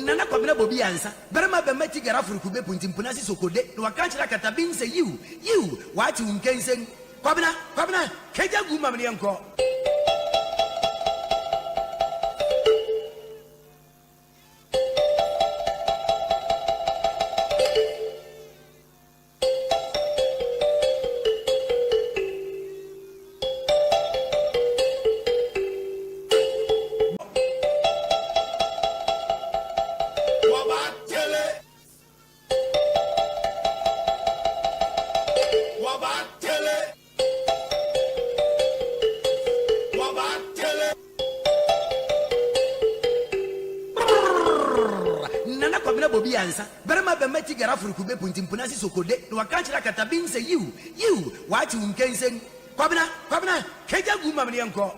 Nana Kwabena Bobie Ansah. Berma Bemeti Garafur Kube Puntimpunasi Sokode. No Akanchra Katabin say you. What you can say? Kwabena, Keja Gumamanianko. Bobie Ansah. Berma Bemeti Garafur Kube Puntimpunasi Sokode. No Akanchra Katabin say you. What you can say? Kwabena, Keja Gumamanianko.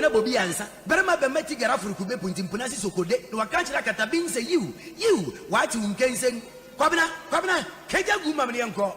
Bobie Ansah. Berma Bemeti Garafur Kube Puntimpunasi Sokode. No Akanchra Katabin say you. What you can say? Kwabena, Keja Gumamanianko.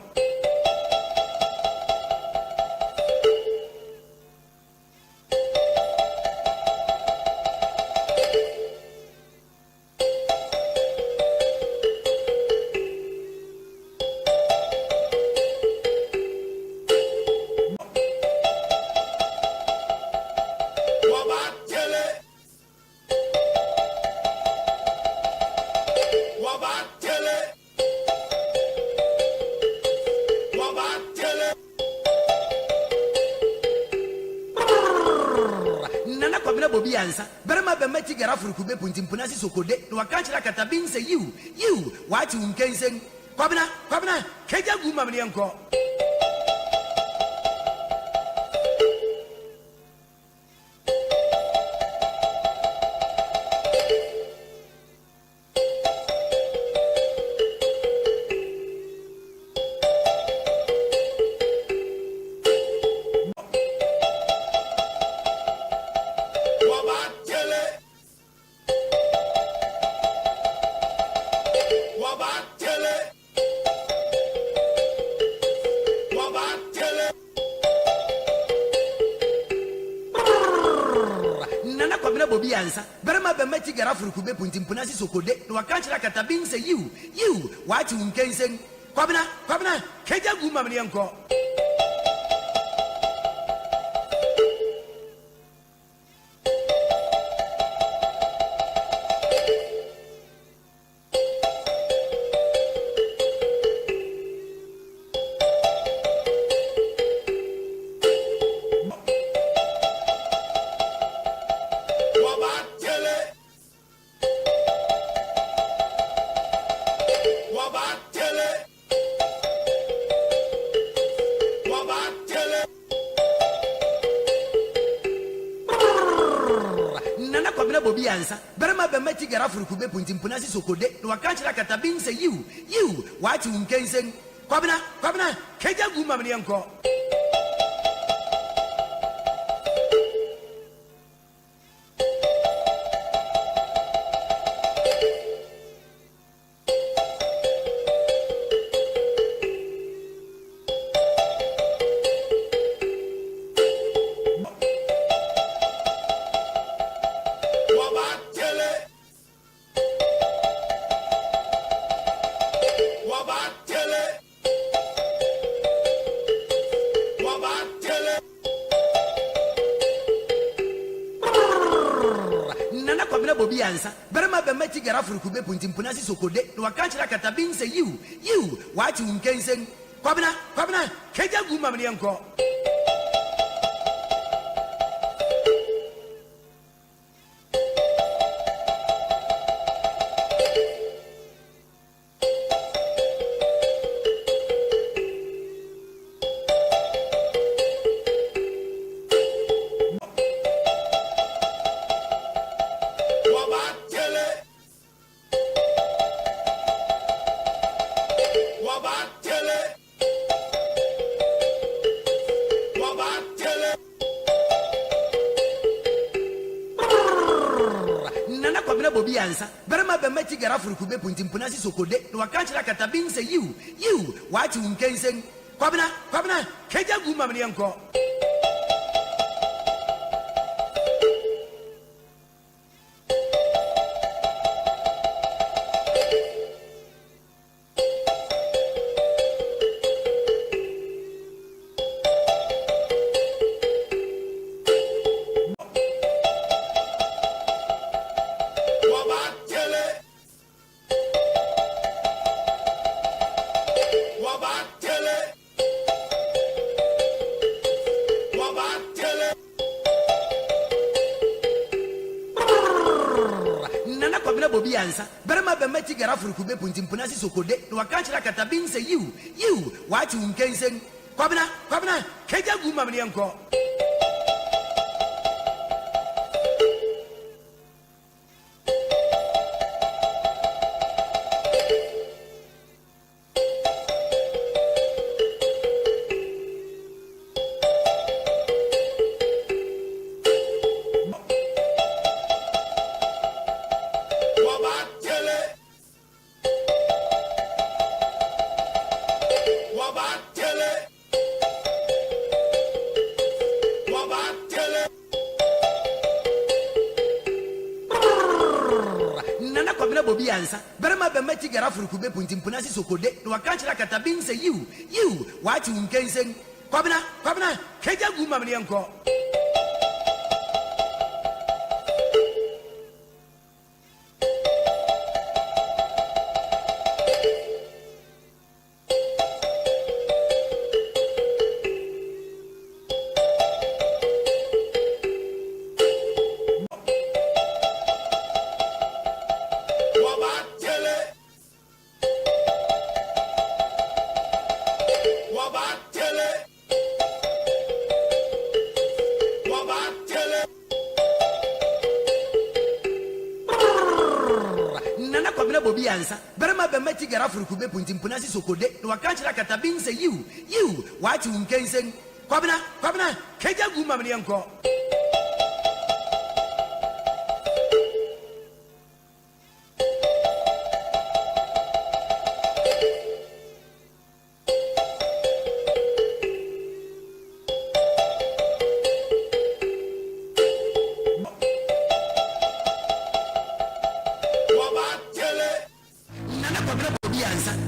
Bobie Ansah. Berma Bemeti Garafur Kube Puntimpunasi Sokode. No Akanchra Katabin say you. What you can say? Kwabena, Keja Gumamanianko. Bobie Ansah. Berma Bemeti Garafur Kube Puntimpunasi Sokode. No Akanchra Katabin say you. What you can say? Kwabena, Keja Gumamanianko. Bobie Ansah. Berma Bemeti Garafur Kube Puntimpunasi Sokode. No Akanchra Katabin say you. What you can say? Kwabena, Keja Gumamanianko. Bobie Ansah. Berma Bemeti Garafur Kube Puntimpunasi Sokode. No Akanchra Katabin say you. What you can say? Kwabena, Keja Gumamanianko. nana Kwabena Bobie Ansah berema be meti garafuru kube punti mpunasi sokode no wakanchira katabin say you wati unkensen Kwabena keja guma mni yanko Bobie Ansah berema be meti garafuru kube punti mpunasi sokode no wakanchira katabin say you wati unkensen Kwabena keja guma mni yanko Kwabena Bobie Ansah berema be meti garafuru kube punti mpunasi sokode no wakanchira katabin say you wati unkensen Kwabena keja guma mni yanko Kwabena Bobie Ansah berema be meti garafuru kube punti mpunasi sokode no wakanchira katabin say you wati unkensen Kwabena keja guma mni yanko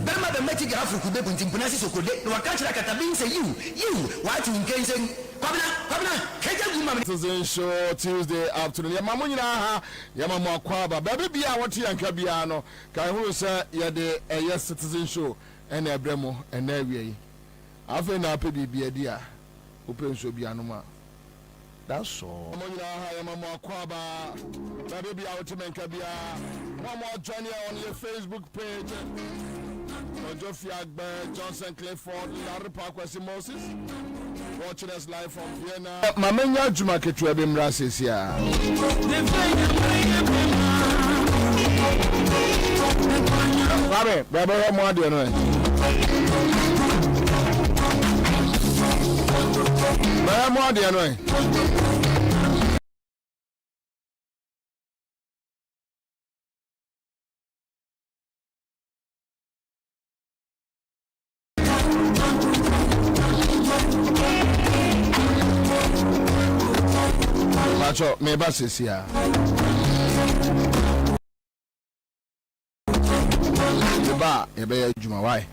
berema be meti garafuru kube punti mpunasi sokode no wakanchira katabin say you wati unkensen Kwabena keja guma mni Citizen Show Tuesday afternoon yamamu nyina ha yamamu akwaba bebe bia watu yanka bia no kan huru se yede Citizen Show ene ebremo ene awie afa na ape bibia dia open so bia no ma that's all yamamu nyina ha yamamu akwaba bebe bia watu menka bia mama join on your Facebook page Joffrey Agbe, Johnson Clifford, Larry Parkwesi Moses, watching us live from Vienna. Mamenya Juma Ketu Bimra says here. Babe, what more do you know? What more do you know? Macho, me basis here. The bar, you better Juma, why?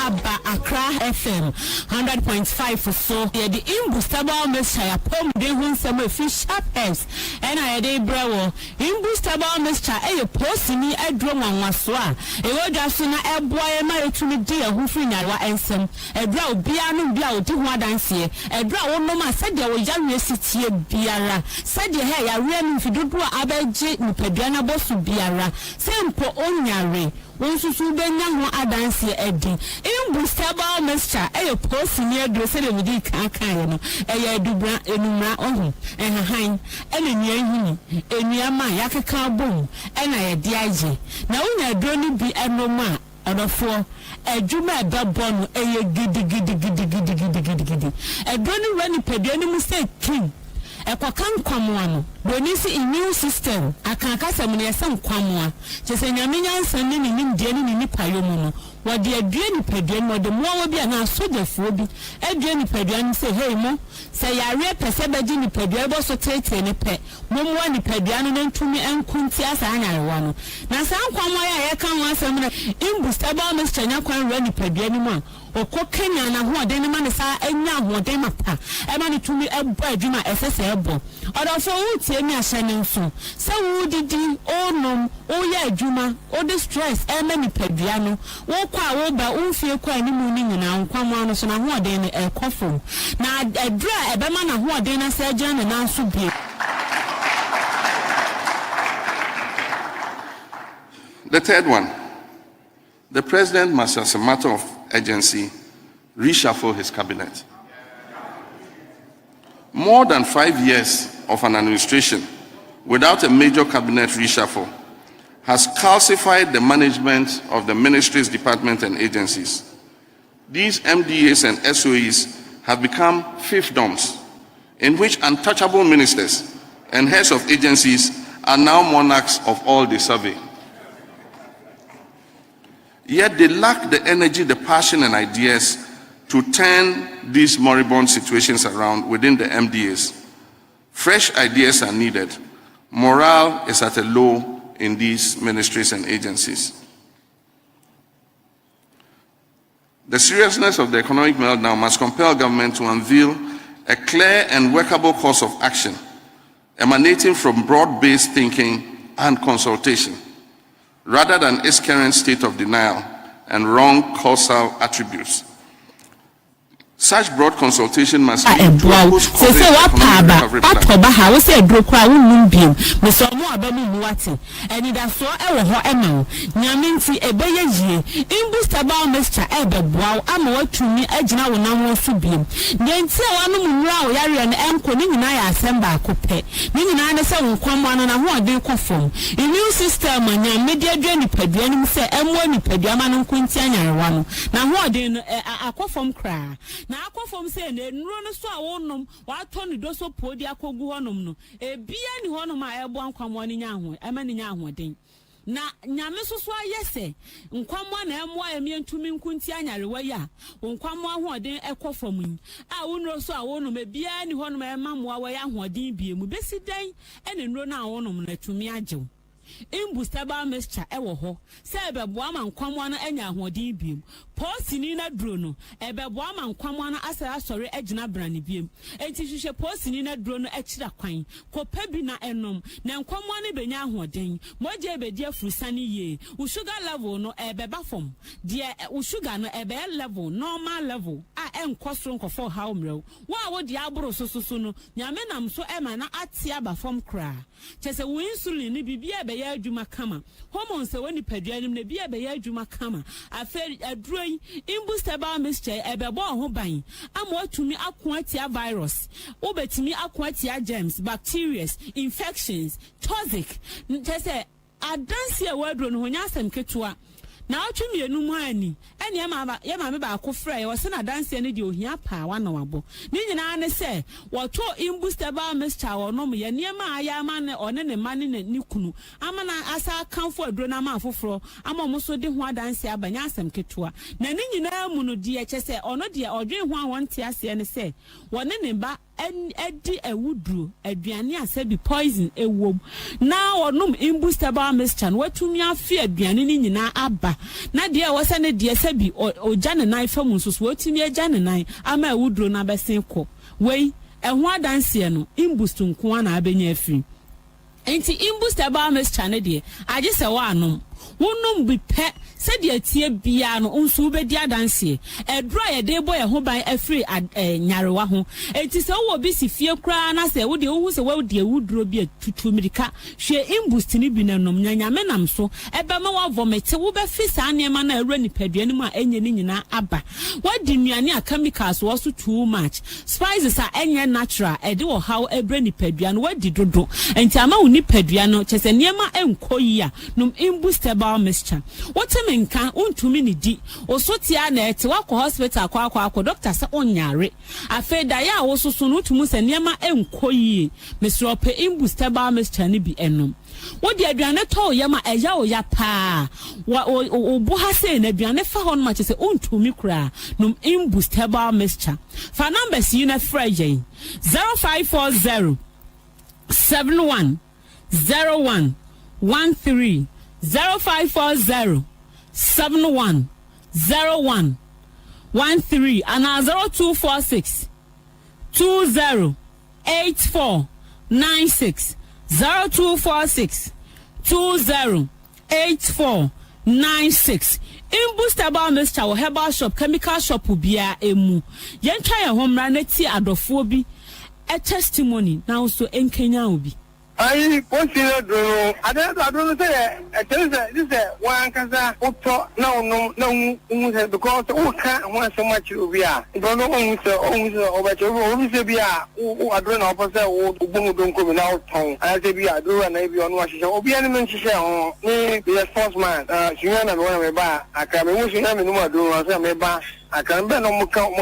Abba Accra FM 100.5 for so the imbustable mixture pom de hun some fish sharp eggs and I dey brewo imbustable mixture e post ni adro nwanwaso a e wo dwaso na e boy ma etumi di ehun firi nyarwa ensem e bra obia no bia odi ho adanse e bra wo no ma sade wo yawe sitie biara sade he ya we mi fidudu abaje nipadua na bosu biara sempo onyare wonsusu benya ho adanse edi imbustable mixture e post ni adro se le midi kan no e ya dubra enumra ohu han ene nia hini enua ma yakeka bom ena ye di age na unya adro ni bi enoma Odofo adwuma ebebo no eye gidi edoni rani peduani mu say king ekokan kwamwa no doni si immune system akankasa mu ne yesam kwamwa chese nyame nyansa ne nim die ne nipa yomu no wode aduani peduani wode mowo bi na sojafuo bi aduani peduani say hey mo say yare pese beji ni peduani bo so tete ne pe momwa ni peduani no ntumi enkunti asa anyarewa no na sa kwamwa ya ye kan wasam na imbustable mr nyakwan rani peduani mu okọ Kenya na ho ode ne ma ne sa anya ho ode mapa e ma ne tumi ebo adwuma esese ebo odofo wutie mi ahane nso se wudidi onom oye adwuma ode stress e ma ni padua no wo kwa wo ba unfie kwa ni mu ni nyina nkwamwa no so na ho ode ne ekofom na adura e be ma na ho ode na se agya ne na nso bi. The third one, the president must, as a matter of urgency, reshuffle his cabinet. More than 5 years of an administration without a major cabinet reshuffle has calcified the management of the ministries, departments, and agencies. These MDAs and SOEs have become fiefdoms in which untouchable ministers and heads of agencies are now monarchs of all they survey. Yet they lack the energy, the passion, and ideas to turn these moribund situations around within the MDAs. Fresh ideas are needed. Morale is at a low in these ministries and agencies. The seriousness of the economic meltdown must compel government to unveil a clear and workable course of action emanating from broad-based thinking and consultation, rather than its current state of denial and wrong causal attributes. Such broad consultation must be to post-COVID economic recovery plan. Na akofom say na enuro no so a wonnom wa to ne do so podi akogu honom no ebia ni honom a ebo ankwamo ne nya ho ema ne nya ahoden na nyame soso ayese nkwamo na emo a emientumi nkunti anyarewa ya nkwamo ahoden ekofom yi a wonuro so a wonnom ebia ni honom ema moa wa ya ahoden biemu besi dan ene nuro na wonnom na tumi ajew imbustable mixture ewo ho se ebeboa ma nkwamo no anya ahoden biem posini na duro no ebeboa ma nkwamo no asore agina brane biem enti hwehwe posini na duro no akira kwan kopa bi na enom na nkwamo no benya ahoden moje ebedi afurusani ye u sugar level no ebeba fom de u sugar no ebe level normal level a enkosoro nkofo how mrew wa wo de aboro sososo no nyame nam so ema na ate aba fom kra chese wo insulin ni bibia ebe ya adwuma kama hormones se woni paduanim na bia ebe ya adwuma kama aferi aduro imbustable mixture ebebo ho ban ama atumi akoatia virus obetumi akoatia germs bacteria infections toxic chese adanse e wadro no honya asem ketua na atwumi enum ani ene ye ma me ba ko frɛ wo se na dance ne de ohia pa wa na wabo ni nyina ne se wo to imbustable mixture wo no ye ne ma aya ma ne one ne ma ne ni kunu ama na asa kanfo aduro na ma afoforo ama mo so de ho dance abanya asem ketua na ni nyina mu no de kyese ono de odwen ho a wonte ase ne se wo ne ba edi ewudru aduane asabi poison ewom na onum imbustable mixture watumi afi aduane ni nyina aba na de wose ne de sabi oja ne nan fam nsusu watumi agya ne nan ama ewudru na besen ko wei eho adanse no imbust nko na abenya afi enti imbustable mixture ne de age se wa anom wonum bi pe se de atie bia no nso bedi adanse edro ye de boy ho ban afri nyarewa ho enti se wo bi si fie kra na se wo de wo se wo de wudro bi atutu mirika hwe imbust ni bi nanom nyanyame nam so ebe ma wa vomit wo be fi sa anema na awra nipadua mu a enye ni nyina aba wadi nuane a chemicals wo so too much spices a enye natural ede wo how ebre nipadua no wadi dodo enti ama wo nipadua no chese niema enkoyi a num imbust imbustable mixture. What a man can untumi ni di. Osotia na eti wako hospital kwa doctor sa onyare. Afe da ya wo so no tumu se niema enko yi. Mesro pe imbustable mixture ni bi enom. What the aduane to yama eya o ya pa. Wa obo ha se na aduane fa ho no ma se untumi kura num imbustable mixture. For numbers you na fragile 0540 71 01 13 0540 71 01 13 and 0246 20 84 96 0246 20 84 96 Imbustable mixture wo herbal shop chemical shop bia emu yen twa ye homra na ti adofo bi a testimony now so enkenya obi I want to do. I don't say. This is one cancer. No, because we can't want so much. We are. Don't know over to be a who are doing opposite. Who don't come out. I say we are doing maybe on Washington. Obi any share. The sportsman. Juliana one me ba. I can be wishing him no more do. I say me ba. I can be no more come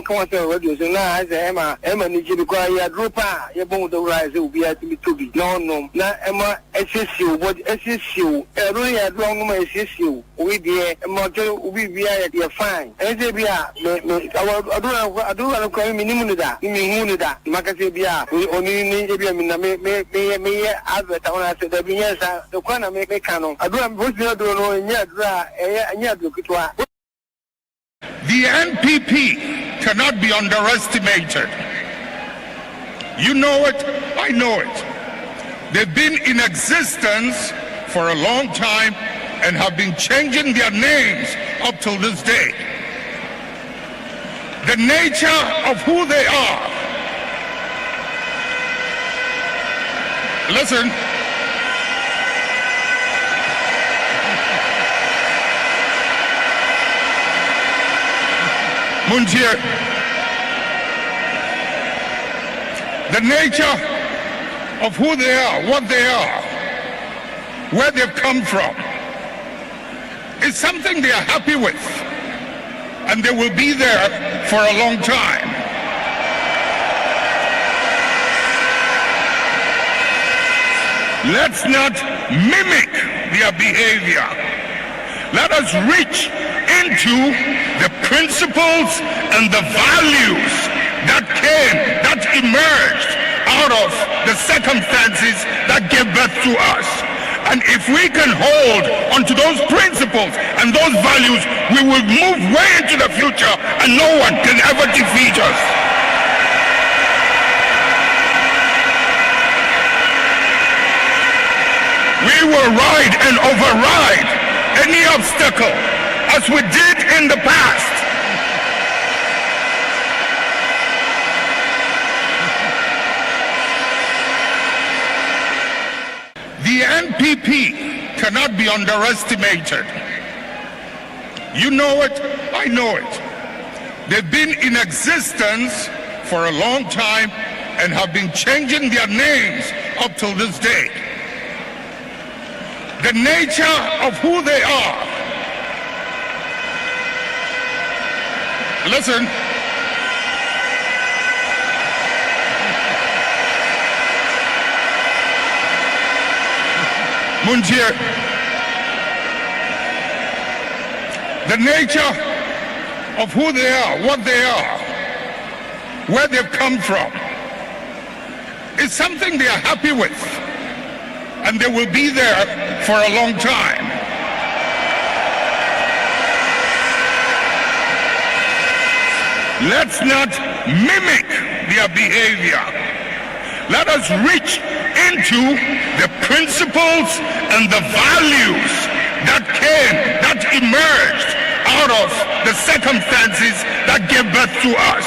radio. So now I say Emma need to require a dropper. You won't rise. Will be at me to be. No. Na Emma SSU, what SSU, really a long SSU, we be a motor, we be a fine. And they be a, I do not call minimum that, Munida, Macasabia, we only need to be a me advert. I said, the Bias, the corner make a canon. I don't know in Yadra, The NPP cannot be underestimated. You know it, I know it. They've been in existence for a long time and have been changing their names up till this day. The nature of who they are. Listen. Munjir. The nature of who they are, what they are, where they've come from, is something they are happy with, and they will be there for a long time. Let's not mimic their behavior. Let us reach into the principles and the values that emerged out of the circumstances that gave birth to us. And if we can hold onto those principles and those values, we will move way into the future and no one can ever defeat us. We will ride and override any obstacle as we did in the past. The NPP cannot be underestimated. You know it, I know it. They've been in existence for a long time and have been changing their names up till this day. The nature of who they are. Listen. Munjir. The nature of who they are, what they are, where they've come from, is something they are happy with, and they will be there for a long time. Let's not mimic their behavior. Let us reach into the principles and the values that emerged out of the circumstances that gave birth to us.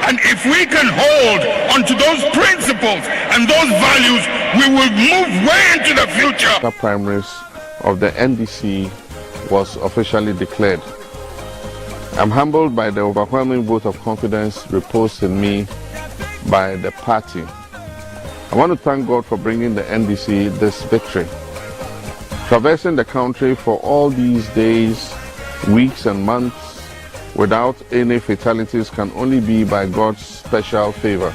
And if we can hold onto those principles and those values, we will move way into the future. The primaries of the NDC was officially declared. I'm humbled by the overwhelming vote of confidence reposed in me by the party. I want to thank God for bringing the NDC this victory. Traversing the country for all these days, weeks and months without any fatalities can only be by God's special favor.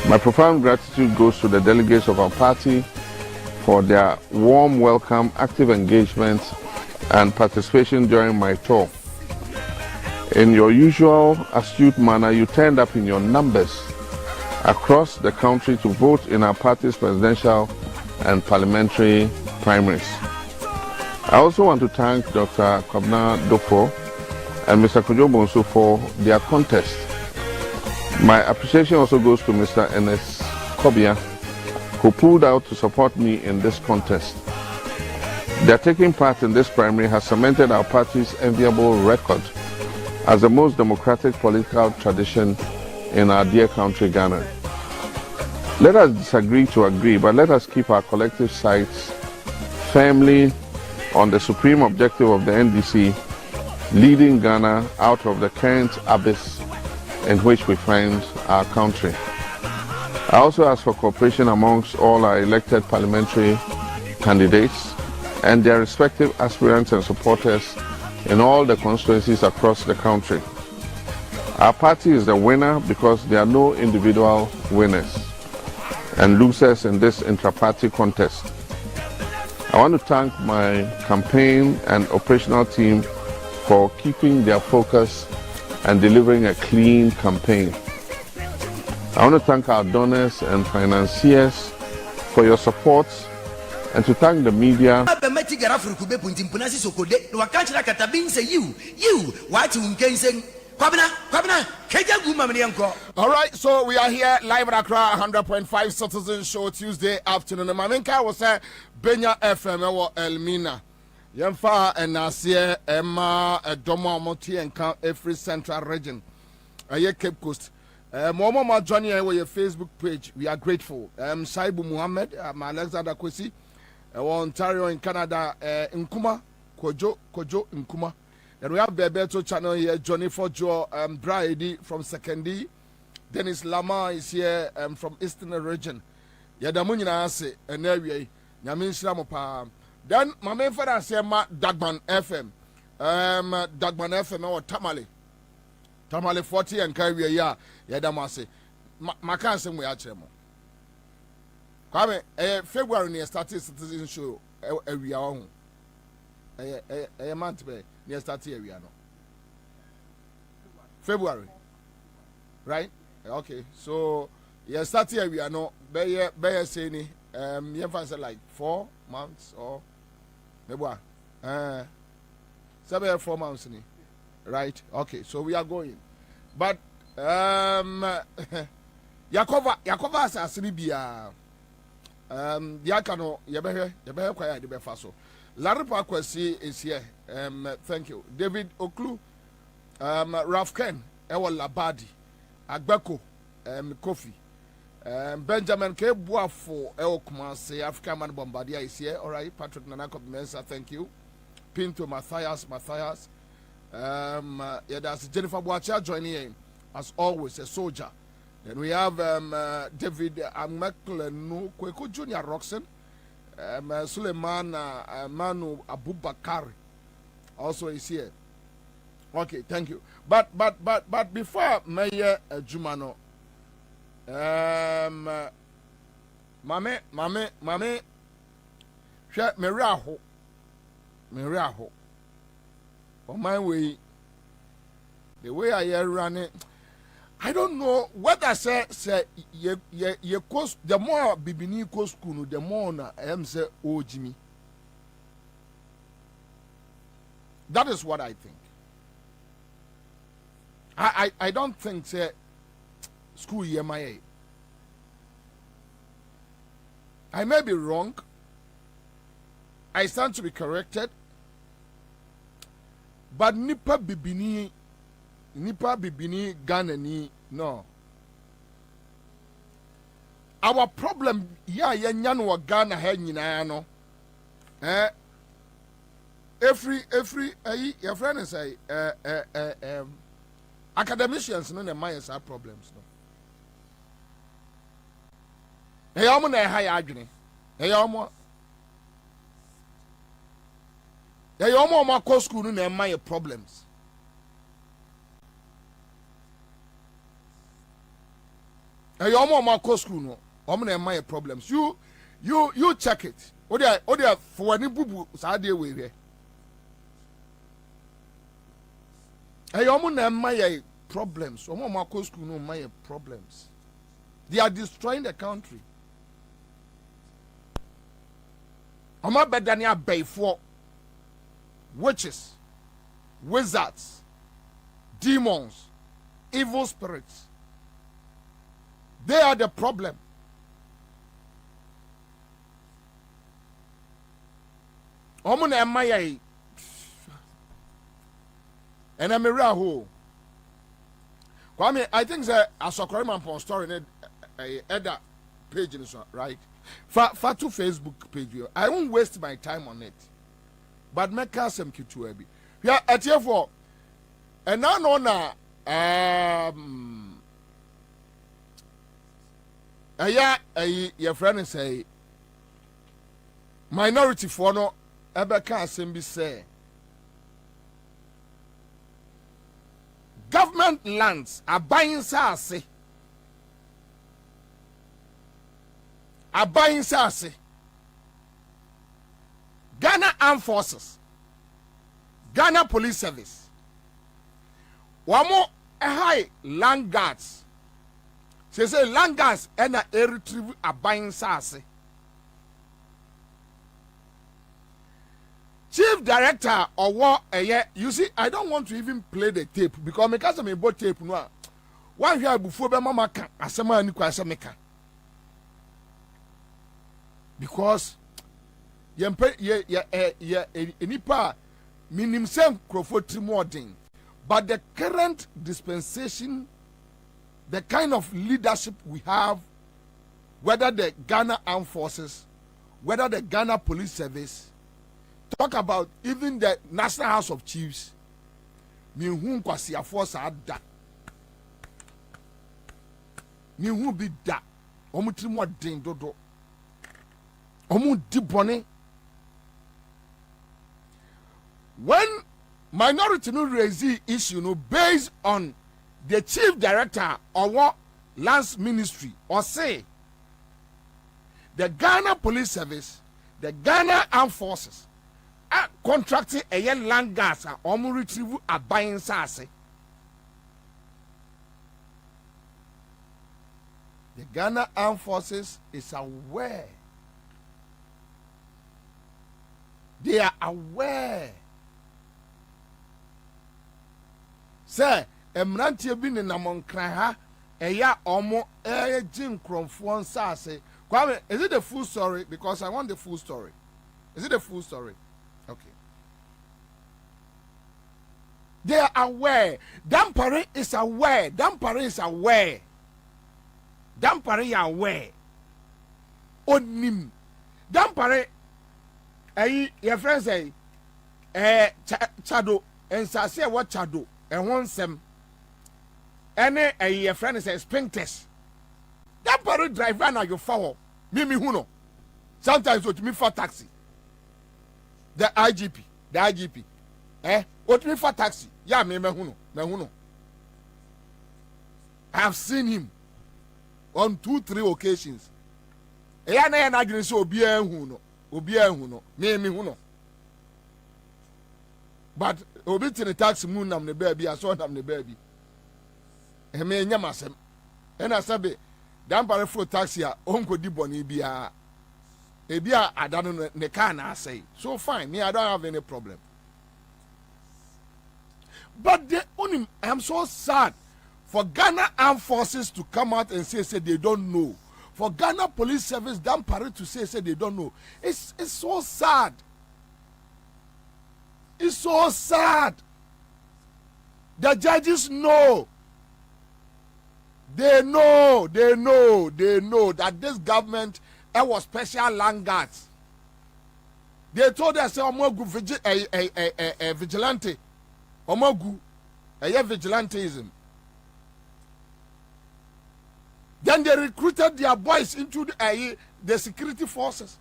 My profound gratitude goes to the delegates of our party for their warm welcome, active engagement, and participation during my tour. In your usual astute manner, you turned up in your numbers across the country to vote in our party's presidential and parliamentary primaries. I also want to thank Dr. Kwabena and Mr. Kojo Bonsu for their contest. My appreciation also goes to Mr. Enes Kobia, who pulled out to support me in this contest. Their taking part in this primary has cemented our party's enviable record as the most democratic political tradition in our dear country, Ghana. Let us disagree to agree, but let us keep our collective sights firmly on the supreme objective of the NDC, leading Ghana out of the current abyss in which we find our country. I also ask for cooperation amongst all our elected parliamentary candidates and their respective aspirants and supporters in all the constituencies across the country. Our party is the winner because there are no individual winners and losers in this intra-party contest. I want to thank my campaign and operational team for keeping their focus and delivering a clean campaign. I want to thank our donors and financiers for your support and to thank the media. All right, so we are here live at Accra 100.5 Citizen Show Tuesday afternoon. Mamenka was a Benya FM or Elmina. Yemfa and Nasir Emma Domo Moti and Count every central region. Cape Coast. Momo Johnny with your Facebook page. We are grateful. Saibu Muhammad, Alexander Kwesi, Ontario in Canada, Nkuma, Kojo Nkuma. Then we have Bebeto channel here, Johnny Fojo, Brady from Sekendi. Dennis Lama is here from Eastern region. Yadamunina Ase, and area, Yamin Slamopa. Then my main father say Dagban FM. Dagban FM or Tamale 40 and carry ya. Yadamase. Makansen we are Kwame, February near started citizen show every hour. A month near started area no. February. Right? Okay. So yeah, started area no. Bear saying you have like 4 months or maybe 4 months ni. Right? Okay. So we are going. But Yakova as Asribia Yakano Yabehe Kwaya de Befaso. Laripa Kwesi is here. Thank you. David Oklu, Ralph Ken, Ewa Labadi, Agbeko, Kofi, Benjamin K. Buafo, El Kumase, African Man Bombardier is here. All right. Patrick Nanako Mensa, thank you. Pinto Matthias. Yeah, that's Jennifer Boacha joining in, as always, a soldier. Then we have David Ameklenu Kweku Junior Roxon, Suleiman Manu Abubakar also is here. Okay, thank you. But before Mayor Jumano, Mame, Meriaho. On my way, the way I run it, I don't know what I say ye cost the more Bibini cost school, the more I am say oh Jimmy. That is what I think. I don't think say school EMIA. I may be wrong. I stand to be corrected. But nipa bibini Ghana ni no. Our problem yanyan wa Ghana he nyina no. Every your friend say academicians no na minds are problems no. Hey omo na ha ya adwene. Hey omo There you more co school no my problems. There you more co school no. My problems. You check it. Odia for any bubu Saturday way here. There my problems. More co school no my problems. They are destroying the country. Oma bedania bay for witches, wizards, demons, evil spirits. They are the problem. Omo na emaya and I'm a who. Kwame, I think that as a Korean post story at that page in right. For to Facebook page, I won't waste my time on it. But make us some kitu ebi. Yeah, at here for and now no na your friend say minority for no ebe ka asem say government lands are buying sase. Abayin sase. Ghana Armed Forces, Ghana Police Service, wamo high land guards. Say land guards and a retrieve abayin sase. Chief Director or what you see, I don't want to even play the tape because I'm about tape no. One here before be mama kan asema ni kwa asema kan. Because enipa minim sem crofotri modern, but the current dispensation, the kind of leadership we have, whether the Ghana Armed Forces, whether the Ghana Police Service, talk about even the National House of Chiefs, mi hu kwasi force ada, mi hu bi da, omutri modern dodo. Omu dibone. When minority no raise the issue no based on the chief director or what lands ministry or say the Ghana Police Service, the Ghana Armed Forces are contracting a young land gas and omu retrieve a buying sase. The Ghana Armed Forces is aware. They are aware. Say, emrantie bi ne namonkran ha, eya omo jin kromfo nsase. Kwame, is it the full story? Because I want the full story. Is it the full story? Okay. They are aware. Dampare is aware. Dampare is aware. Dampare is aware. Onim. Dampare your friend say chado and say what chado and one sem any your friend say spinktest that party driver na you follow me huno sometimes what me for taxi the IGP what me for taxi yeah me huno I have seen him on 2-3 occasions na agree so obi huno me huno but obi tin taxi mu nam ne baby aso nam ne baby me nya masem na sabe dan pare fro taxi a onko di boni bia e bia adano ne car na say so fine me I don't have any problem but I am so sad for Ghana Armed Forces to come out and say they don't know. For Ghana Police Service, Dampare to say they don't know. It's so sad. It's so sad. The judges know. They know that this government was special land guards. They told us Omogu vigilante. Omogu vigilantism. Then they recruited their boys into the security forces.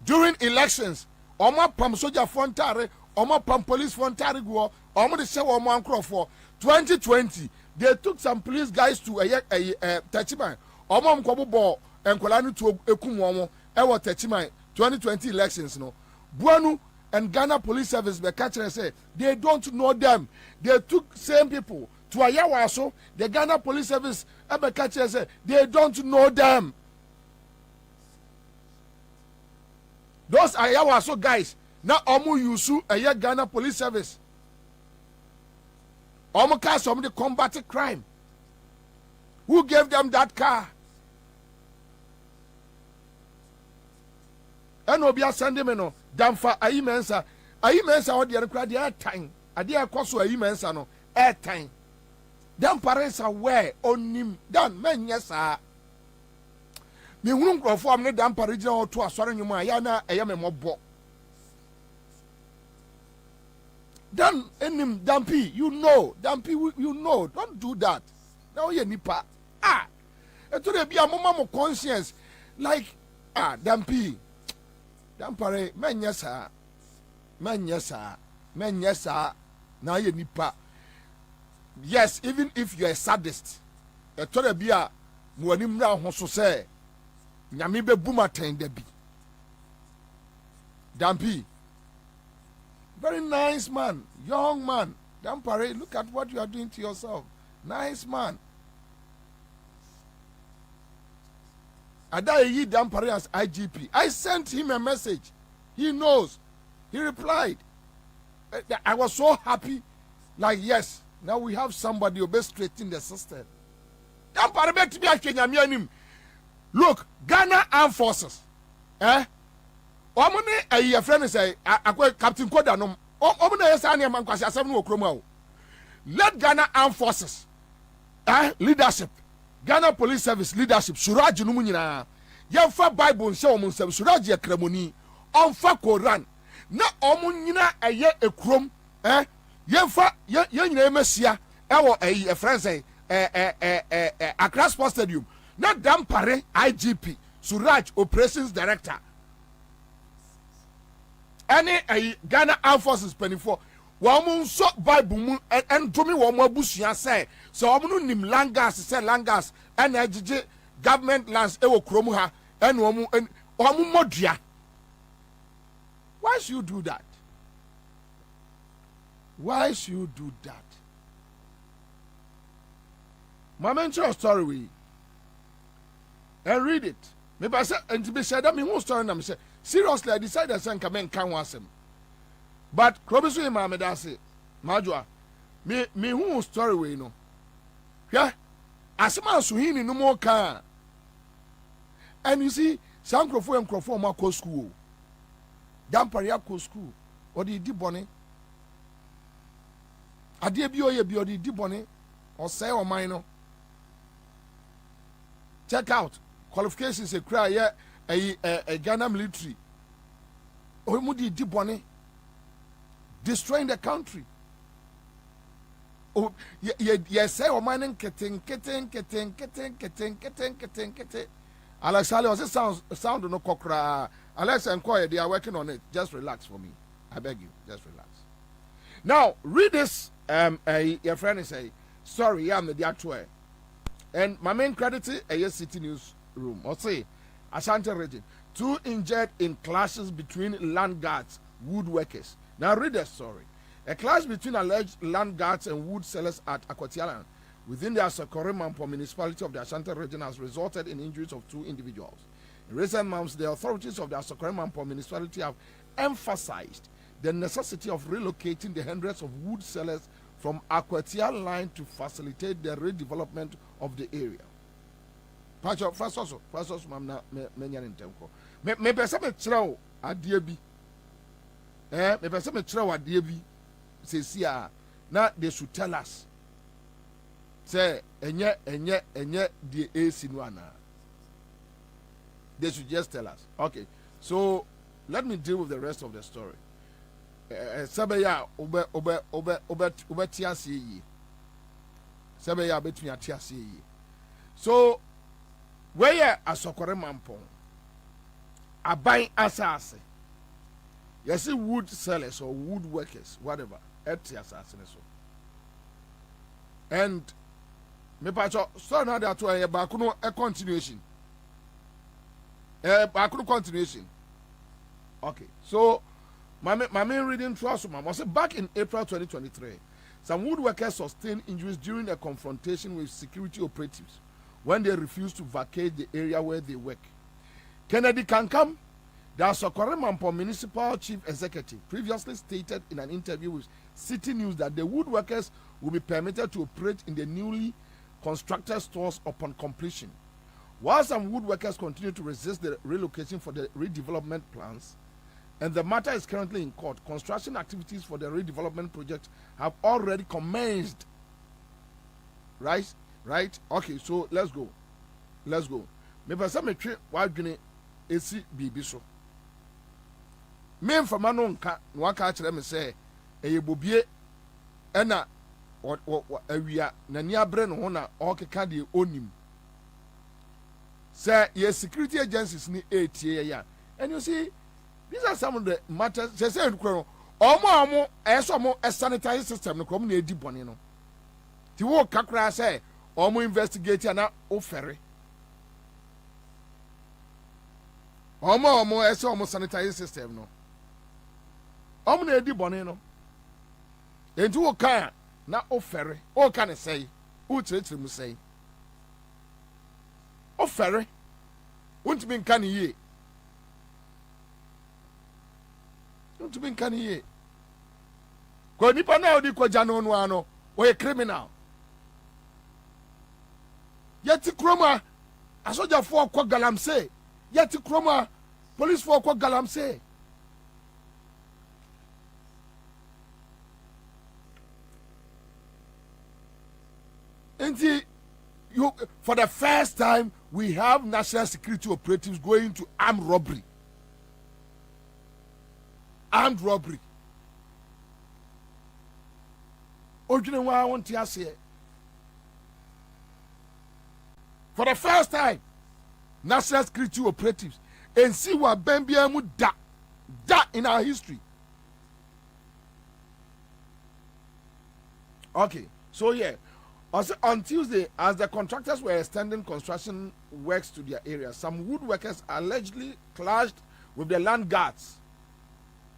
during elections omo pam soldier fontare omo pam police fontare go omo de se omo ankrofo 2020 they took some police guys to Techiman omo mkobo enkola ni to ekum omo e wo Techiman 2020 elections no Buanu and Ghana Police Service be catch and say they don't know them. They took same people to Ayawaso. The Ghana Police Service be catch and say they don't know them. Those Ayawaso guys now omu yusu Ghana Police Service. Omu car somebody combat crime. Who gave them that car? And Obia Sandemeno. Damfa ayimensa o de rekra de airtime ade ekoso ayimensa no airtime dan paresa where onim dan menye saa me hunu nkrofo am ne dan pare gina oto asore nwum a ya na eye me mobo dan enim dampi you know don't do that now you nipa eto de bia mama mo conscience like dampi Dampare menya sa na ye nipa. Yes, even if you're a sadist, a tore bia muani mra ho so say nyame be bumaten da bi. Dampi, very nice man, young man. Dampare, look at what you are doing to yourself. Nice man. Adayi Dampare as IGP. I sent him a message. He knows. He replied. I was so happy. Like, yes, now we have somebody who is straight in the system. Dampare bet me him. Look, Ghana Armed Forces. Omune a friend say Captain Koda no. Omune yesani man kwasi asem no okroma. Let Ghana Armed Forces leadership. Ghana Police Service leadership Suraj no munyina yemfa Bible nse o munsem Suraj ye kramoni onfa Quran na omunyina eye ekrom yemfa yenyina emesia ewo a friend say Accra Sports Stadium na Dampare IGP Suraj Operations Director any Ghana Armed Forces 24 Wamun so Bible mu and to me one abusua say so omu nim langas say langas and ejije government lands ewo kromu ha and omu modua. Why should you do that? Why should you do that? My mentor story we and read it. Maybe I said and to be said that me who story na say seriously I decided to send come can wasem. But Krobisu Imam Dasi, Majua, me who story we know. Yeah, as a man suhini no more car. And you see, some crofo and crofo ma co school. Damparia co school, or the dibonne. A dear bio ye bio the dibonne, or say or minor. Check out qualifications a cry a Ghana military. Or mudi dibonne. Destroying the country. Oh, yes, say, or mining kitten. Alex Ali was a sound no cockra. Alex inquire, they are working on it. Just relax for me. I beg you, just relax. Now, read this. Your friend is say, sorry, I'm the actual. And my main credit a city news room. Or say, Ashanti region. 2 injured in clashes between land guards, woodworkers. Now read the story. A clash between alleged land guards and wood sellers at Akwatialan within the Asokore-Mampo municipality of the Ashanti region has resulted in injuries of 2 individuals. In recent months, the authorities of the Asokore-Mampo municipality have emphasized the necessity of relocating the hundreds of wood sellers from Akwatialan line to facilitate the redevelopment of the area. First also, mamna menya ntemko. Me pesa me chirawo adie bi. Me pesa me chirawo adie bi. Say na they should tell us. Say enye the AC no ana. They should just tell us. Okay. So let me deal with the rest of the story. Sabeya obe tiasi yi. Sabeya betumi atiasi yi. So where Asokore Mampong aban asase. You see wood sellers or wood workers, whatever. Eti asase so. And me pacho so now that to a back no a continuation. Back continuation. Okay, so my main reading trust mama was back in April 2023. Some woodworkers sustained injuries during a confrontation with security operatives when they refused to vacate the area where they work. Kennedy Kankam, the Asokore Municipal Chief Executive, previously stated in an interview with City News that the woodworkers will be permitted to operate in the newly constructed stores upon completion. While some woodworkers continue to resist the relocation for the redevelopment plans, and the matter is currently in court, construction activities for the redevelopment project have already commenced. Right? Okay, so let's go. Maybe some tree while gonna AC BB so. Me from Manonka, no catch them say, a Bobie, Enna, or we are Nania Bren Hona, or Kadi Onim. Say, yes, security agencies need 8 years. And you see, these are some of the matters. They say, Omo, a sanitary system, no community deep one, you know. The work Kakra say, Omo investigate and now ferry. Omo, a sanitary system, no. Omo, deep one, you know. And to work now ferry. All can I say? Who treats him say? Ferry. Won't be canny ye. Don't be canny ye. Go nipa now di kwa jano no or a criminal. Yeti kroma a soldier for kwa galamse. Yeti kroma police for kwa galamse. You, for the first time, we have national security operatives going to armed robbery. Armed robbery. Originally, what I want to say. For the first time, national security operatives and see what Bembiamu da in our history. Okay, so yeah. Also, on Tuesday, as the contractors were extending construction works to their area, some woodworkers allegedly clashed with the land guards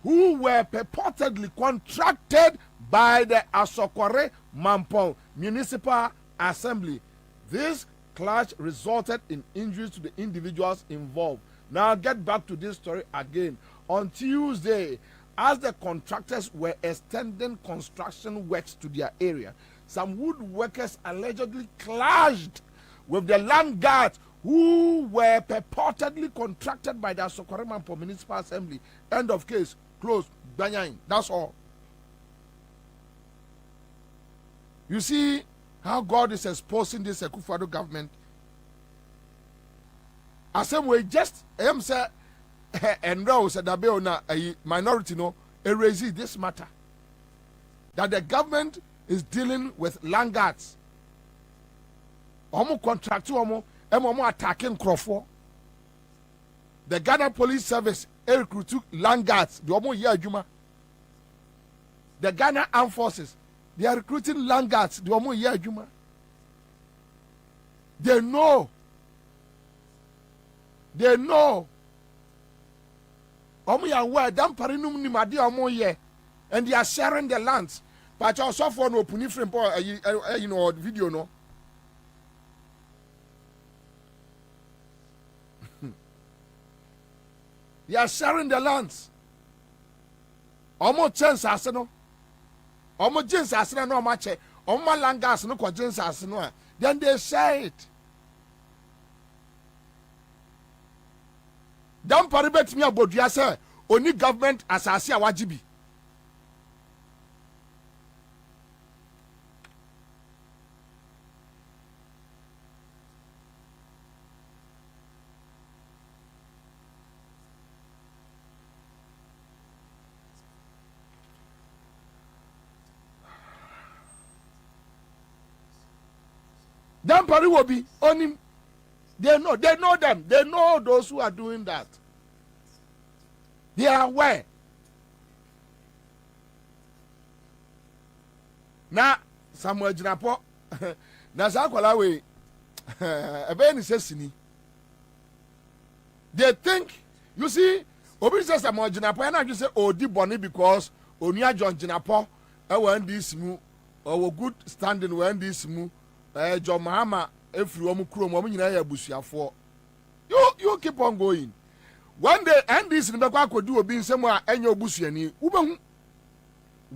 who were purportedly contracted by the Asokore Mampong Municipal Assembly. This clash resulted in injuries to the individuals involved. Now, get back to this story again. On Tuesday, as the contractors were extending construction works to their area, some woodworkers allegedly clashed with the land guards who were purportedly contracted by the Asokore Mampong Municipal Assembly. End of case. Close. Banyain. That's all. You see how God is exposing this Akufo-Addo government. As we just say and Rose said that a minority no erase this matter. That the government is dealing with land guards. Omo contract omo attacking Crawford. The Ghana Police Service recruit land guards. The omo year juma. The Ghana Armed Forces, they are recruiting land guards. The omo year juma. They know. Omo ya wa dam parinum ni madi omo ye, and they are sharing the lands. But I saw for no puni frame you know video no. They are sharing the lands. Almost chance aseno. Almost chance aseno no much. Almost langas no kwa chance aseno. Then they share it. Don't paribet me about you say only government asasi awajibi. Dampari will be on him. They know them. They know those who are doing that. They are aware. Na Samuel Jinapo na sakwala we ebe ni sesini. They think, you see, obi says Samuel Jinapo and I just say odi boni because onia John Jinapo when this mu or good standing when this mu John Mahama every woman krom woman nyina abusuafo. You keep on going. One day and this in the back could do obi nsemo a enyo obusuani ubehu.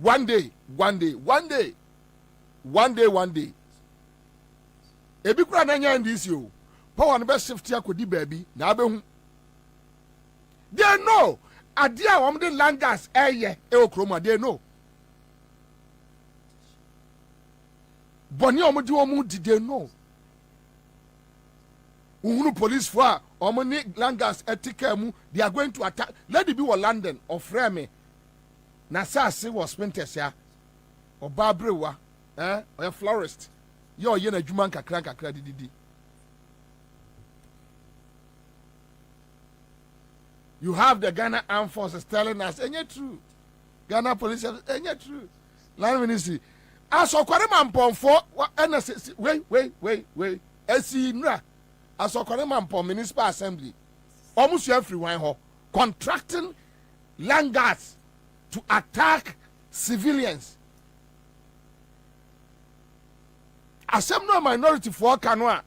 One day. Ebi kura na nya ndisi o. Power no be shift ya kodi baby na abehu. They know. Adia wam de langas eye e okroma they know. Boni omudi omu di they know. Uhunu police for omoni langas etika mu they are going to attack. Let it be wa London or Freme. Na sase was spenters ya. Or Barbrewa or a florist. Yo yena juman kakra didi. You have the Ghana Armed Forces telling us, and yet true. Ghana Police, and yet true. Line ministry. As for Kwareman Pomfo, wait. Esinra. As for Kwareman Pom Municipal Assembly, almost everyone ho contracting land guards to attack civilians. Assembly minority for Kanwa.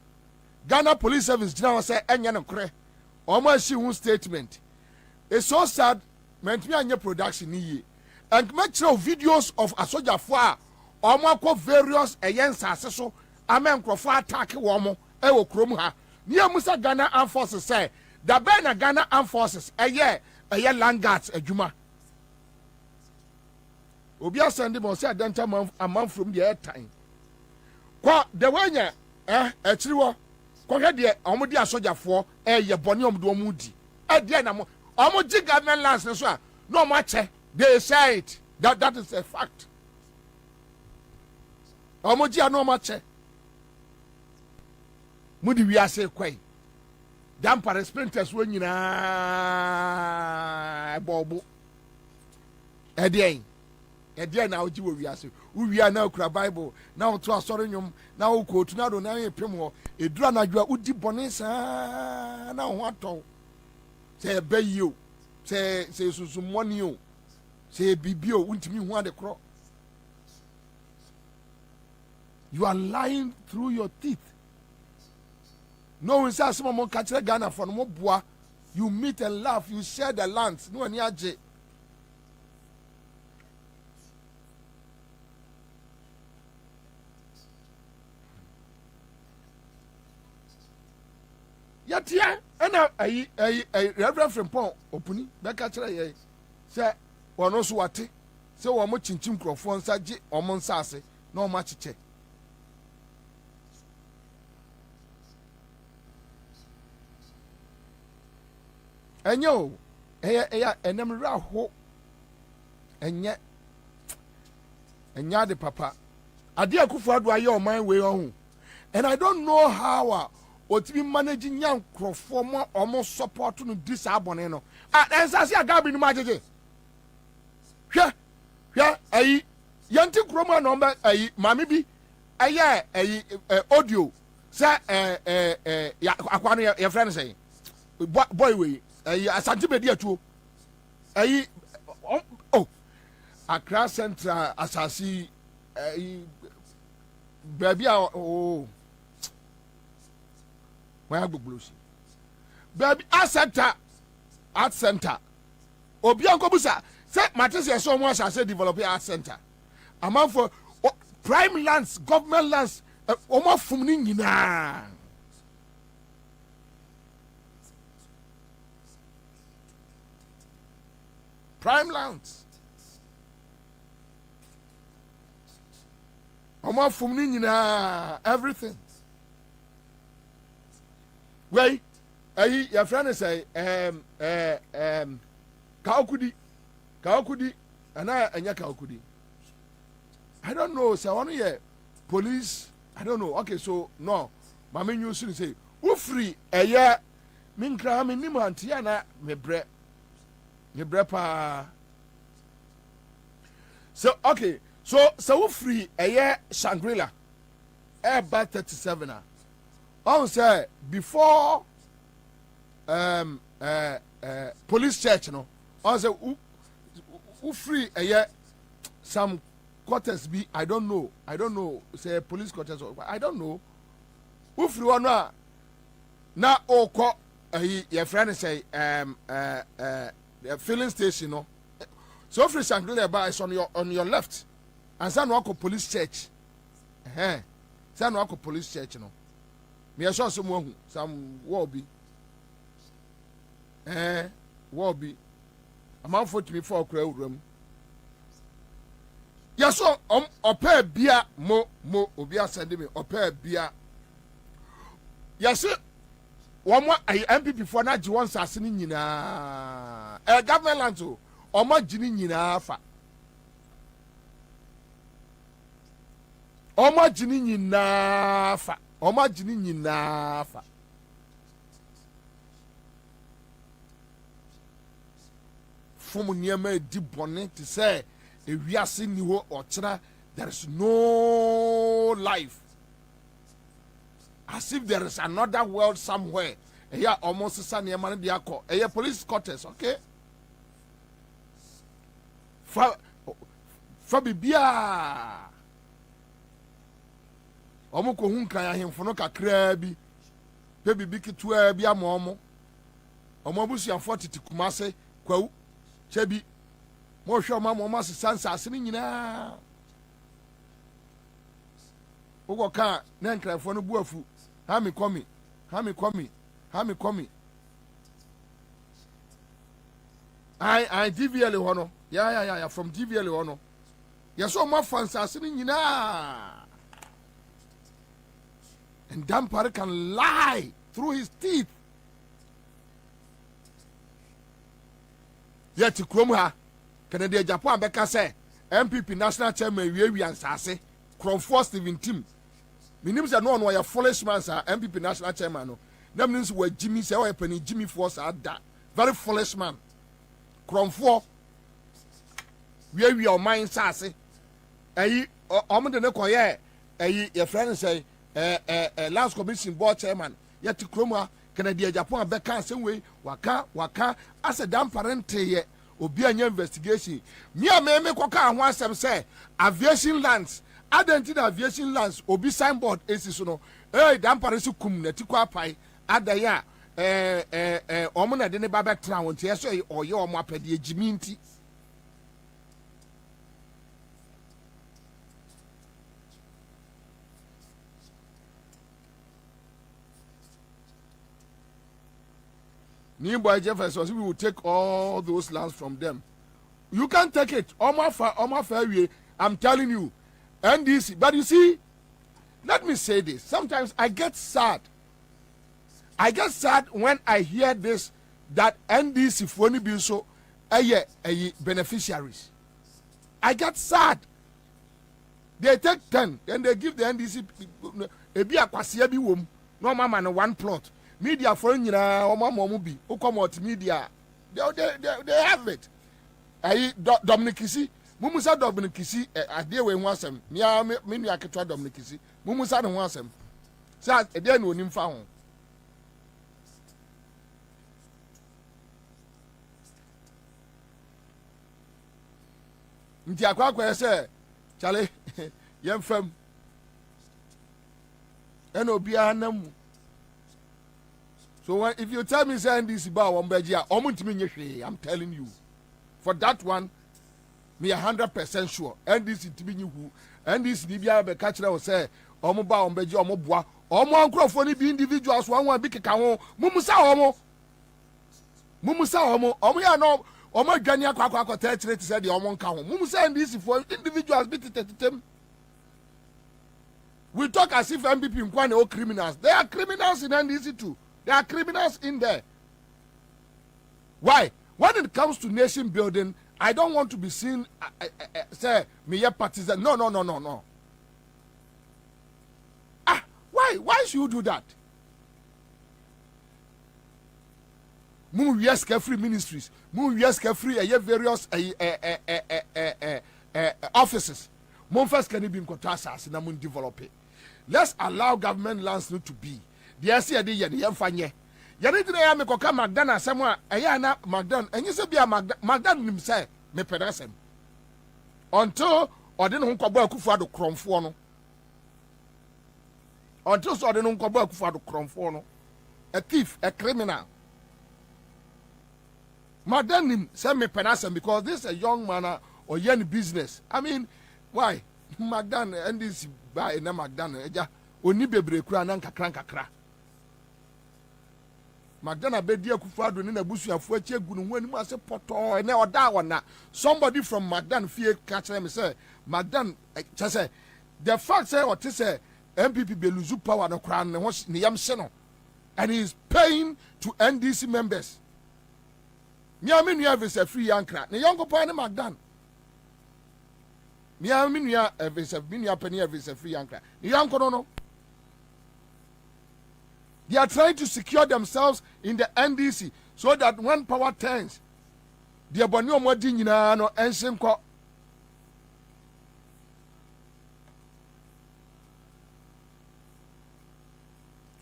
Ghana Police Service now say enyano kre. Almost she statement. It's so sad. Meant me and your production ye. And make sure videos of a soldier for almost various Ansah so amen crofo attack womo ewo krom ha. Near Musa Ghana Armed Forces say the Bena Ghana Armed Forces a year land guards a juma. Obia send mo say denta a month from the air time. Kwa the one a triwo kwa de omodi asoja for ye boni omdo omudi. E de na mo omoji government lands so no mo che. They say it. That is a fact. Omoji no mo che. Mudi wi ase kwai. Dampare sprinters wo nyina bobo. E de na oji wo wi ase. Uwia na okura Bible na oto asori nyum na okotu na do na yepem ho edura na dwa udi bone sa na ho ato se beyo se susu money o se bibio untimi ho ade kro. You are lying through your teeth. No one says some more catch Ghana for no boa. You meet and laugh, you share the lands. No any aje. Yatia ena reverend from pon opuni be ka kire ye se wono so wate se wo mo chinchim krofo nsa je omo nsa ase na o ma chiche enyo eya enem ra ho enye de papa ade akufo ado aye o man we ohun and I don't know how otimi managing young crofo almost support no this abone no ensase agabi no majeje hwe ayi yanti kroma no mba ayi mami bi aye ayi audio say ya akwano your friend say boy we ayi Ashanti bedi atuo ayi oh Accra Central asasi ayi baby oh why go blues baby art center obi ankobusa say matese so mo say develop art center amount for prime lands government lands omo fum ni nyina prime lands omo fum ni nyina everything. Wait, your friend say, Kaokudi, and Kaokudi. I don't know, so one year, police, I don't know. Okay, so no, my menu should say, who free a year, Minkra, Minimantiana, me bre. Ye brepa. So okay, so free a year Shangri-La. About 37. I say before police church, no. I say who free a year some quarters be I don't know say police quarters or I don't know who free one na oko your friend say filling station no so free Shangri-La is on your left and some walk police church some walk police church no me sure some Bobie Bobie amount for me for crowd room. Yes, so ope bia mo obi asende me ope bia. Yes, one more MPP for na ji won sase ni nyina. Government land o omo gini nyina fa. Omo gini nyina fa. Omo gini nyina fa. From niema di bone to say we are seeing you or China, there is no life. As if there is another world somewhere. Here almost sunny man diako. A police quarters, okay? Fabibia Omoko hunka ya himfono kakra bi. Baby biki tuwe bia momo. Omobusi ya 40 tikumase kwa chebi. Mo hwe ma mo se sansa asini nyina ugo ka na nkrafo no buafu ha me komi I DVL ho no ya from DVL ho no yeso mo fansa asini nyina and Dampare can lie through his teeth yet krom ha Canada Japan beka say MPP national chairman we ansase Crawford Steven Tim minim say no ya foolish man sir MPP national chairman no nam nim say wa Jimmy say wa pani Jimmy Force ada very foolish man Crawford we o man sase ayi omo de ne koye ayi your friend say last commission board chairman yet kroma Canada Japan beka say we waka as a Damparente ye obi anya investigation me koka ho asem say aviation lands identity aviation lands obi signboard esi so no Dampare so kum na tikwa pai adaya omo na de ne baba tra won tie so oye omo apede ejimi nti Boy Jefferson, we will take all those lands from them. You can't take it. I'm telling you. NDC. But you see, let me say this. Sometimes I get sad. I get sad when I hear this, that NDC for any bill so beneficiaries. I get sad. They take 10 and they give the NDC no mama no one plot. Media for Omamobi, who come out media. They have it. Dominic Kisi, Mumusa Dominic Kisi, a dear way once him. Mia mini aketwa Dominic Kisi. Mumusa no once him. Sa a dear no nim found. Ntia kwa say, Charlie, yem fam. Eno bia namu. So if you tell me say this about Ombejia, I'm telling you. For that one, me 100% sure. And this is who and this Libya be catch will say, Omoba Ombejia Omobwa, Omo Crofoni be individuals one big account, Mumusa Omo Omo no Omo Gania Quaco territory said the Omon count. Mumusa and this for individuals beat them. We talk as if MPP in Kwane all criminals. They are criminals in NDC too. There are criminals in there. Why? When it comes to nation building, I don't want to be seen, say, me a partisan. No. Why? Why should you do that? Mu yes free ministries. Mu yes free various offices. Mon first can be in Kotasa na mun develop it. Let's allow government lands not to be. The SCA de yam fanye. Yari dina ya me koka Magdan asemo a eya na Magdan enye se bia Magdan nim say me pedasem. Until ode no nkɔbɔ Akufo-Addo krɔmfoɔ no. Until so ode no nkɔbɔ Akufo-Addo krɔmfoɔ no. A thief, a criminal. Magdan nim say me pedasem because this is a young man or young business. I mean, why? Magdan and this by na Magdan eja oni bebre kura na nkakra. Magdan abedi Akufo-Addo ni na busuafo achi egu no ho anim ase poto na oda wona. Somebody from Magdan fie catch me say Magdan say the fact say what say MPP be lose power no kra ne ho ne yam se no, and he is paying to NDC members. Me aminu have is a free yankra ne yongo pa ne Magdan. Me aminu have is a penny have is a free yankra ne yongo no. They are trying to secure themselves in the NDC so that when power turns, the aboni omodi nyina no ensin ko.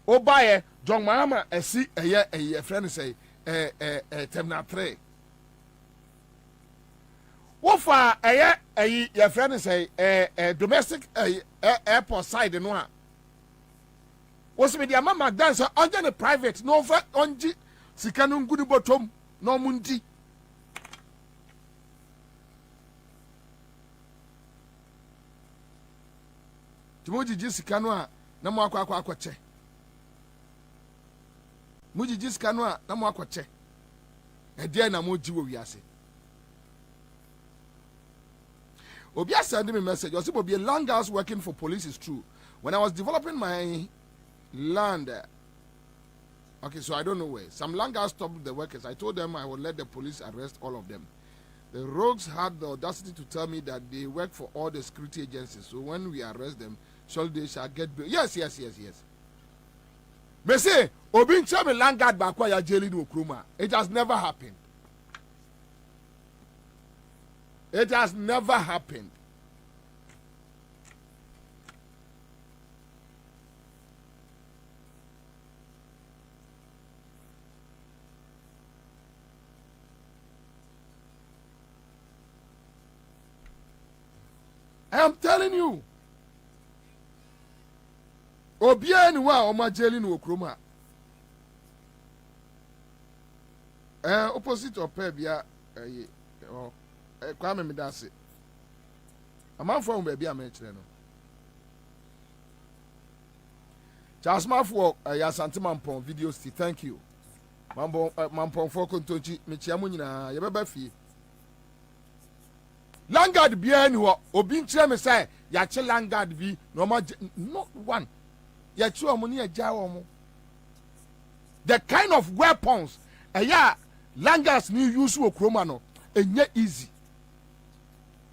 Obaye John Mahama esi a friend say terminal 3. Wofa your friend say domestic airport side no a. Was me the Magdan say under the private no for onji sikanu ngudi bottom no mundi. Timoji jisikanu a na mo akwache. Muji jisikanu a na mo akwache. E dia na mo ji wo wiase. Obi send me message. You see Bobie long hours working for police is true. When I was developing my land, okay, so I don't know where. Some land guys stopped the workers. I told them I would let the police arrest all of them. The rogues had the audacity to tell me that they work for all the security agencies. So when we arrest them, surely they shall get bail. Yes. But say, Obin tell me land guard back where you're jailing Okruma. It has never happened. It has never happened. I am telling you. Obia ni wa o ma jeli ni okroma. Opposite of Pebia Kwame Midase. Amanfo baby amechire no. Charles Mafo Ashanti Mampon video sti, thank you. Mampon for kontonchi mechia mu nyina ye beba fie. Langard bien who obi nkyere me say ya che Langard bi no ma not one ya che omo ne ya ja omo. The kind of weapons Langards ni use wo kroma no enye easy.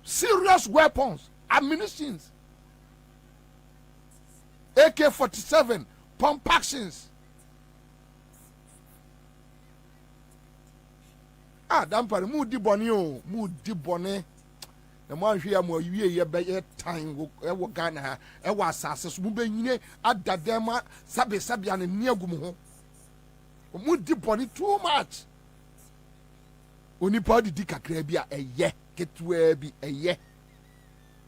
Serious weapons, ammunitions, AK-47, pump actions. Dampare mu di boni. The man here more ye be time wo Ghana ha e wa asase so mu be nyine adadema sabe an niagum ho. Mu di boni too much. Onipa di kakra bi a eye ketwa bi eye.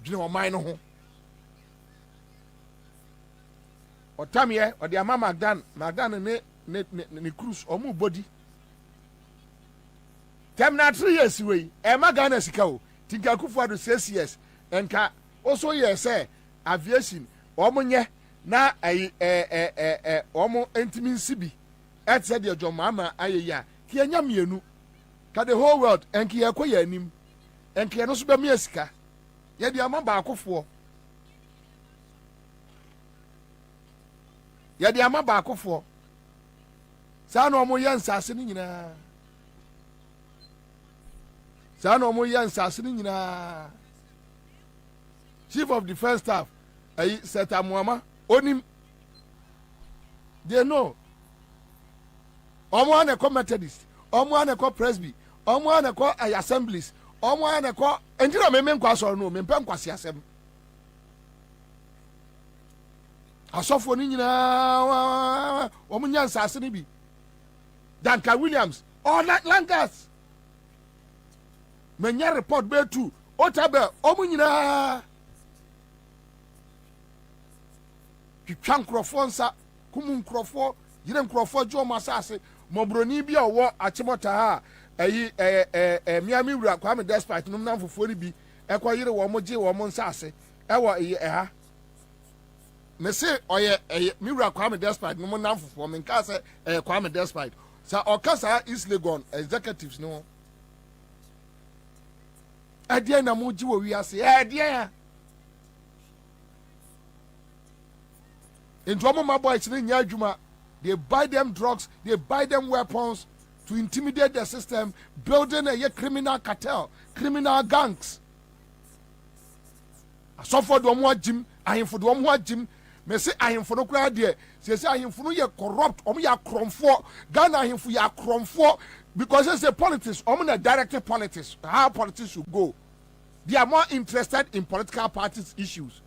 Dwene o man no ho. Otamye o de ama Magdan ne cruise o mu body. Terminal 3 years we e ma Ghana sika o. Tinka Akufo-Addo 6 years enka also ye say aviation omonye na omo entimi nsibi et said your John Mama ayeya ki anya mienu ka the whole world enki ye koya anim enki no so be me sika ye de ama ba akofo ye de ama ba akofo sa na omo ye nsase ni nyina Sano mo yan sasini nyina. Chief of Defense Staff Seta Muama onim. They know. Omo an Methodist. omo aneko presby omo aneko assemblies omo aneko entira me nkwa so no me mpem kwase asem asofo ni nyina omo nya nsase ni bi Dankwa Williams or Langas menya report be tu otabe omo nyina twitwa nkrofo nsa kumu nkrofo yire nkrofo jo masase mobroni bi a wo achimota ha ayi miami wura Kwame despite num nan fofo ri bi ekoyire wo mo je wo mo nsase ewo ha me se oye mi wura Kwame despite num nan fofo me nka se Kwame despite sa okasa East Legon executives no adie na mo ji wo wi ase adie into my boys in Yajuma, they buy them drugs, they buy them weapons to intimidate the system, building a criminal cartel, criminal gangs. So for the one Jim, I am for the one Jim, may say I am for no crowd there. Say I am for no ye corrupt, ya crom for, Ghana him for ya crom for, because it's a politics, a directed politics, how politics should go. They are more interested in political parties issues.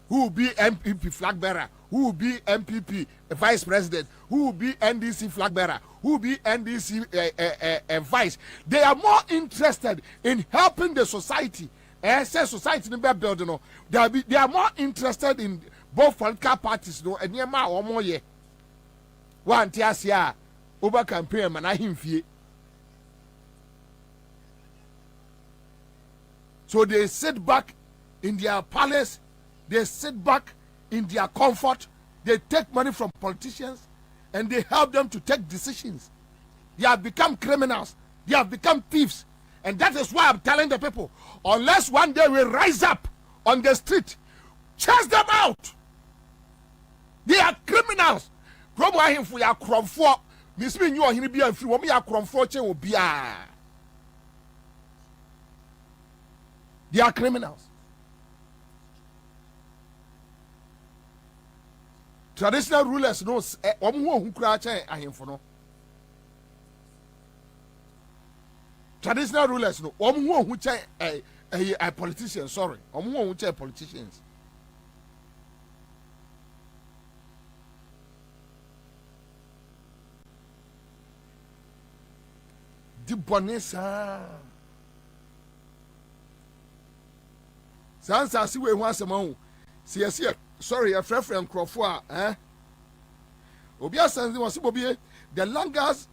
Who will be MPP flag bearer? Who will be MPP vice president? Who will be NDC flag bearer? Who will be NDC vice? They are more interested in helping the society. Say society in building. No, they are more interested in both political parties. No, and yema or more ye. One tiasia over campaign man I him fie. So they sit back in their palace. They sit back in their comfort. They take money from politicians and they help them to take decisions. They have become criminals. They have become thieves. And that is why I'm telling the people, unless one day we rise up on the street, chase them out. They are criminals. They are criminals. Traditional rulers no who kura chen ahemfo no. Traditional rulers no who chen politicians, sorry. Who chen politicians. Di bonesa. Ansah si we hu asema hu. Sorry, a friend Crawford, Obia Sanzi was Bobie. The Langas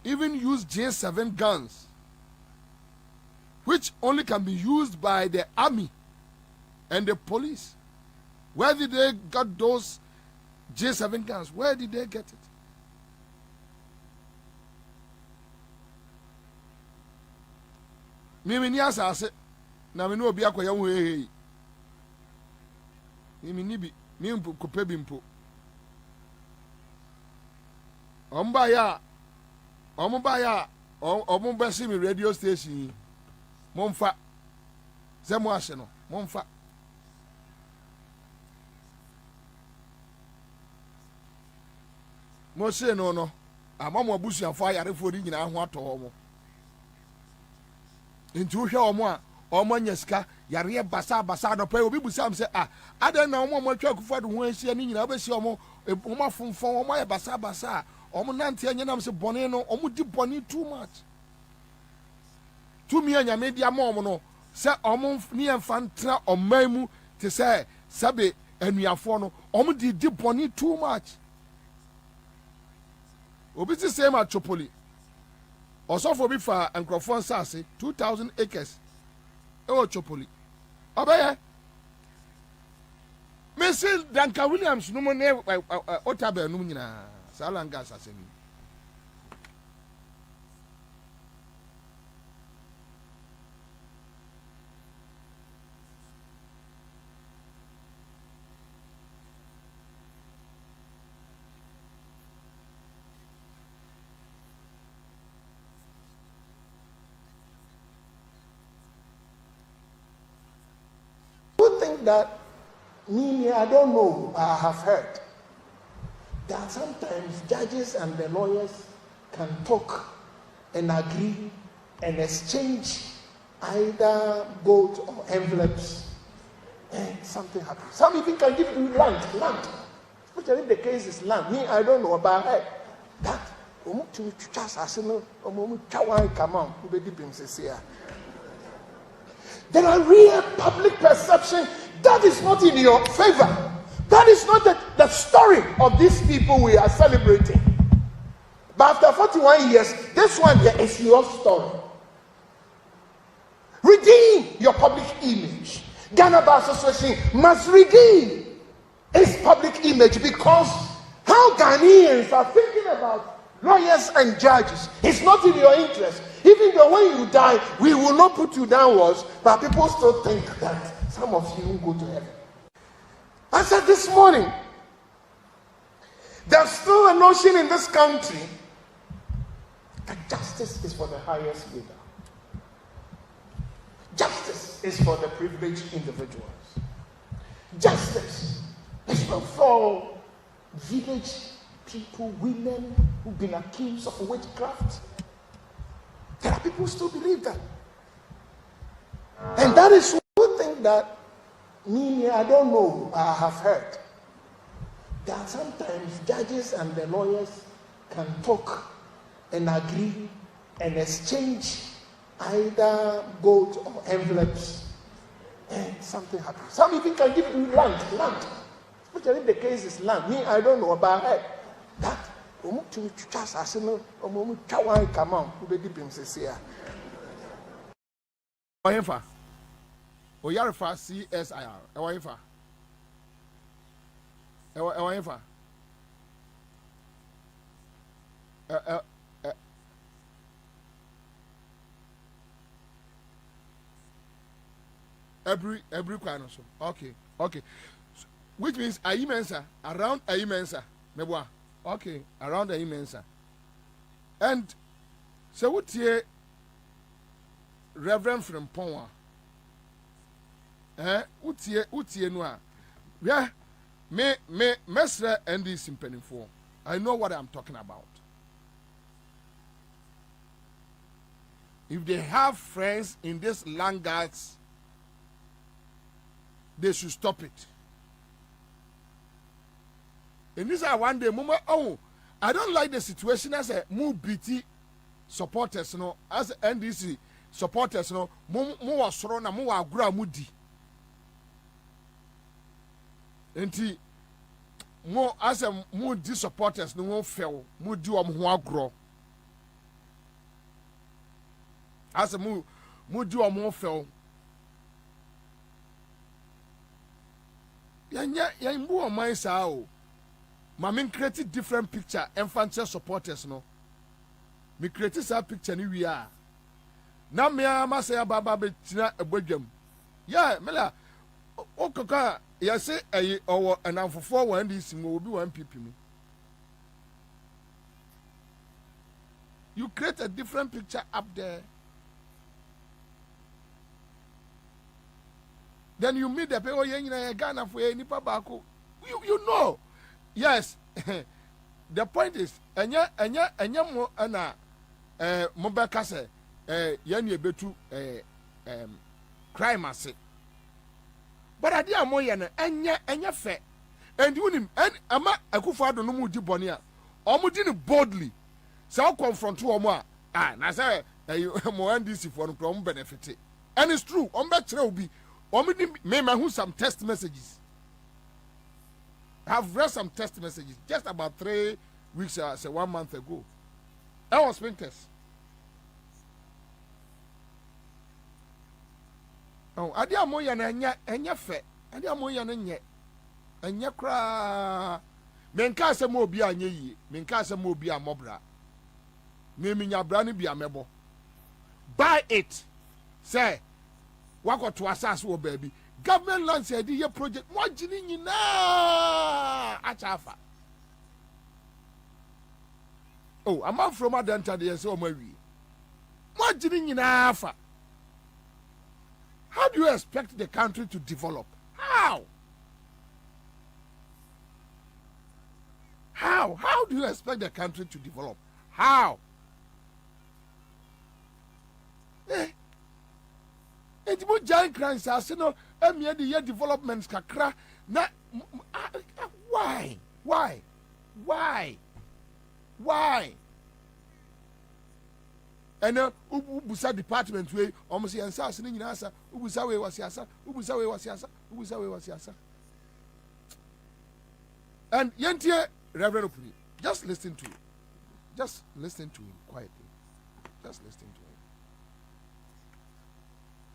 even use J7 guns, which only can be used by the army and the police. Where did they get those J7 guns? Where did they get it? Mimi ni asase na me no obi akoya ho hehe. Mimi ni bi mi kope bi mpo. Omba ya omo besi mi radio station. Momfa. Zemo ahye no. Momfa. Mo se no amamo abusuafo ayarefo ri nyina ho ato ho mo. Nti wo hwe omo a omo nya sika yare basa no pa obi busam se adan na omo atwa akufo do ho ahia ni nyina obesi omo afonfon omo ya basa omo nante anya nam se bone no omo di bone too much. Tumi anya media mo no se omo ni enfantra omamu te se sabe anuafo no omo di bone too much. Obi ti se ma chopoli osofo bi fa nkrofon sase 2000 acres ewo chopoli obeye Mr. Dankwa Williams no mo ne otabe no nyina salanga sase ni. That me, I don't know, I have heard that sometimes judges and the lawyers can talk and agree and exchange either gold or envelopes, and something happens. Some even can give you land. Especially if the case is land. Me, I don't know about that. There are real public perception that is not in your favor. That is not the story of these people we are celebrating. But after 41 years, this one here is your story. Redeem your public image. Ghana Bar Association must redeem its public image, because how Ghanaians are thinking about lawyers and judges is not in your interest. Even though when you die, we will not put you downwards, but people still think that some of you will go to heaven. I said this morning, there's still a notion in this country that justice is for the highest bidder. Justice is for the privileged individuals. Justice is not for village people, women who've been accused of witchcraft. There are people who still believe that. And that is one thing that me, I don't know, I have heard. That sometimes judges and the lawyers can talk and agree and exchange either gold or envelopes, and something happens. Some even can give you land. Especially if the case is land. Me, I don't know about that. Oyarifa CSIR. Ewayefa. Every kind also. Okay. Which means Ayimensa, around Ayimensa. Mebwa. Okay, around Ayimensa. And so what here Reverend from Ponwa. Utie noa. Yeah, me mesra and this in for. I know what I'm talking about. If they have friends in this laggards, they should stop it. And this is one day, I don't like the situation as a move BT supporters, as NDC supporters, more strong and more gra moody. And more as a moody supporters, no one fell, moody or more grow. As a moody or more fell. Yan more my sao. Mamin created different picture, infantile supporters, no. Me created that picture ni we are. Now me ama say baba betina ebodwam. Yeah, mela o kaka ya say ayi owo anamfofo wan dis mo obi wan pipi me. You create a different picture up there. Then you meet the people in Ghana for any pabako. You know. Yes. The point is, enya mo ana mobile kase yani ebetu crime ase. But ade amo ye no enya fe. And you nim en ama akufo no mu di bone a omo di ne boldly. Say o confront omo a na say mo NDC for no problem benefit. And it's true. Ombe kire obi. Omo di me who some text messages. I've read some text messages just about 3 weeks, say 1 month ago. That was winters. Oh, adi amoya na enya fe. Adi amoya na nye. Enya kra. Menka se mo obi anye yi. Menka se mo obi amobra. Me minya bra ni bi amebo. Buy it. Say, wako to asase wo baby. Government land said the project what jini na achafa. Oh, I'm out from Adanta there so my we. What jini na afa. How do you expect the country to develop? How do you expect the country to develop? How? It's more giant crimes. I say no. The year developments kakra. Na why? And ubusa department way almost Ansah sini nyina asa ubusa we wasiasa and yentie Reverend Opuni, just listen to him quietly. Just listen to him.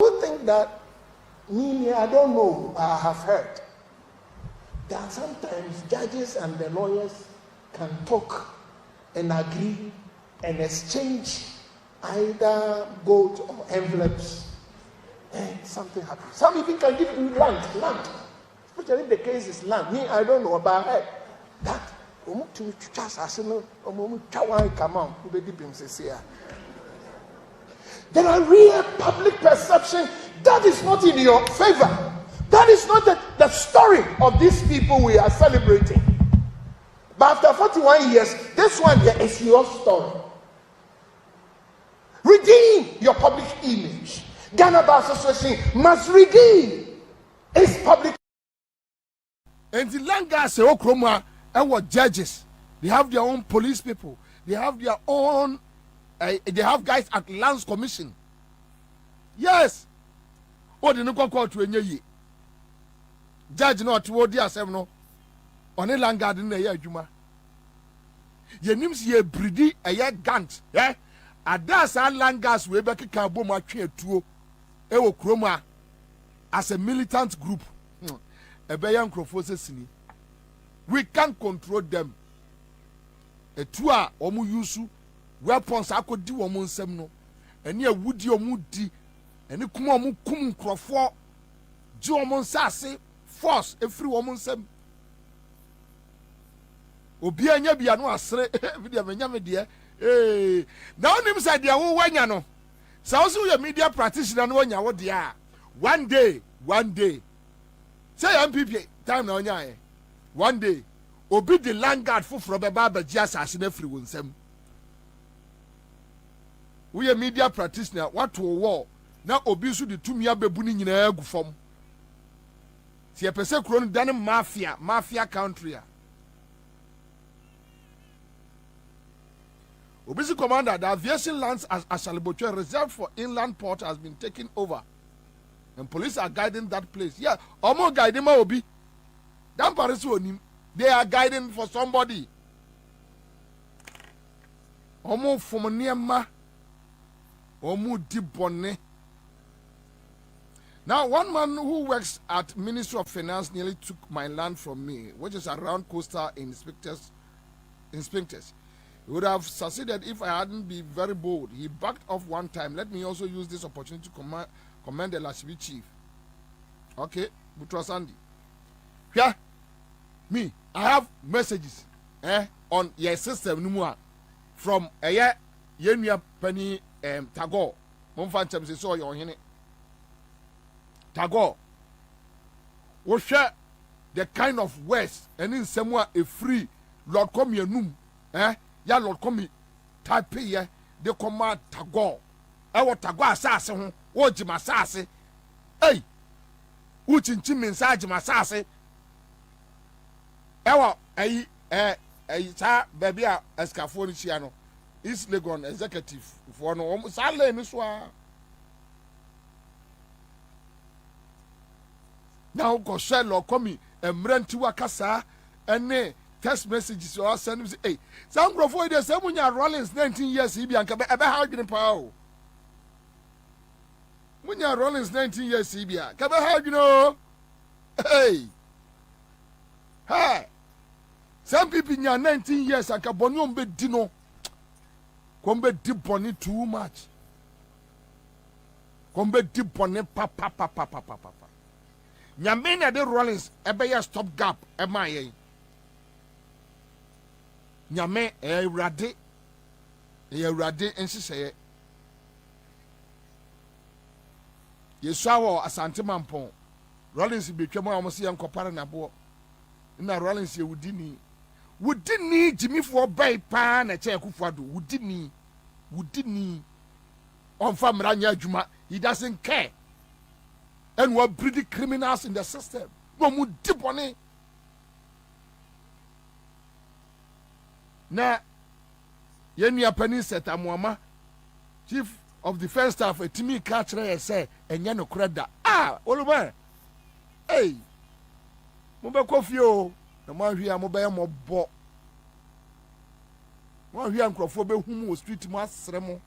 You think that me, I don't know, I have heard that sometimes judges and the lawyers can talk and agree and exchange either gold or envelopes, and something happens. Some even can give you land. Especially if the case is land. Me, I don't know about it. That there are real public perception that is not in your favor. That is not the story of these people we are celebrating. But after 41 years, this one here is your story. Redeem your public image. Ghana Bar Association must redeem its public. And the Langa say Okroma and what judges, they have their own police people, they have their own, they have guys at Lands Commission. Yes. Oh, the no call to any judge not toward the assembly. On a Langa in the year Juma. Ye nims ye bridi a ye gant, eh? Adasa Langas we back Kaboma Tree to Ewo Kroma as a militant group. A bayan crofosesini. We can't control them. A tua omu yusu weapons ako di omu nsemno. Eni a wudi omu di. Eni kuma omu kum crofo. Ji omu nsase force every omu nsem. Obi anya bia no asre video menya me de now nim say de wo wanya no sa wo so media practitioner no wanya wo de a one day say MPP time na onya one day obi the land guard foforo be ba ji asase na free wonsam we media practitioner what wo na obi so de tumi abebu ni nyina agu fom ti e pese kro no dan mafia country a Obisi commander, the aviation lands as Ashalibotwe reserved for inland port has been taken over. And police are guiding that place. Yeah, Omo guiding ma Obi. They are guiding for somebody. Omo Fomoniema. Omo Dibone. Now, one man who works at Ministry of Finance nearly took my land from me, which is around coastal inspectors. He would have succeeded if I hadn't been very bold. He backed off one time. Let me also use this opportunity to commend the Lashibi chief. Okay, Butrasandi. Yeah, me, I have messages on your system from Yenya Penny Tagore. Monfanchem say so your hine. Tagore. We share the kind of words and in somewhere a free Lord come your noom. Ya Lord come type here de command Tagore. Ewo Tagore asase ho wo jima asase. Hey. Uchinchi mensaje masase. Ewo sa baby a escafo ni chia no. East Legon executive for no sa le ni so a. Now go share Lord come emrenti wakasa ene text messages or send me say, hey, some grofo dey say munya Rollins 19 years he be anka be how dwene pa o. Munya Rollins 19 years he be ka be how dwene. Hey. Some people nya 19 years anka boni on be di no. Kombe di boni too much. Kombe di boni pa. Nyame na de Rollins ebe ya stop gap e ma yen. Nyame Rade ensiseye Yesawo Asante Mampon Rollins betwam a mo se yankopare na bo na Rollins ye wudini wouldn't need Jimmy for bay pan a chair kufadu, wouldn't need on Famranya Juma, he doesn't care. And we're pretty criminals in the system. No more dip on it. Now, Yenya Penny said, Amwama, Chief of Defense Staff, a Timmy catcher, say, and Yano Creda. Ah, Oliver. Hey, Mobile Coffee, the man here, mobile more bo. One here, Crawford, whom was street mass remo.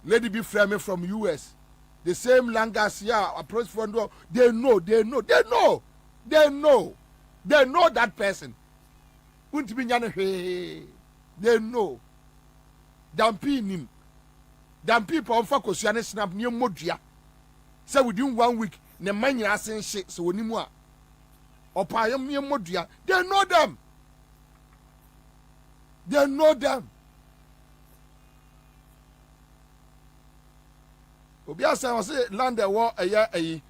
Lady be framing from US. The same language here approach from they know that person. They know. Dampi nim. Dampi pa onfa kosiane snap ni modua. Say within 1 week ne manya asen shit so onimu a. Opa yam ni modua. They know them. They know them. Obiasa was say land the war a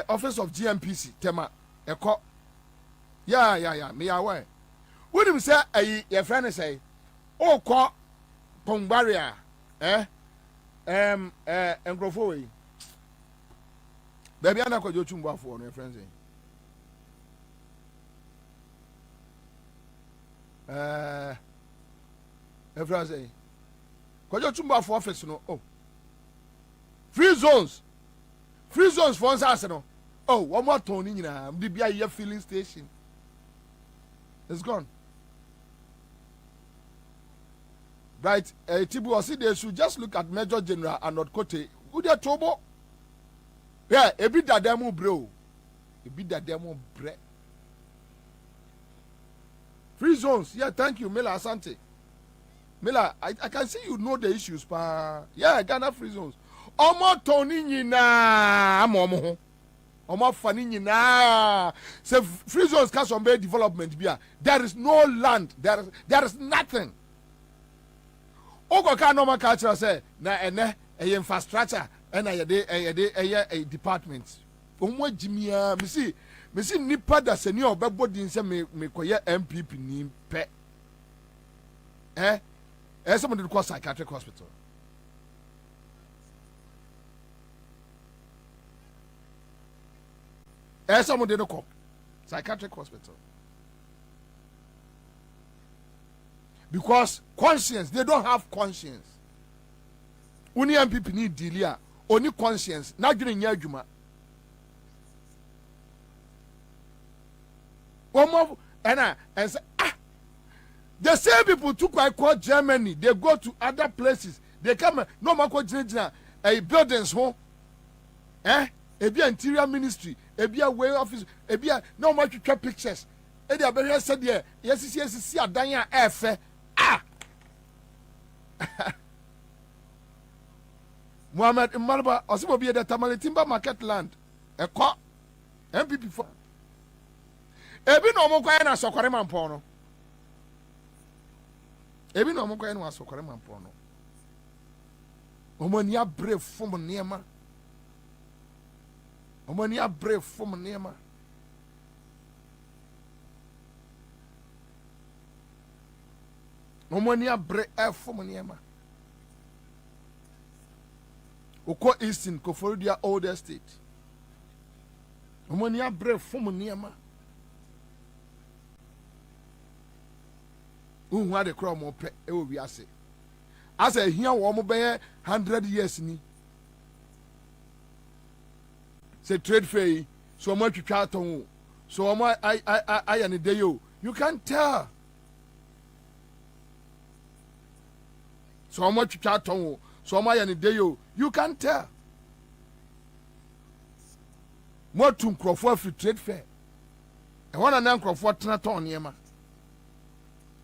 office of GMPC tema eko yeah me aware when him say your friend say o ko pongbaria engrofo we baby ana ko jochumbo afo no your friend say your friend say ko jochumbo afo office no oh free zones for us no oh one more turn in the BIA filling station it's gone right Tibu see they should just look at Major General and not Kote who they trouble yeah a bit that demo bro a bit that demo bre free zones yeah thank you Mila Ashanti Mila I can see you know the issues pa yeah Ghana free zones Omo Tony nyina amomo omo fani nyina say free zones can some development bia there is no land there is nothing ogo ka normal culture say na ene infrastructure and a department omo jimia me see nipa da seni obebodi nse me koye MPP ni pe somebody call psychiatric hospital. Someone didn't call psychiatric hospital because conscience they don't have conscience. Only people need dealia only conscience. Not during your juma. One more and say the same people took I call Germany. They go to other places. They come no more call a buildings home. Ebia interior ministry, ebia way office, ebia no more to take pictures. Edia be said there, yes adanya efe. Muhammad Imalba osibo be the Tamale Timber Market land. Eko MPP for. Ebi no mo kwa na sokore mampo no. Ebi no mo kwa na sokore mampo no. Omo ni abre fom niema. Omani abre fom niema. Omani abre fom niema. Oko Eastern Koforia old estate. Omani abre fom niema. Unwa de kro mo pe e wo wiase. Asa hia wo mo be 100 years ni. Say trade fair, so much you chat on, so much I and day you can't tell. So much you chat on, so much and day you can't tell. More to Crawford for trade fair. I want an uncle for Traton Yema.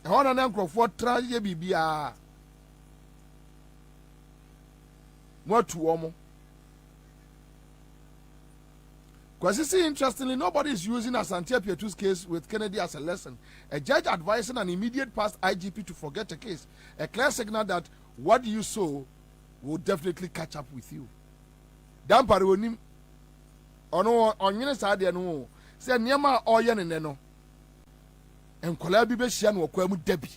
I want an uncle for Traje Bibia. More to Omo. Because interestingly, nobody is using Ashanti Pietu's case with Kennedy as a lesson. A judge advising an immediate past IGP to forget a case. A clear signal that what you sow will definitely catch up with you. Dampari ono onyene saa de no se niema oye ne no enkola bi be hia no kwa mu dabi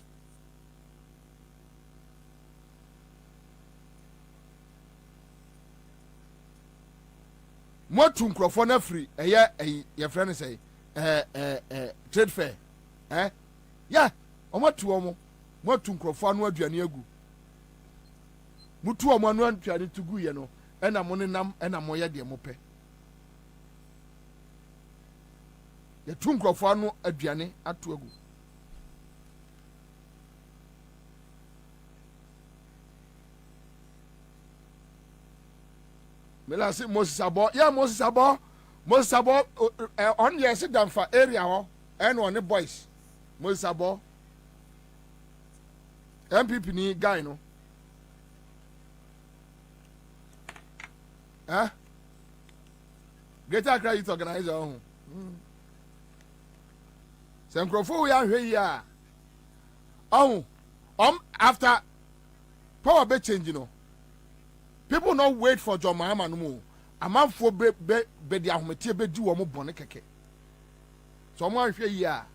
motu nkrofo na free ye friend say trade fair ya omotu omo motu nkrofo anu aduane agu mutu omo anu aduane tugu ye no ena mo nenam ena mo ye de mo pe ye tu nkrofo anu aduane atu agu mela se Moses abo on yes Damfa area ho and on the boys Moses abo MPP ni guy no Greater Accra Youth Organizer ho Sem crofo we ahwe yi a after power be change no people not wait for John Mahama no more. A man for be the ahomete be di wo mo bone keke. So mo ahwe yi a.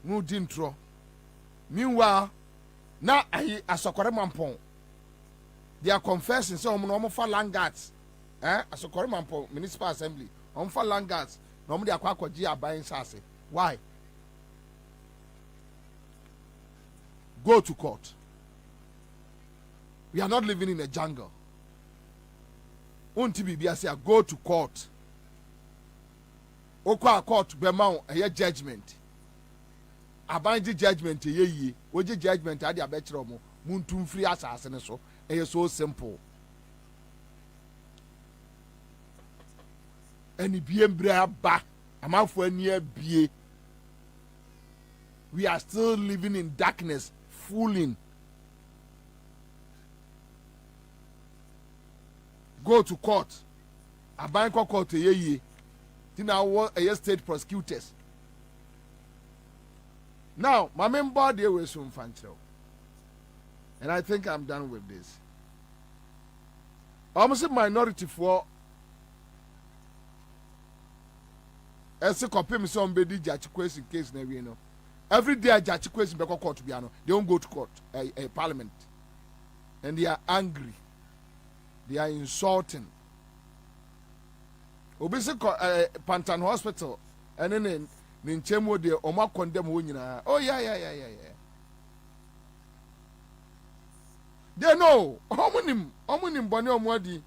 Mu dintro. Meanwhile, na ayi asokore mampon. They are confessing say omo no fa langards. Asokore mampon municipal assembly. Omo fa langards. Na omo dey akwaji aban sase. Why? Go to court. We are not living in a jungle. Unti bibia say go to court. Okwa court be ma a judgment. Abandi judgment ye. Oje judgment ade abekire omo. Muntu free asase ne so. So simple. Any biembra ba amafo ani bie. We are still living in darkness. Fooling. Go to court. Abanko court ye. Tina wa state prosecutors. Now, my main body was soon fancho. And I think I'm done with this. Almost a minority for as a copy me some bedi judge question case na we know. Every day, judge question beko court biano. They don't go to court, a parliament, and they are angry. They are insulting. Obisi Pantan Hospital, and then Ninchemo de Oma condemn winner. Oh yeah. They know. Homonym Bonnie Omwadi.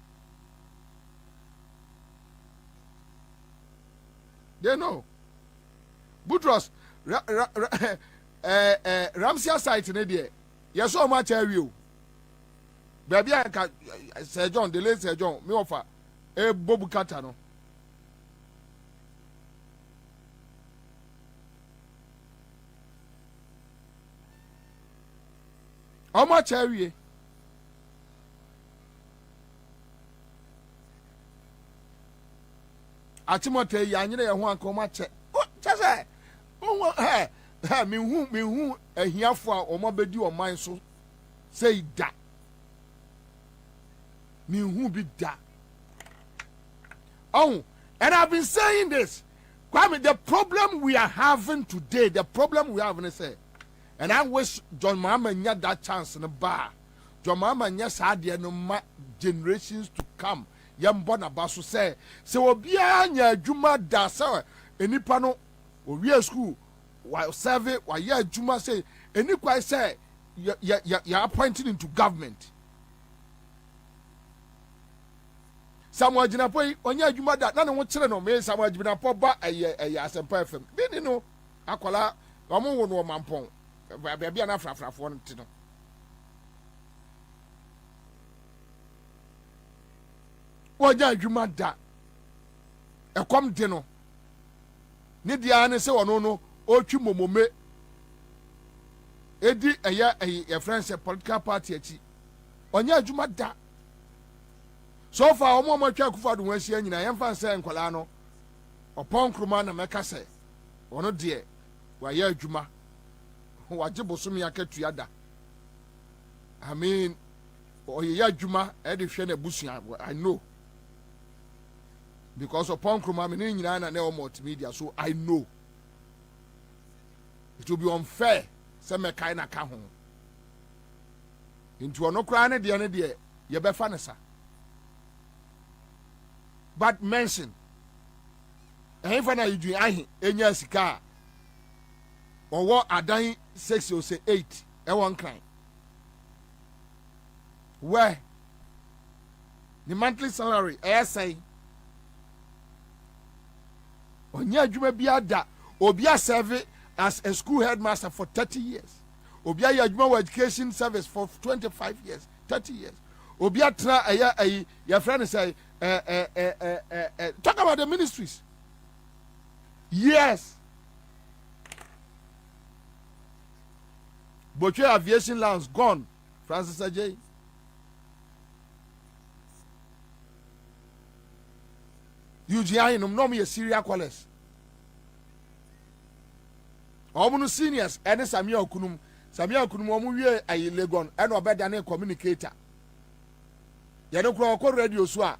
They know. Butros. Ramsia site in there. Yes, so much I will. Baby, I can Sir John, the late Sir John, me offer a Bobu Catano. How much are we? Atimote Yanina, ya one come at just say. Oh, me who a here for or more bedi or mine so say that. Me who be that. Oh, and I've been saying this. Kwame, the problem we are having today, and I wish John Mahama had that chance in the bar. John Mahama had no generations to come. Yam Bonabasu say, so Obia Juma da sir, any pano. We are school while survey while yeah Juma say any quite say you're appointed into government. Samuel Jinapo on your Juma that none of children or me Samuel Jinapo ba a asempa FM. Didn't you know Aquala Omo no mampon baby an afra for one to know. What ya Juma da a come dinner. Ni dia ne se wono no otwi momome edi a friends a political party achi onya adwuma da so far omo ma twa kufa do wansia nyina yemfa nse nkwala no opon kroma na meka se wono de wa ya adwuma waje bosom ya katua da I mean, oyeya juma e de hwe na busua. I know. Because upon kroma me ni nyina na multimedia, so I know. It will be unfair. Say me kai na ka ho. Into ono kra ne de ye be fa ne sa. But mention ehn fa na yidwi ahi enya sika owo adan 6 or say 8 e won kan where the monthly salary say onya adwuma bi ada obi a serve as a school headmaster for 30 years obi a adwuma education service for 25 years 30 years obi a tra your friend say talk about the ministries. Yes. But your aviation lounge gone. Francis Ajay. UGI no me a serial callers. Omunu seniors and Samuel Kunum omu wie ayi Legon and obeda communicator. Yano kro radio so a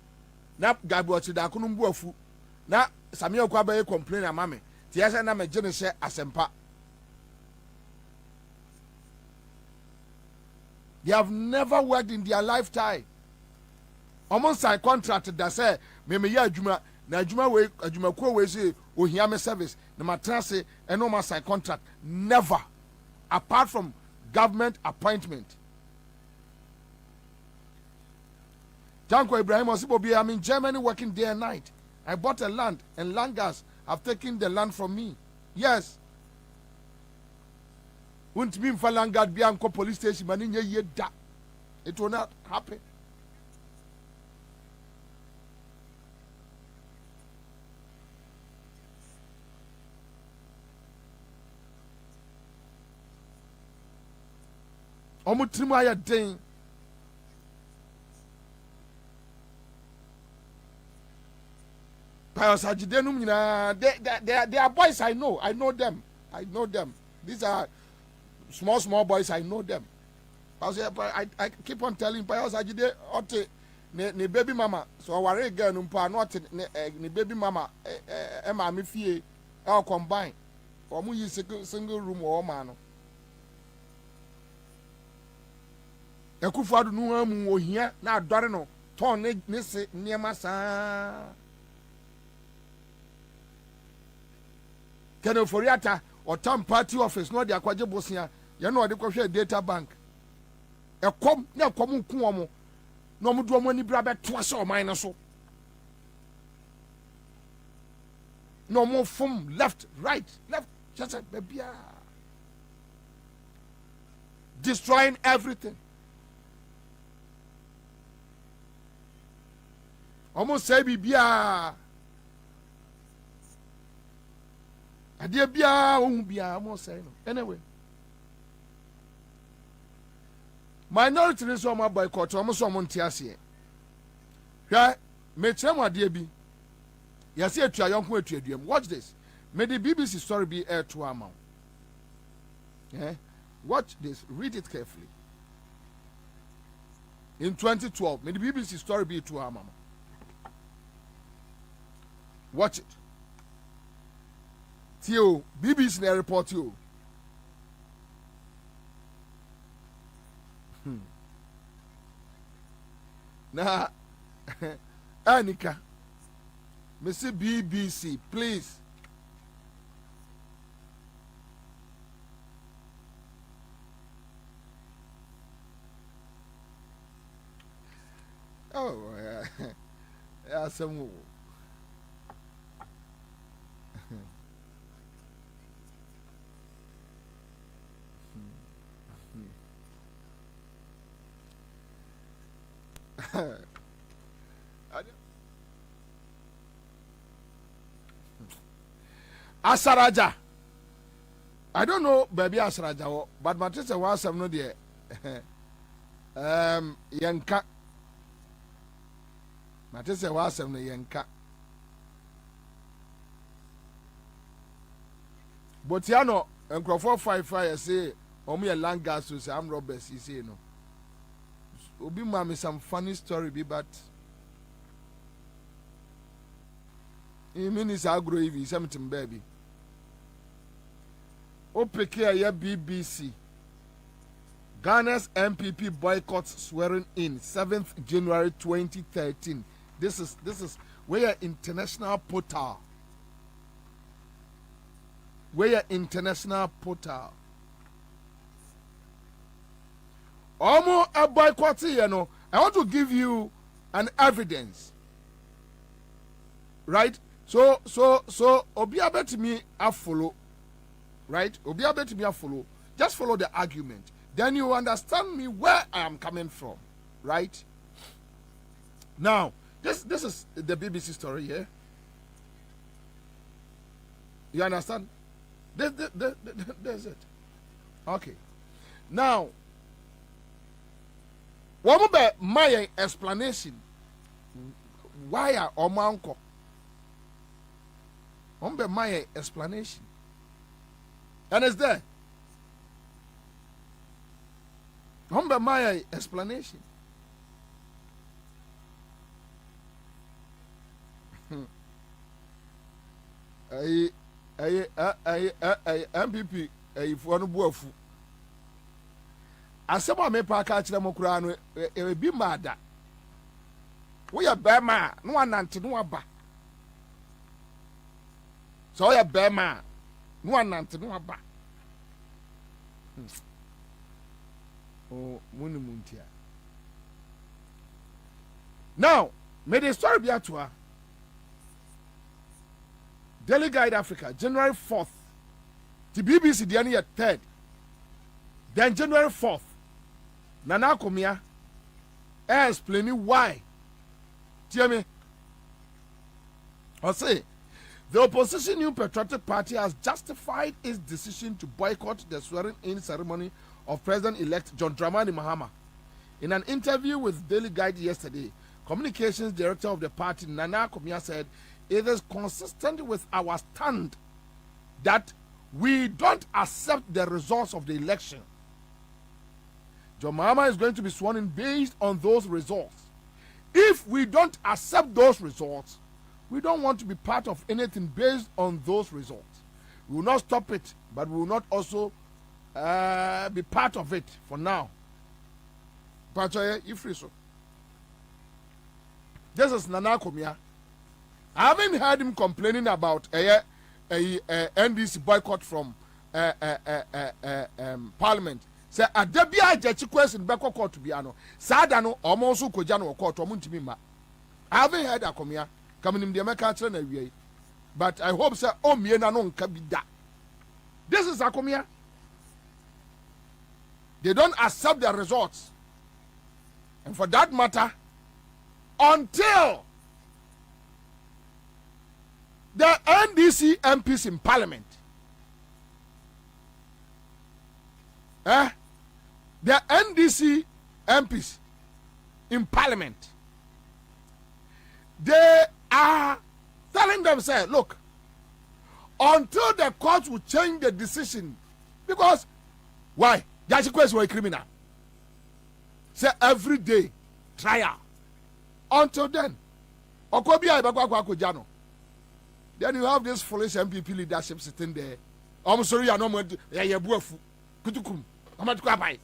na Gabo Chida kunum buafu na Samuel Kwabena complain amame. Tiasa na me gene she asempa. They have never worked in their lifetime. Almost sign contract that say me ya adwuma na adwuma we adwuma ko we say ohia me service na matrase and no ma sign contract. Never, apart from government appointment. Dankwa Ibrahim Bobie, I'm in Germany working day and night. I bought a land and Langas have taken the land from me. Yes. Won't mean for Langard Bianco police station, but in ye da. It will not happen. Omutrimaya ding. They are boys I know. I know them. These are small boys. I know them. I keep on telling Pius Ajide ote ne baby mama. So worry girl numpa not ne baby mama Emma me fie all combine. Or mu single room or man. Ekufu adu nu amu ohia na adore no ton ne se niema saa. Keno Foriata or town party office no de akwaje bosia ye no de kwhwe data bank e kom na kom nku omo no mo do omo ni bra beto ase o man so no mo from left just bebia destroying everything. Almost say bibia Adia bia ohun bia mo say no. Anyway. Minority is so my boycott o mo so mo ntiase. Hwa me chere mo adia bi. Ya se atua yonko atuaduam. Watch this. May the BBC story be air to amount. Yeah? Watch this. Read it carefully. In 2012, may the BBC story be to amount. Watch it. Tio, BBC na report you. Na Anika. Mr. BBC, please. Oh, yeah, some. Asaraja. I don't know baby Asaraja, but my sister was some no there. Yanka. My sister was some yanka. But you know, and Crawford 5 say, "Oh me a land gas to say I'm robbers." He say no. Obi mami some funny story be but is agro EV something baby. OPK ya BBC. Ghana's MPP boycotts swearing in 7th January 2013. This is where international portal. Where international portal. Almost a boycott, you know. I want to give you an evidence. Right? So Obia bet me a follow. Right? Obia bet me a follow. Just follow the argument. Then you understand me where I am coming from. Right? Now, this is the BBC story here. You understand? That's it. Okay. Now, what about my explanation? Why are Omanko? What about my explanation? And it's there. What about my explanation? MPP for no boafu asema me pa ka kire mo kura no e bi mada wo ya bema no anante no aba so ya bema no anante no aba oh muni muntia now me the story be atua Daily Guide Africa, January 4th. The BBC, the year 3rd. Then January 4th. Nana Komia explaining why. Hear me? I say, the opposition New Patriotic Party has justified its decision to boycott the swearing-in ceremony of President-elect John Dramani Mahama. In an interview with Daily Guide yesterday, Communications Director of the party, Nana Komia, said, it is consistent with our stand that we don't accept the results of the election. John Mahama is going to be sworn in based on those results. If we don't accept those results, we don't want to be part of anything based on those results. We will not stop it, but we will not also be part of it for now. This is Nana Komia. I haven't heard him complaining about a NDC boycott from Parliament. Say a debia jachi question back court to biano. Sadano almost kojano court or muntimima. I haven't heard a comia coming in the American away. But I hope sir oh me non kabida. This is a comia. They don't accept the results. And for that matter, until the NDC MPs in Parliament, the NDC MPs in Parliament, they are telling themselves, look, until the court will change the decision, because why? Judicial were a criminal. Say every day trial. Until then, then you have this foolish MPP leadership sitting there. I'm sorry, I know what you're buafu. Kutukum. I'm not quite pie.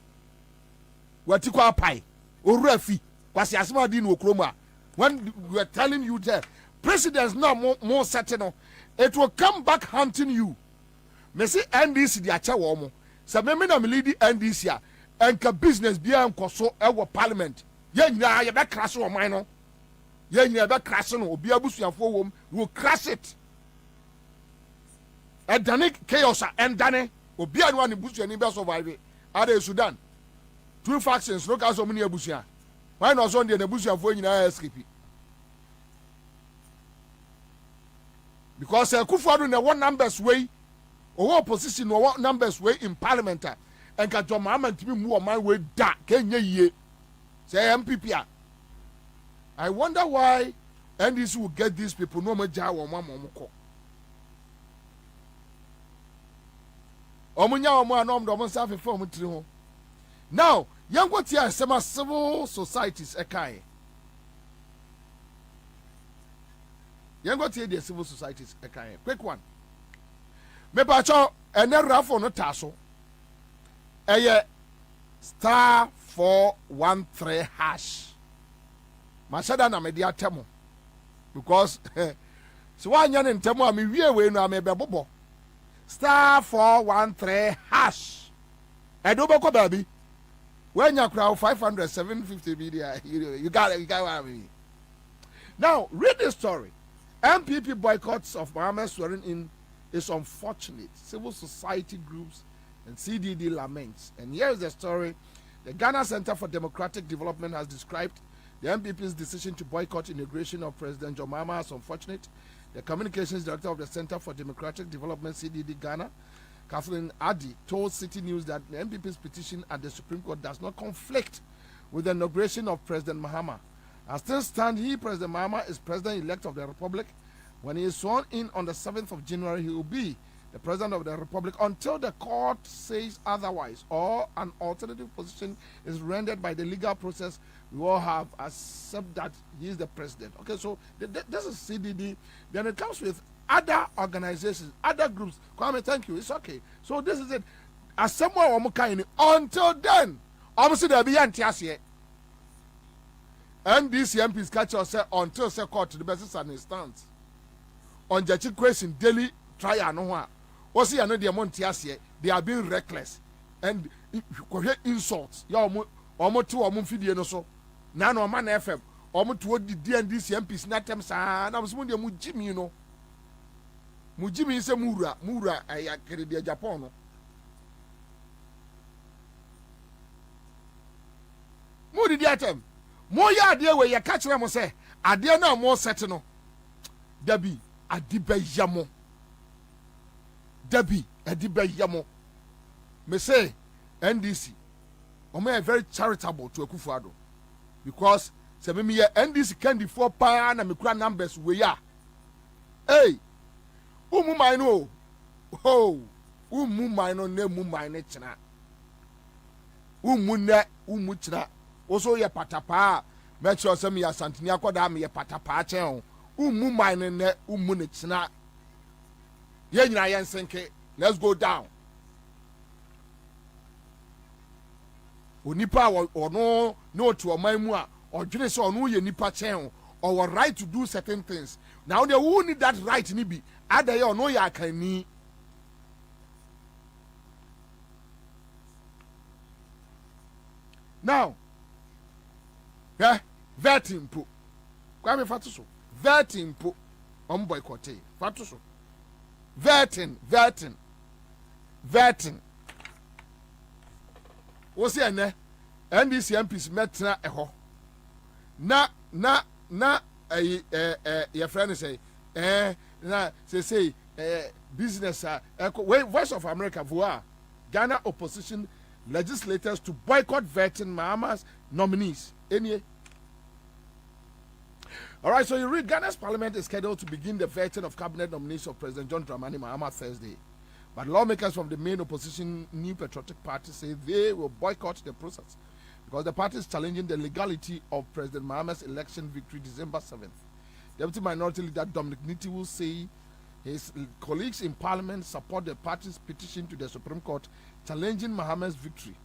What you call pie? Or refi. What's your small din Okroma? When we are telling you that presidents now more certain, it will come back hunting you. Messi NDC the Achawomo. So me na me lead NDC and ka business bia nkoso ewo parliament. Ye nyina ye be crash o man no. Ye nyina be crash no obi abusuafo wom, we will crash it. And dane chaos and dane obi anu an busu ani be survive are Sudan. Two factions look as so many abusia. Why not on the abusuafo nyina escape? Because Kufuor na one numbers way or opposition no one numbers way in parliament and ka John Mahama ntimi mu o man way da kenye ye. Say MPP. I wonder why NDC will get these people no more jaw or mama moko. Omunya omo anom do mo safe form tri ho. Now, young what here some civil societies ekai. Young what here the civil societies ekai. Quick one. Me pacho ene rafo no taso. Eye *413#. Mashada na media temo. Because so one yan in temo ami we no ame bebobo. *413#. Edobo ko baby. When you crowd 500, 750 media, you got what I mean. Now, read this story. MPP boycotts of Mohammed swearing in is unfortunate. Civil society groups and CDD laments. And here is the story. The Ghana Center for Democratic Development has described the MPP's decision to boycott inauguration of President John Mahama as unfortunate. The communications director of the Center for Democratic Development, CDD Ghana, Kathleen Addy, told City News that the MPP's petition at the Supreme Court does not conflict with the inauguration of President Mahama. As things stand, President Mahama, is President-elect of the Republic. When he is sworn in on the 7th of January, he will be the President of the Republic until the court says otherwise or an alternative position is rendered by the legal process. We all have accept that he is the President. Okay, so this is CDD. Then it comes with other organizations, other groups. Kwame, thank you. It's okay. So this is it. As someone until then, obviously there be anti-asia. And these MPs catch us until the court to the basis and instance. On the question daily trial no one. What's the another anti-asia? They are being reckless and insults. Ya omo tu omo fidie no so. Na no man FM. Omo tu odi DNDC MPs na tem sa na mo de mu Jimmy no. Mujimi se mura ya kredi Japan no. Mu di atem. Mo ya ade we ya ka kire mo se ade na mo set no. Dabi adiba yamo. Dabi adiba yamo. Me say NDC omo very charitable to Akufo-Addo because se me NDC candy for pa na me kura numbers we ya. Hey, umu maino umu maino ne mu maino china umu ne umu china oso ye patapa make sure say me Ashanti ni akoda me ye patapa chen umu maino ne umu ne china ye nyina ye nsenke. Let's go down. Onipa ono no to oman mu a odwene se ono ye nipa chen or right to do certain things. Now they who need that right ni bi adaye ono ya kani. Now vetting po kwa me fatuso vetting po on boycott fatuso vetting wo se ene NDC MPs metna eho na your friend say na say business Voice of America voa Ghana opposition legislators to boycott vetting Mahama's nominees. Any. All right, so you read Ghana's parliament is scheduled to begin the vetting of cabinet nominees of President John Dramani Mahama Thursday. But lawmakers from the main opposition New Patriotic Party say they will boycott the process because the party is challenging the legality of President Mahama's election victory December 7th. Deputy Minority Leader Dominic Niti will say his colleagues in Parliament support the party's petition to the Supreme Court challenging Mahama's victory.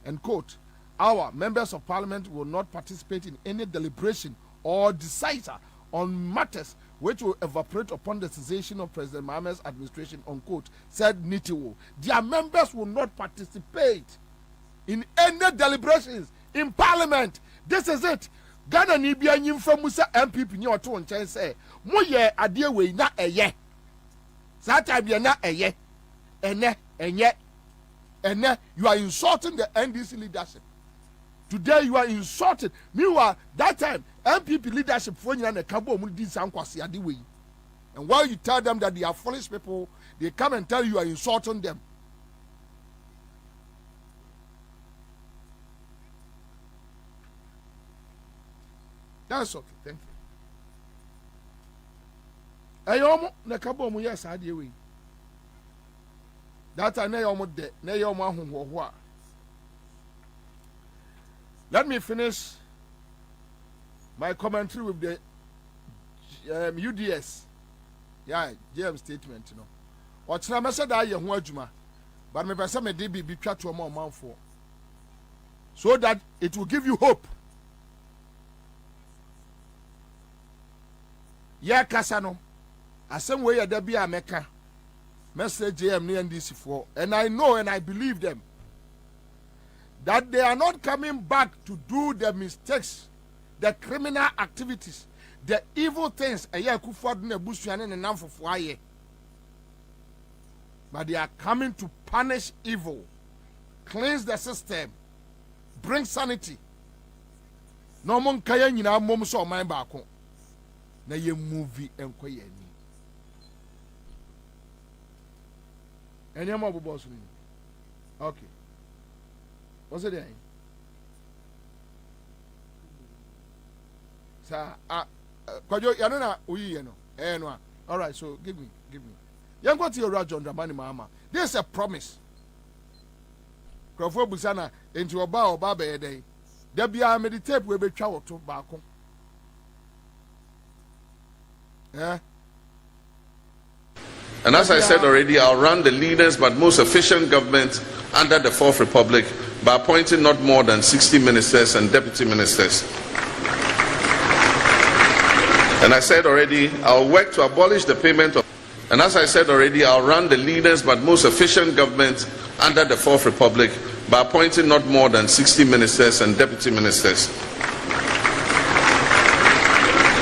And quote, our members of Parliament will not participate in any deliberation or decider on matters which will evaporate upon the cessation of President Mahama's administration, unquote, said Nitiwo. Their members will not participate in any deliberations in Parliament. This is it. Ghana ni bia nyimfa musa MPP ni oto nchen say mo ye ade we na eye. Sata bia na eye. Ene you are insulting the NDC leadership. Today you are insulted. Meanwhile, that time MPP leadership for you and the Kabo Mudi Sankwasi ade we. And while you tell them that they are foolish people, they come and tell you are insulting them. That's okay, thank you. Ayomo na Kabo mu yes ade we. That time na yomo de na yomo ahunhoho a. Let me finish my commentary with the UDS. Yeah, GM statement, you know. Or Trama said I am Wajuma, but maybe some DB be cut to a more month for. So that it will give you hope. Yeah, Casano. As some way there be a mecca. Message JM and DC for. And I know and I believe them. That they are not coming back to do the mistakes, the criminal activities, the evil things. But they are coming to punish evil, cleanse the system, bring sanity. No one can you mom so my back. Na ye movie and quiet. Any more boss? Okay. What's it then? Sir, Yanona, we know. All right, so give me. Young got your John Dramani Mama. This is a promise. Crawford Busana into a bar or barber a day. There be a meditate will be travel to Barco. Yeah. And as I said already, I'll run the leaders but most efficient government under the Fourth Republic by appointing not more than 60 ministers and deputy ministers. And I said already, I'll work to abolish the payment of. And as I said already, I'll run the leaders but most efficient government under the Fourth Republic by appointing not more than 60 ministers and deputy ministers.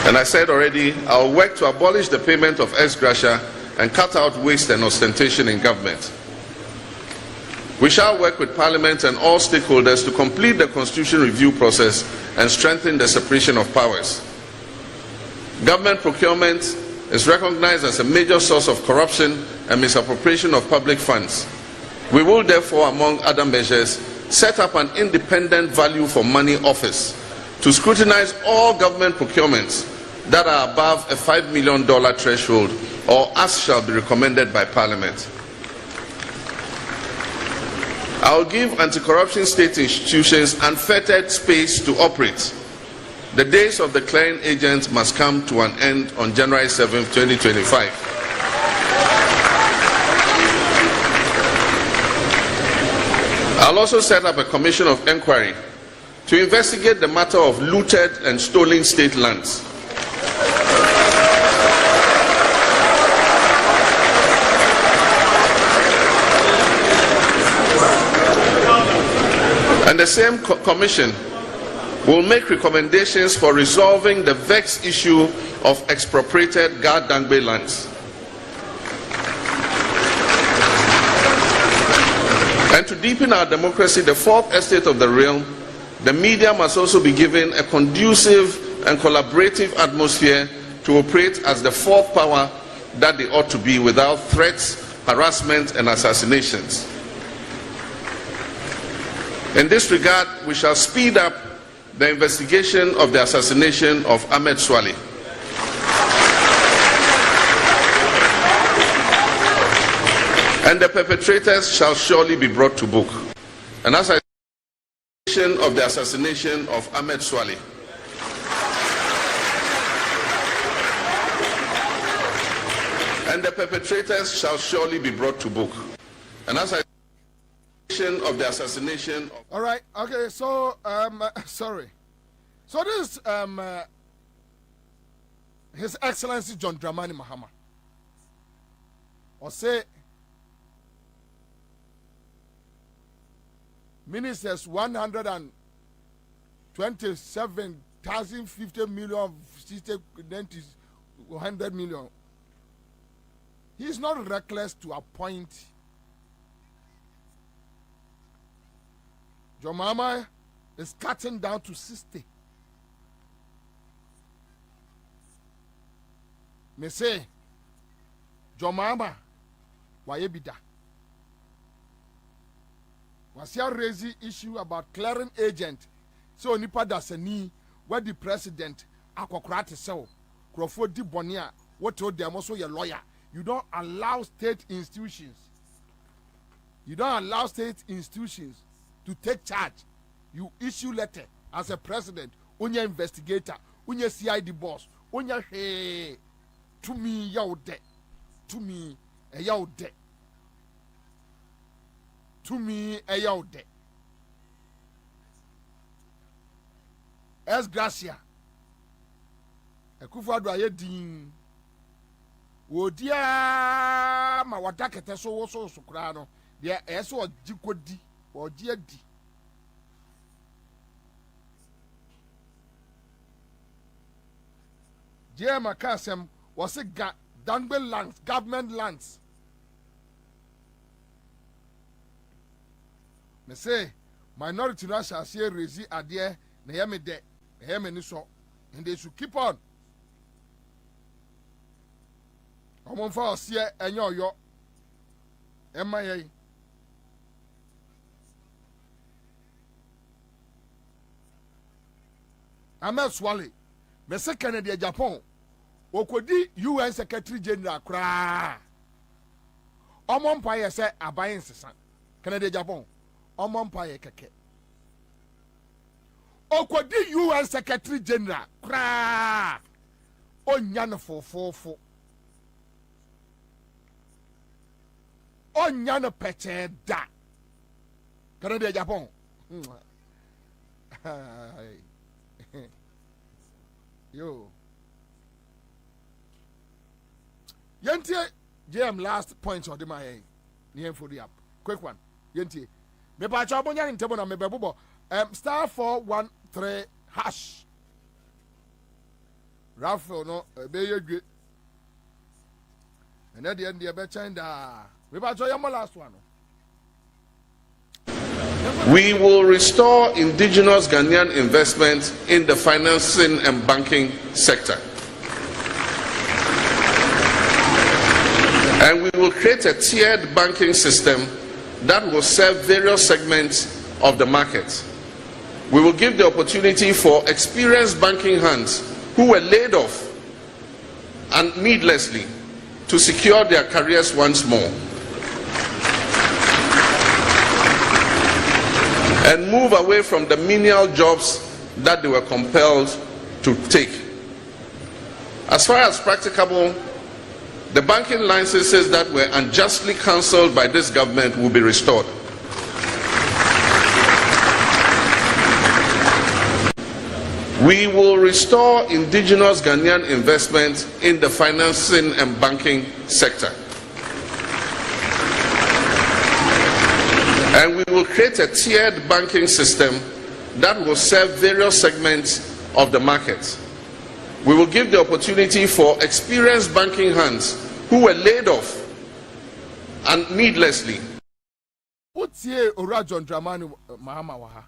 And I said already, I'll work to abolish the payment of ex gratia and cut out waste and ostentation in government. We shall work with Parliament and all stakeholders to complete the Constitution review process and strengthen the separation of powers. Government procurement is recognized as a major source of corruption and misappropriation of public funds. We will therefore, among other measures, set up an independent value for money office to scrutinize all government procurements that are above a $5 million threshold or as shall be recommended by Parliament. I will give anti-corruption state institutions unfettered space to operate. The days of the clearing agents must come to an end on January 7, 2025. I'll also set up a commission of inquiry to investigate the matter of looted and stolen state lands. And the same commission will make recommendations for resolving the vexed issue of expropriated Dangbe lands. And to deepen our democracy, the fourth estate of the realm, the media must also be given a conducive and collaborative atmosphere to operate as the fourth power that they ought to be without threats, harassment, and assassinations. In this regard, we shall speed up the investigation of the assassination of Ahmed Swale. And the perpetrators shall surely be brought to book. And as I said, of the assassination of Ahmed Swale. And the perpetrators shall surely be brought to book. And as I of the assassination of. All right, okay, so sorry, so this His Excellency John Dramani Mahama or say ministers 127,050 million 100 million. He is not reckless to appoint. Your mama is cutting down to 60. Me say, your mama, why you be da? Was here raising issue about clearing agent? So nipa da seni where the president akokrate so Crawford di Bonia what told them also your lawyer. You don't allow state institutions. You don't allow state institutions to take charge. You issue letter as a president, unya investigator, unya CID boss, unya hey, to me yaw de, to me a yaw de, to me a yaw de. Es gracia. Ekufo-Addo aye din. Wodia ma wadakete so wo so kura no. De eso ogikodi, ogi adi. Jema kasem was a Dangbe lands, government lands. Me say minority no shall see rezi ade na yeme de, yeme ni so, and they should keep on. Omon fa osie enyo yo. Emma ye. Amel Swale. Me se Canada Japan. Okodi UN Secretary General kra. Omon pa ye se abayin sesan. Canada Japan. Omon pa ye keke. Okodi UN Secretary General kra. Onyane fofofo. Onyane peche da. Canada Japan. Yo. Yentie JM last point of the my name for the app. Quick one. Yentie. Me pa cha bonya ni ntebo na me bebo. Star 413 hash. Raffle no be yedwe. And at the end the be chanda. Me pa cha yam last one. We will restore indigenous Ghanaian investment in the financing and banking sector. And we will create a tiered banking system that will serve various segments of the market. We will give the opportunity for experienced banking hands who were laid off and needlessly to secure their careers once more. And move away from the menial jobs that they were compelled to take. As far as practicable, the banking licenses that were unjustly cancelled by this government will be restored. We will restore indigenous Ghanaian investment in the financing and banking sector. And we will create a tiered banking system that will serve various segments of the market. We will give the opportunity for experienced banking hands who were laid off and needlessly. What's here, Orajon Dramani Mahama Waha?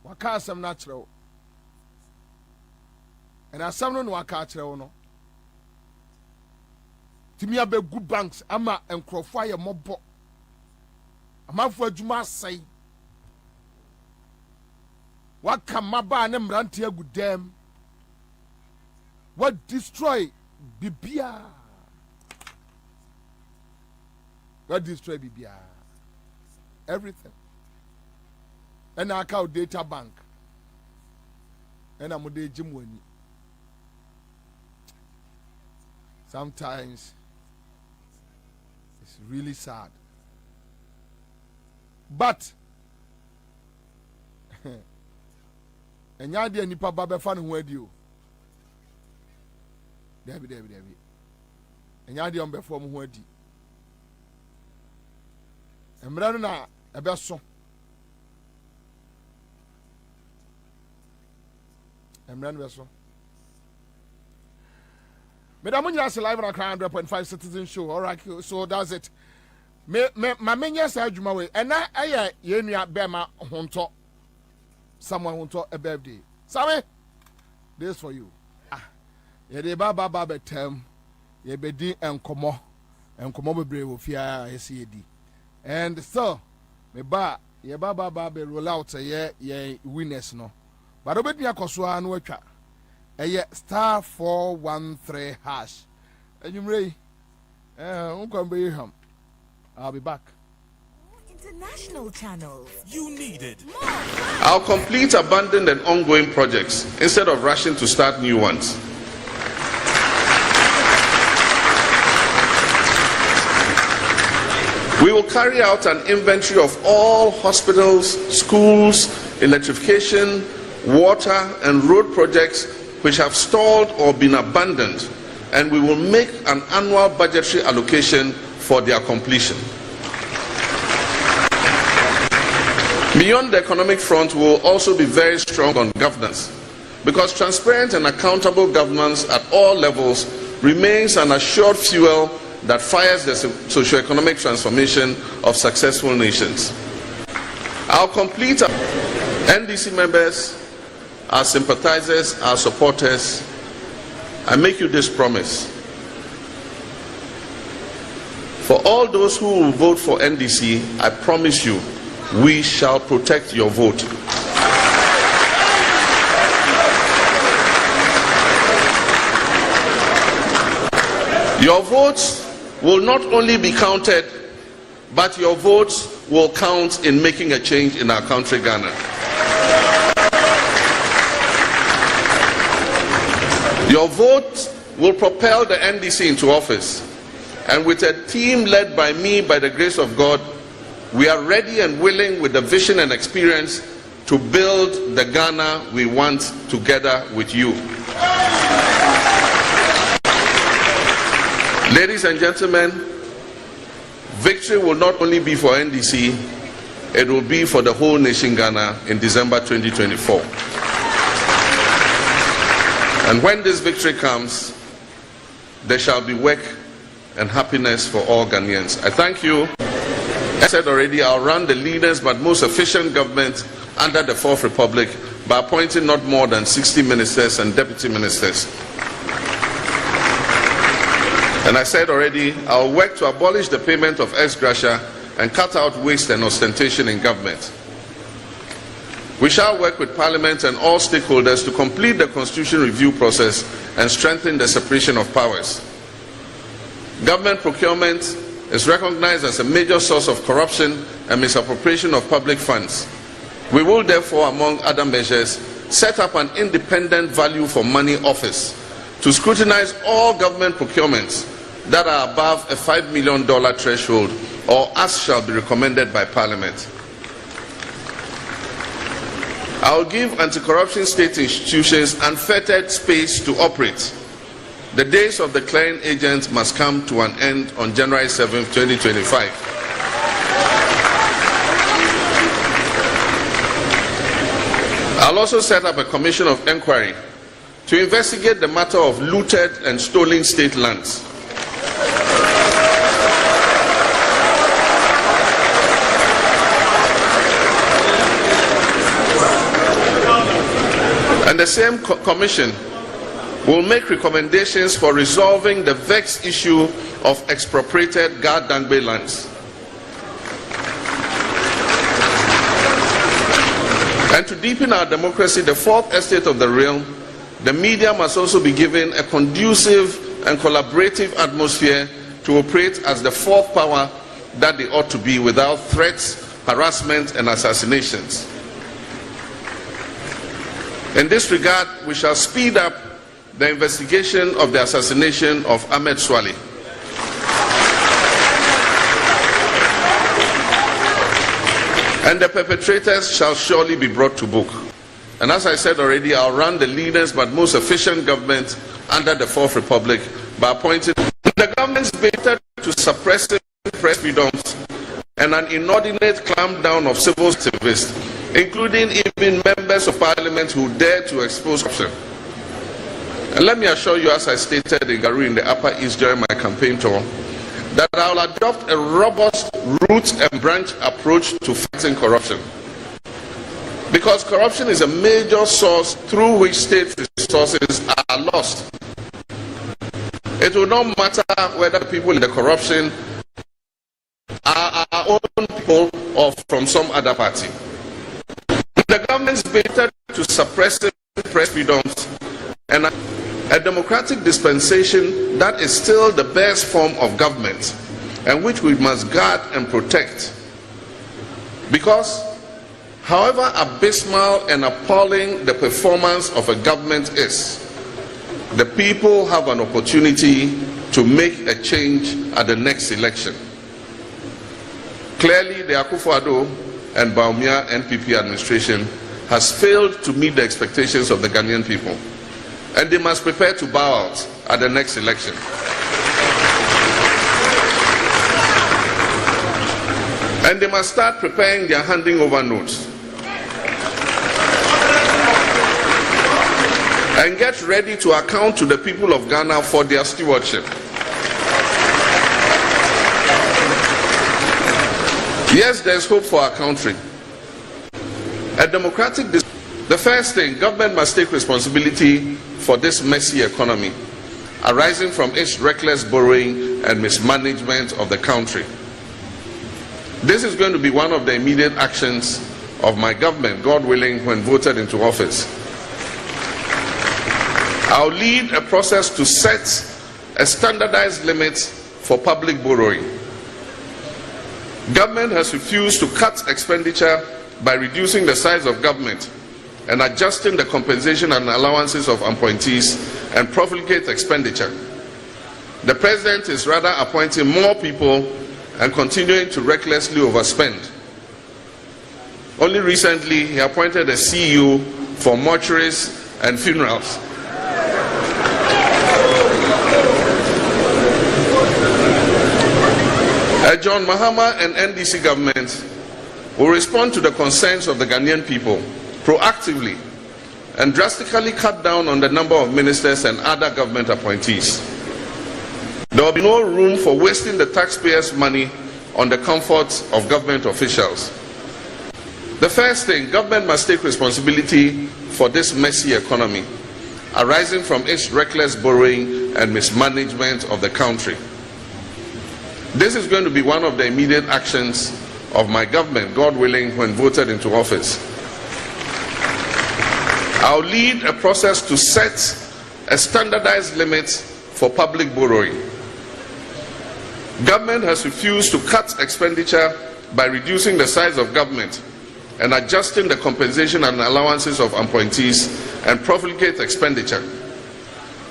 Waka some natural. And as someone waka natural no. Timi abe good banks ama and crofire mobo. Amafo adwuma sai. Waka maba ne mrantie agudem. What destroy bibia? What destroy bibia? Everything. And I call data bank. And I'm de jimwani. Sometimes it's really sad. But and ya de nipa ba fa no ho adio. Debi. And ya de on be form ho adi. Emra no na ebe so. Emra no be so. Madam, when you live on a 100.5 Citizen Show, all right, so that's it. My main yes, I do way, and I bema honto. Someone who talk a birthday. Sammy, this for you. Ye de baba term, ye be di and come be brave of ya SCD. And so, me ba ye baba be roll out ye winners no. But obet me akoswa no atwa. Star 413 hash. And you ready? I'll be back. international channels. You need it. I'll complete abandoned and ongoing projects instead of rushing to start new ones. We will carry out an inventory of all hospitals, schools, electrification, water and road projects which have stalled or been abandoned, and we will make an annual budgetary allocation for their completion. Beyond the economic front, we will also be very strong on governance, because transparent and accountable governance at all levels remains an assured fuel that fires the socio-economic transformation of successful nations. Our complete NDC members, our sympathizers, our supporters, I make you this promise. For all those who will vote for NDC, I promise you, we shall protect your vote. Your votes will not only be counted, but your votes will count in making a change in our country, Ghana. Your vote will propel the NDC into office, and with a team led by me, by the grace of God, we are ready and willing, with the vision and experience, to build the Ghana we want together with you. Ladies and gentlemen, victory will not only be for NDC, it will be for the whole nation Ghana in December 2024. And when this victory comes, there shall be work and happiness for all Ghanaians. I thank you. As I said already, I'll run the leanest but most efficient government under the Fourth Republic by appointing not more than 60 ministers and deputy ministers. And I said already, I'll work to abolish the payment of ex gratia and cut out waste and ostentation in government. We shall work with Parliament and all stakeholders to complete the Constitution review process and strengthen the separation of powers. Government procurement is recognized as a major source of corruption and misappropriation of public funds. We will therefore, among other measures, set up an independent value for money office to scrutinize all government procurements that are above a $5 million threshold, or as shall be recommended by Parliament. I will give anti-corruption state institutions unfettered space to operate. The days of the clearing agents must come to an end on January 7, 2025. I'll also set up a commission of inquiry to investigate the matter of looted and stolen state lands. And the same commission will make recommendations for resolving the vexed issue of expropriated Dangbe lands. And to deepen our democracy, the fourth estate of the realm, the media must also be given a conducive and collaborative atmosphere to operate as the fourth power that they ought to be, without threats, harassment, and assassinations. In this regard, we shall speed up the investigation of the assassination of Ahmed Swali. And the perpetrators shall surely be brought to book. And as I said already, I'll run the leanest but most efficient government under the Fourth Republic by appointing the government's baited to suppressing press freedoms and an inordinate clampdown of civil activists, including even members of parliament who dare to expose corruption. And let me assure you, as I stated in Garou in the Upper East during my campaign tour, that I will adopt a robust root and branch approach to fighting corruption. Because corruption is a major source through which state resources are lost. It will not matter whether the people in the corruption are our own people or from some other party. The government's baited to suppress press freedoms and a democratic dispensation that is still the best form of government and which we must guard and protect. Because however abysmal and appalling the performance of a government is, the people have an opportunity to make a change at the next election. Clearly, the Akufo-Addo and Bawumia NPP administration has failed to meet the expectations of the Ghanaian people, and they must prepare to bow out at the next election. And they must start preparing their handing over notes. And get ready to account to the people of Ghana for their stewardship. Yes, there's hope for our country. A democratic the first thing, government must take responsibility for this messy economy arising from its reckless borrowing and mismanagement of the country. This is going to be one of the immediate actions of my government, God willing, when voted into office. I'll lead a process to set a standardized limit for public borrowing. Government has refused to cut expenditure by reducing the size of government and adjusting the compensation and allowances of appointees and profligate expenditure. The president is rather appointing more people and continuing to recklessly overspend. Only recently, he appointed a CEO for mortuaries and funerals. John Mahama and NDC government will respond to the concerns of the Ghanaian people proactively and drastically cut down on the number of ministers and other government appointees. There will be no room for wasting the taxpayers' money on the comforts of government officials. The first thing, government must take responsibility for this messy economy arising from its reckless borrowing and mismanagement of the country. This is going to be one of the immediate actions of my government, God willing, when voted into office. I'll lead a process to set a standardized limit for public borrowing. Government has refused to cut expenditure by reducing the size of government and adjusting the compensation and allowances of appointees and profligate expenditure.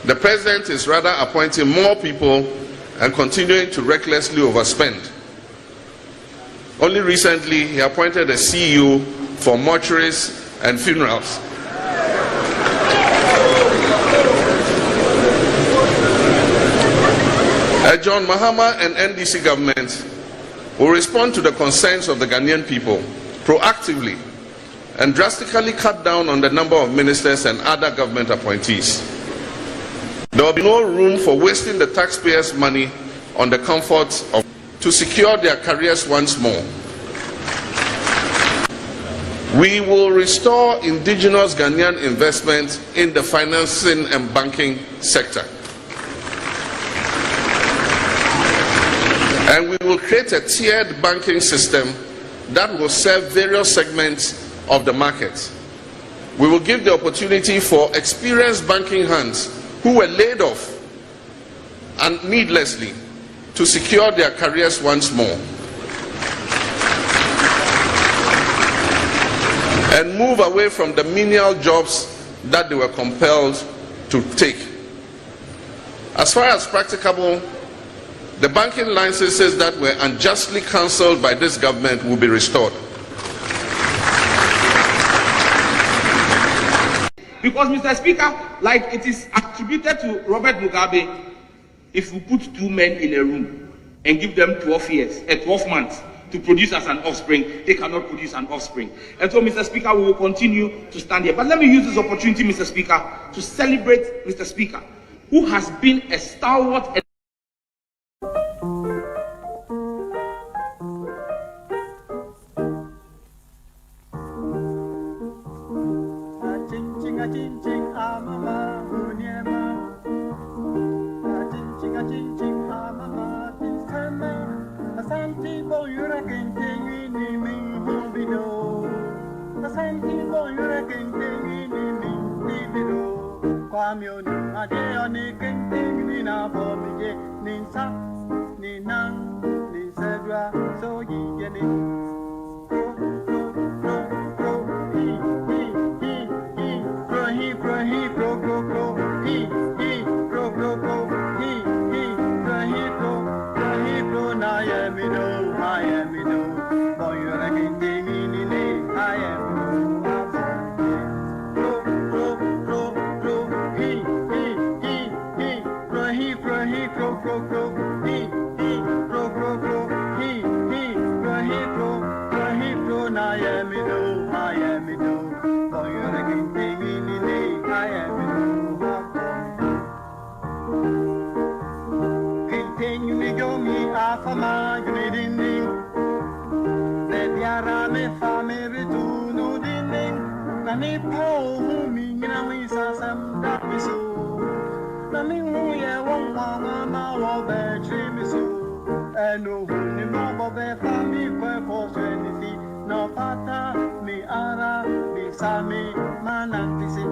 The president is rather appointing more people and continuing to recklessly overspend. Only recently, he appointed a CEO for mortuaries and funerals. John Mahama and NDC government will respond to the concerns of the Ghanaian people proactively and drastically cut down on the number of ministers and other government appointees. There will be no room for wasting the taxpayers' money on the comforts of to secure their careers once more. We will restore indigenous Ghanaian investment in the financing and banking sector. And we will create a tiered banking system that will serve various segments of the market. We will give the opportunity for experienced banking hands who were laid off and needlessly to secure their careers once more and move away from the menial jobs that they were compelled to take. As far as practicable, the banking licenses that were unjustly cancelled by this government will be restored. Because, Mr. Speaker, like it is attributed to Robert Mugabe, if we put two men in a room and give them 12 months to produce as an offspring, they cannot produce an offspring. And so, Mr. Speaker, we will continue to stand here. But let me use this opportunity, Mr. Speaker, to celebrate Mr. Speaker, who has been a stalwart so fama gnidin. Zediara me family to no dinning. Nani po mi na mi sasam da mi so. Nani mu ye won ma wo be tri mi so. No ni mo bo be fami kwe ko swenisi. No pata mi ara mi sami manantisi.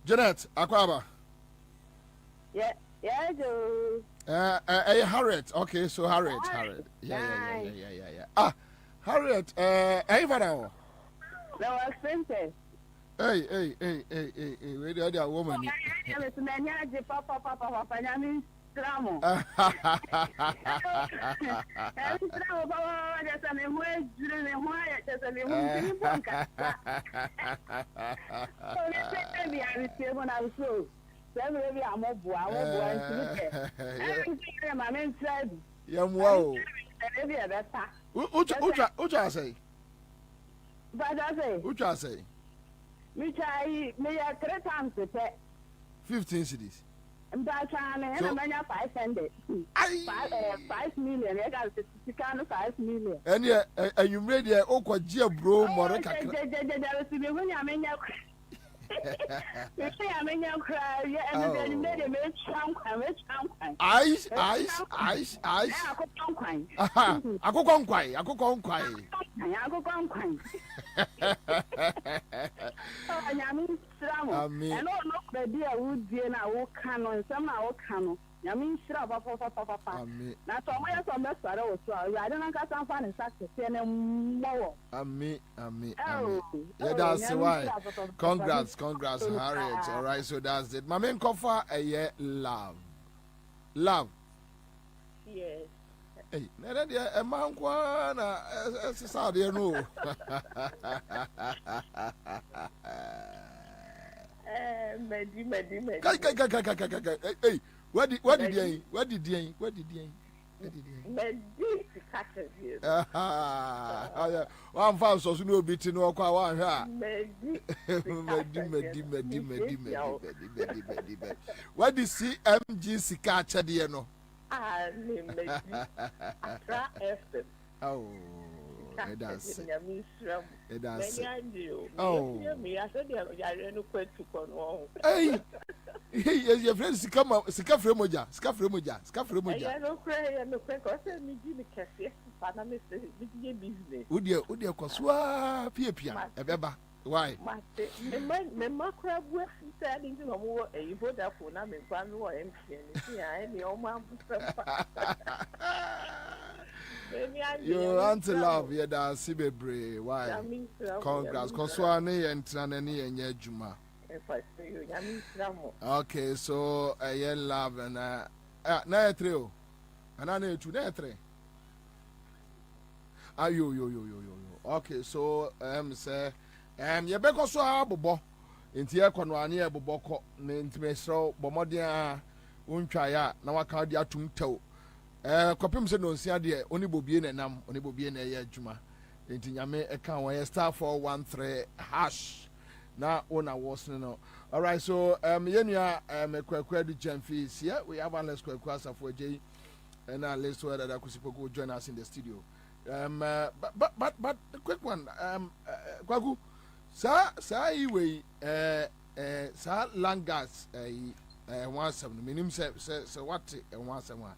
Janet, Akwaba. Yeah, do. Harriet. Okay, so Harriet. Yeah. Ah, Harriet. Vanao. No expensive. Hey. Where the other woman? Ucha say. Me try me 3 times a pay. 15 cities. I'm trying to manage 500. 5 million. I got 5 million. And yeah, and you made your okwa jia bro moreka. Ice. Yeah, that's why. Congrats, Harriet. All right, so that's it. My main cover a love. Yes. Hey, a man kwana sad you know. Medi. Hey, what did you? One found so no beating no one. What did CMG catch at the end? Oh, it does. Oh, hey, your friends come out, Scafremoja. Would you Coswa Pia, Ebeba? Why? My crab was standing in a war, a Vodafone, I'm in Pano, and your auntie love, yeah, that's Sibebre. Why? Congrats, Coswane and Tranani and Yajuma. Okay, so a year love and na trio. And I need to netre. You. Okay, so say you be so abobo. Inti e kwano ane e boboko na intimesro bomodia untwa ya na waka dia tumtew. Kopim se no nsia de oni Bobie na nam, oni Bobie na ye adwuma. Inti nyame e kan wo star 413 hash. Na ona was no. All right, so yenua kwakwa du champions here. We have Alex Kwakwa Asafo J and let's where that Kusipoku join us in the studio. But quick one. Kwaku, sa iwe sa langas 17 minimum say what 17.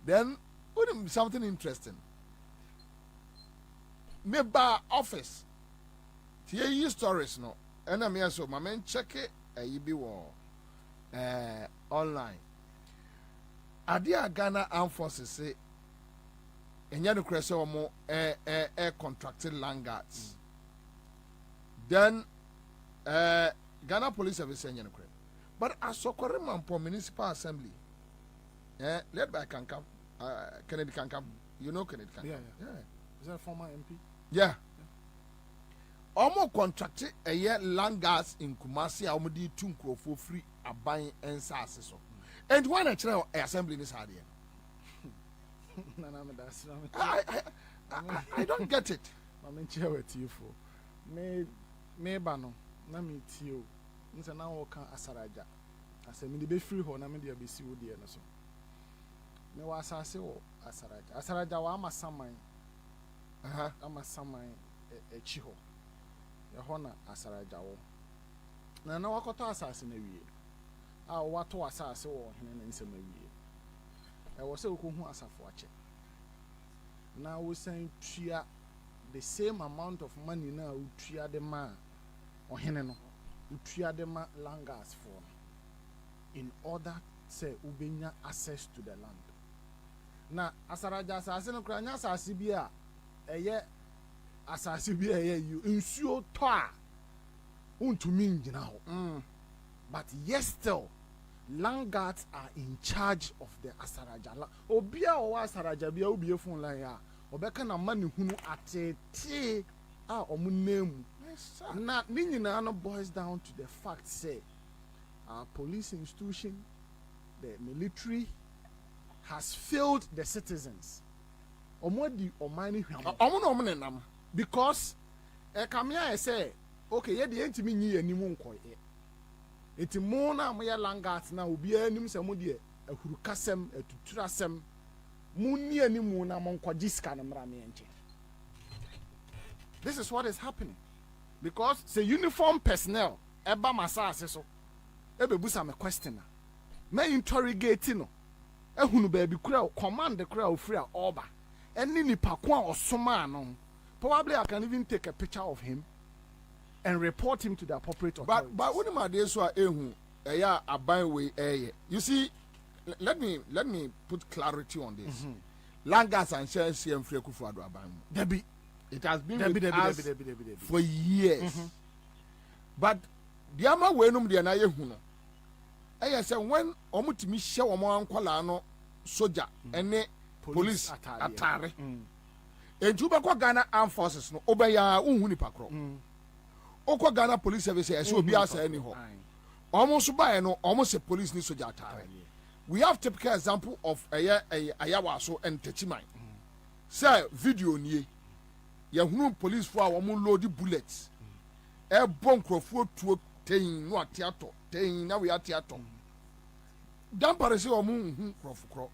Then something interesting. Neighbor office. Tie stories no. And I'm here so my man check it be online. Adia Ghana Armed Forces say and you know, more contracted land guards. then Ghana Police Service saying but as Sokorema for Municipal Assembly, led by Kankam, Kennedy Kankam, you know Kennedy Kankam. Yeah. Is that a former MP? Yeah. Almost contracted a year land gas in Kumasi, Almodi Tunko for free a buying Ansah. And one actually assembly in this idea. I don't get it. I'm in chair with you for me bano, Nami Tio, Nsa na woka Asaraja. I say, me be free ho, na me de be si wo de na so. Me wa asase wo Asaraja. Asaraja wa amasaman. Amasaman echi ho. Ye ho na Asaraja wo. Na wakoto asase na wie. A wato asase wo hene na nsem wie. E wo se wo ko hu asafo ache. Na wo san tua the same amount of money na wo tua de ma ohene no. Wo tua de ma langas for in order say ubenya access to the land. Na Asaraja asase no kra nya asase bi a eye asase bi eye you nsuo to a untumi ngina ho. But yes still land guards are in charge of the Asaraja. Obia o Asaraja bia obie phone line a obeka na mani hunu atete a omu name. Na ni nyina no boils down to the fact say our police institution, the military has failed the citizens. Omodi omani hwam. Because Kamia say okay, ye the entimi nyi animu nkoye. Eti mo na mo ye langat na obi anim se mo de ahuru kasem etuturasem mo ni animu na mo nkwaji ska na mra me enche. This is what is happening. Because say uniform personnel eba masase so ebe busa me questioner. Me interrogate no. Ehunu baby kura command the kura free oba. Eni nipa kwa osoma no. Probably I can even take a picture of him and report him to the appropriate authorities. But when my days were a byway area, you see, let me put clarity on this. Langas and shares and Freku for Debbie. It has been with us for years. But the ama wenum the anaye huno. I say when omutimi hye omo ankwala no soldier ene police atare. Entuba kwa Ghana Armed Forces no obeya unhu ni pakro. Okwa Ghana Police Service ese obi asa eni ho. Omo so bae no omo se police ni soldier atare. We have typical example of ayawa so and techiman. Say video nie. Ya hunu police for omo load bullets. E bon krofo tuo ten no atiato. Ten na we atiato. Dan pare se omo hu krofo kro.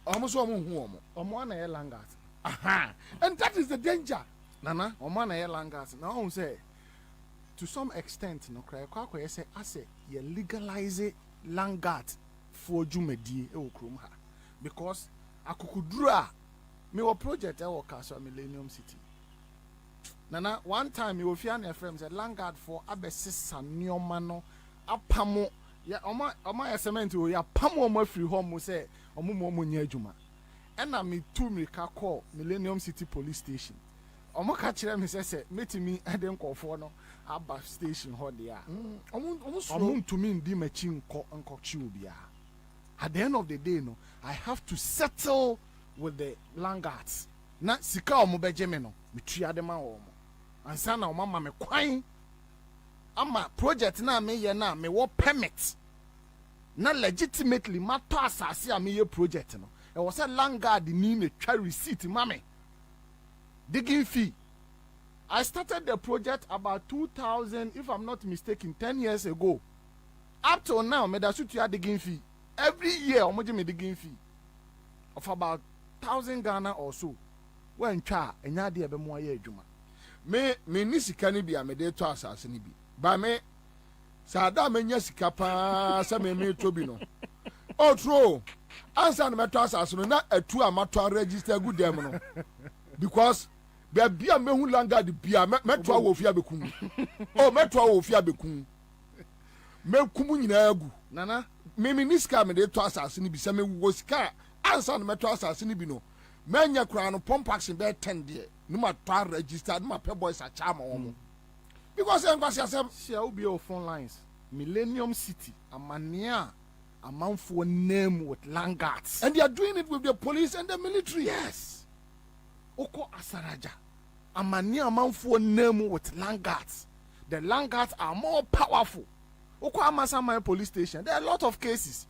Omo so omo hu omo. Omo na ye langat. And that is the danger. Nana, Oman na langas. Now on say to some extent, no cry. Kwakwa say ase ye legalize langat for jumedi e okrom ha because akukudura me wo project e wo Kaswa Millennium City. Nana, one time me ofia na friend said langat for abesisa nioma no apamo ya oma cement o ya pamo mo free home say omo nya adwuma. Ena me two me ka call Millennium City Police Station. Omo ka kire me say metimi eden kofo no aba station ho de a. Omo ntumi ndi machi nko chi obi a. At the end of the day no, I have to settle with the landguards. Na sika omo beje me no, me tua de ma omo. Ansah na omo ma me kwan. Ama project na me ye na me wo permit. Na legitimately matter asase a me ye project no. It was a landguard need a try receipt, mommy. Digging fee. I started the project about 2000, if I'm not mistaken, 10 years ago. Up till now, me da shoot you digging fee. Every year, I'm me digging fee of about 1,000 Ghana or so. When cha, and ya dear be more year juma. Me nisi kanibi a me de to asase ni bi. Ba me sada me nya sika pa sa me tobino. Oh true. Ansah no meto asase no na atu amato register good dem no because be bia mehu landguard bia meto awo fia bekum oh meto awo fia bekum mekum nyina agu nana me niska me de to asase ni bi se me wo sika ansah no meto asase ni bi no manya kura no pump action be 10 de no ma to register no ma pe boys a chama wo because I'm going to say, shall be your phone lines. Millennium City, a mania, a man for name with Langards. And they are doing it with the police and the military. Yes. Oko Asaraja, a mania man for name with Langards. The Langards are more powerful. Oko Amasaman police station. There are a lot of cases.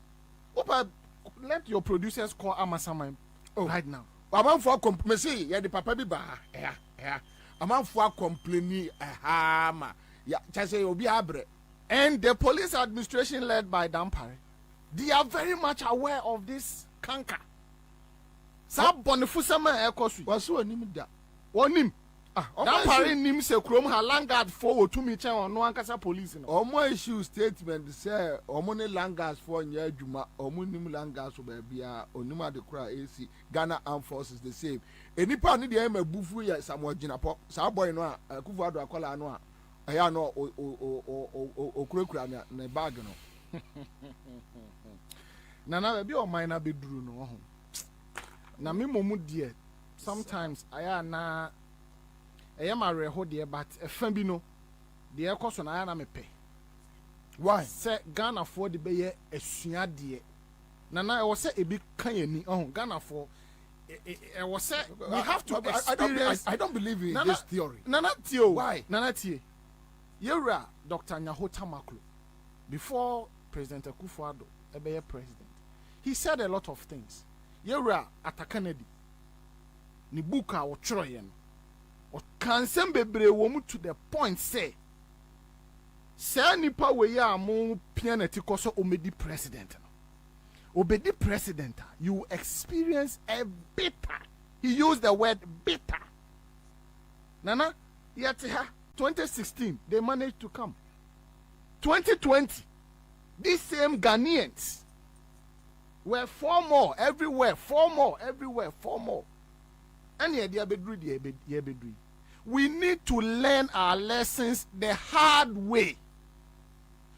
Let your producers call Amasaman right now. A man for complain, yeah, the papa be bar. Yeah. A man for complaining, hammer. Yeah, just say you'll be abre. And the police administration led by Dankwa, they are very much aware of this canker. Sab Bonifusama Ekosu. Was so name that? On him. Dankwa nim se krom ha Langard for to me chen on no ankasa police no. Omo issue statement say omo ne Langards for nya adwuma, omo nim Langards so bia onima de kra AC Ghana Armed Forces the same. Enipa ne de em abufu ya Samuel Jinapop. Sa boy no a Kufu Ado akola no a aya no okurakura na bag no. Nana be o mine na be duru no ho. Na me momu de sometimes aya na eye ma reho de but efa bi no de ekoso na aya na mepe. Why? Say Ghana for de be ye asua de. Nana e wo say e bi kan yani Ghana for e wo say we have to experience. I don't believe in this theory. Nana Tio. Why? Nana Tie. Yura Dr. Nyahota Maklo, before President Akufo-Addo ebe president, he said a lot of things. Yura ata Kennedy, ni buka o troyen, o kansem bebre womu to the point say nipa we ya mo pianeti koso omedi president. Obedi president, you experience a bitter. He used the word bitter. Nana, yatiha. 2016, they managed to come. 2020, these same Ghanaians were 4 more everywhere, 4 more everywhere, 4 more. And we need to learn our lessons the hard way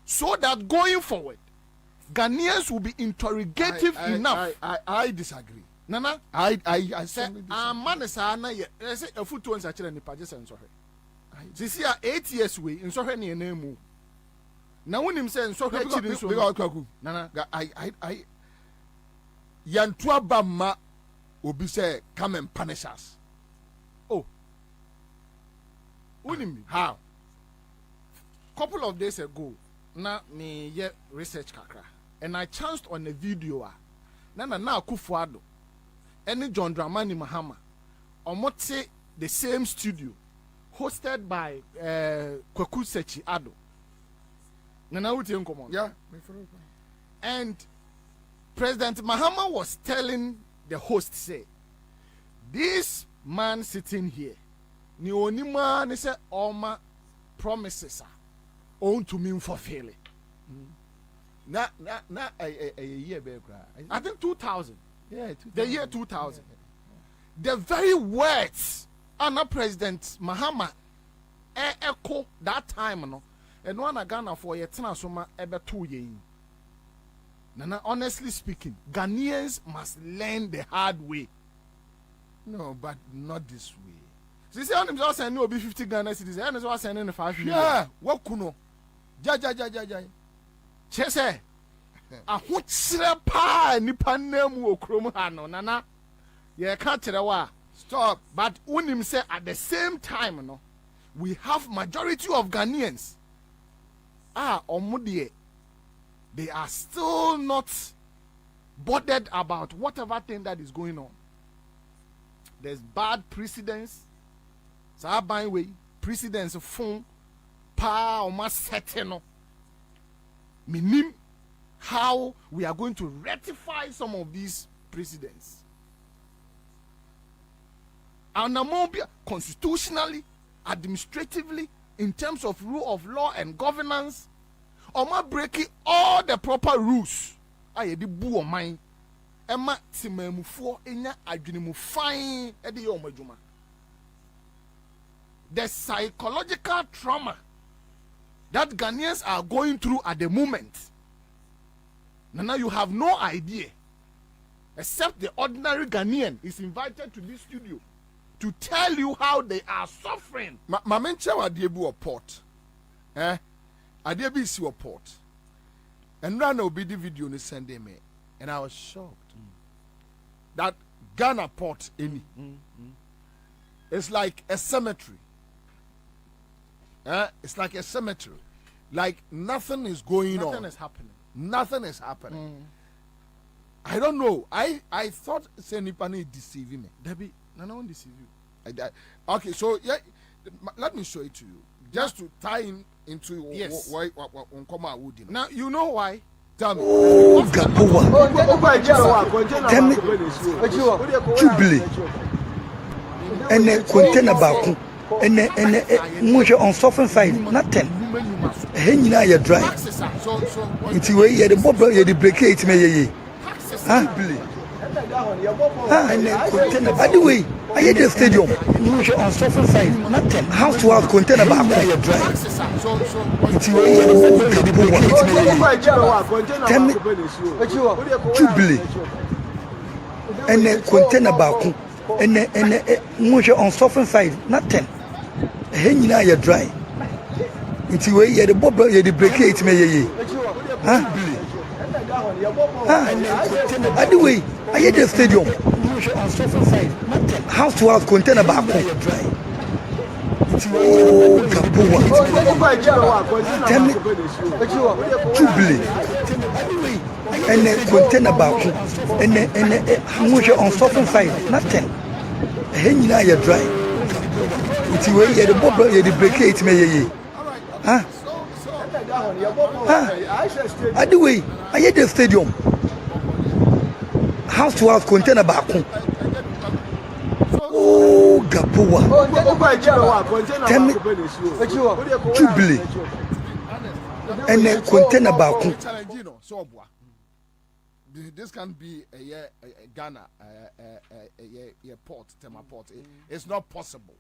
so that going forward, Ghanaians will be interrogative enough. I disagree. Nana, I certainly disagree. This year 8 years we in so any name. Now when him say so Nana, I Yantua Bama obi say come and punish us. Oh. How? Couple of days ago, na me ye research kakra, and I chanced on a video na Akufo-Addo any John Dramani Mahama omote the same studio hosted by Kwaku Sechi Ado. Yeah. And President Mahama was telling the host, say, this man sitting here, ni onima ni say oma promises are own to me fulfill it. Na a year back. I think 2000. Yeah, the year 2000. The very words Anna President Mahama echo that time no and one Ghana for ye tena soma ebe 2 years. Nana, honestly speaking, Ghanaians must learn the hard way. No, but not this way. So you say on him just saying no be 50 Ghana citizens, and was sending 5 million. Yeah, what kuno? Ja. Chese. A hutsre pa nipa nemu okrom ha no nana. Ye ka kire wa. Stop. But unim say at the same time, no, we have majority of Ghanaians. Omudie, they are still not bothered about whatever thing that is going on. There's bad precedents. So by way, precedents phone pa almost seteno. Minim how we are going to rectify some of these precedents. And constitutionally, administratively, in terms of rule of law and governance, Oma breaking all the proper rules. I di bu omai. Emma timemu fo enya adwenimu fine e de omajuma. The psychological trauma that Ghanaians are going through at the moment. Nana, you have no idea. Except the ordinary Ghanaian is invited to this studio to tell you how they are suffering. Mamenche wa diebu port. Idea be see your port. And run will be the video ni send me. And I was shocked that Ghana port any. It's like a cemetery. It's like a cemetery. Like nothing is going on. Nothing is happening. Nothing is happening. I don't know. I thought Senipani deceiving me. Debbie, no one deceive you. Okay, so yeah, let me show it to you. Just to tie in into Yes. why would Now you know why. Tell me. Jubilee. And container back. And much on soften side, nothing. Hanging out your dry. It's way you the bubble, you the breakate me. And container by the way, I had the stadium. Much on soften side, nothing. House to house container back your dry. It's way you the bubble. Jubilee. And container back. And much on soften side, nothing. Hanging out your dry. It's way you the bubble, you the breakate me. By the way, I had the stadium. House to house container back. Jubilee. And container back. And much on soften side, nothing. Hanging out your dry. It's way you the bubble, you the breakate me. By the way, I had the stadium. House to house container back. Oh, Gapoa. Jubilee. And container back. This can be a Ghana, a port, Tema port. It's not possible.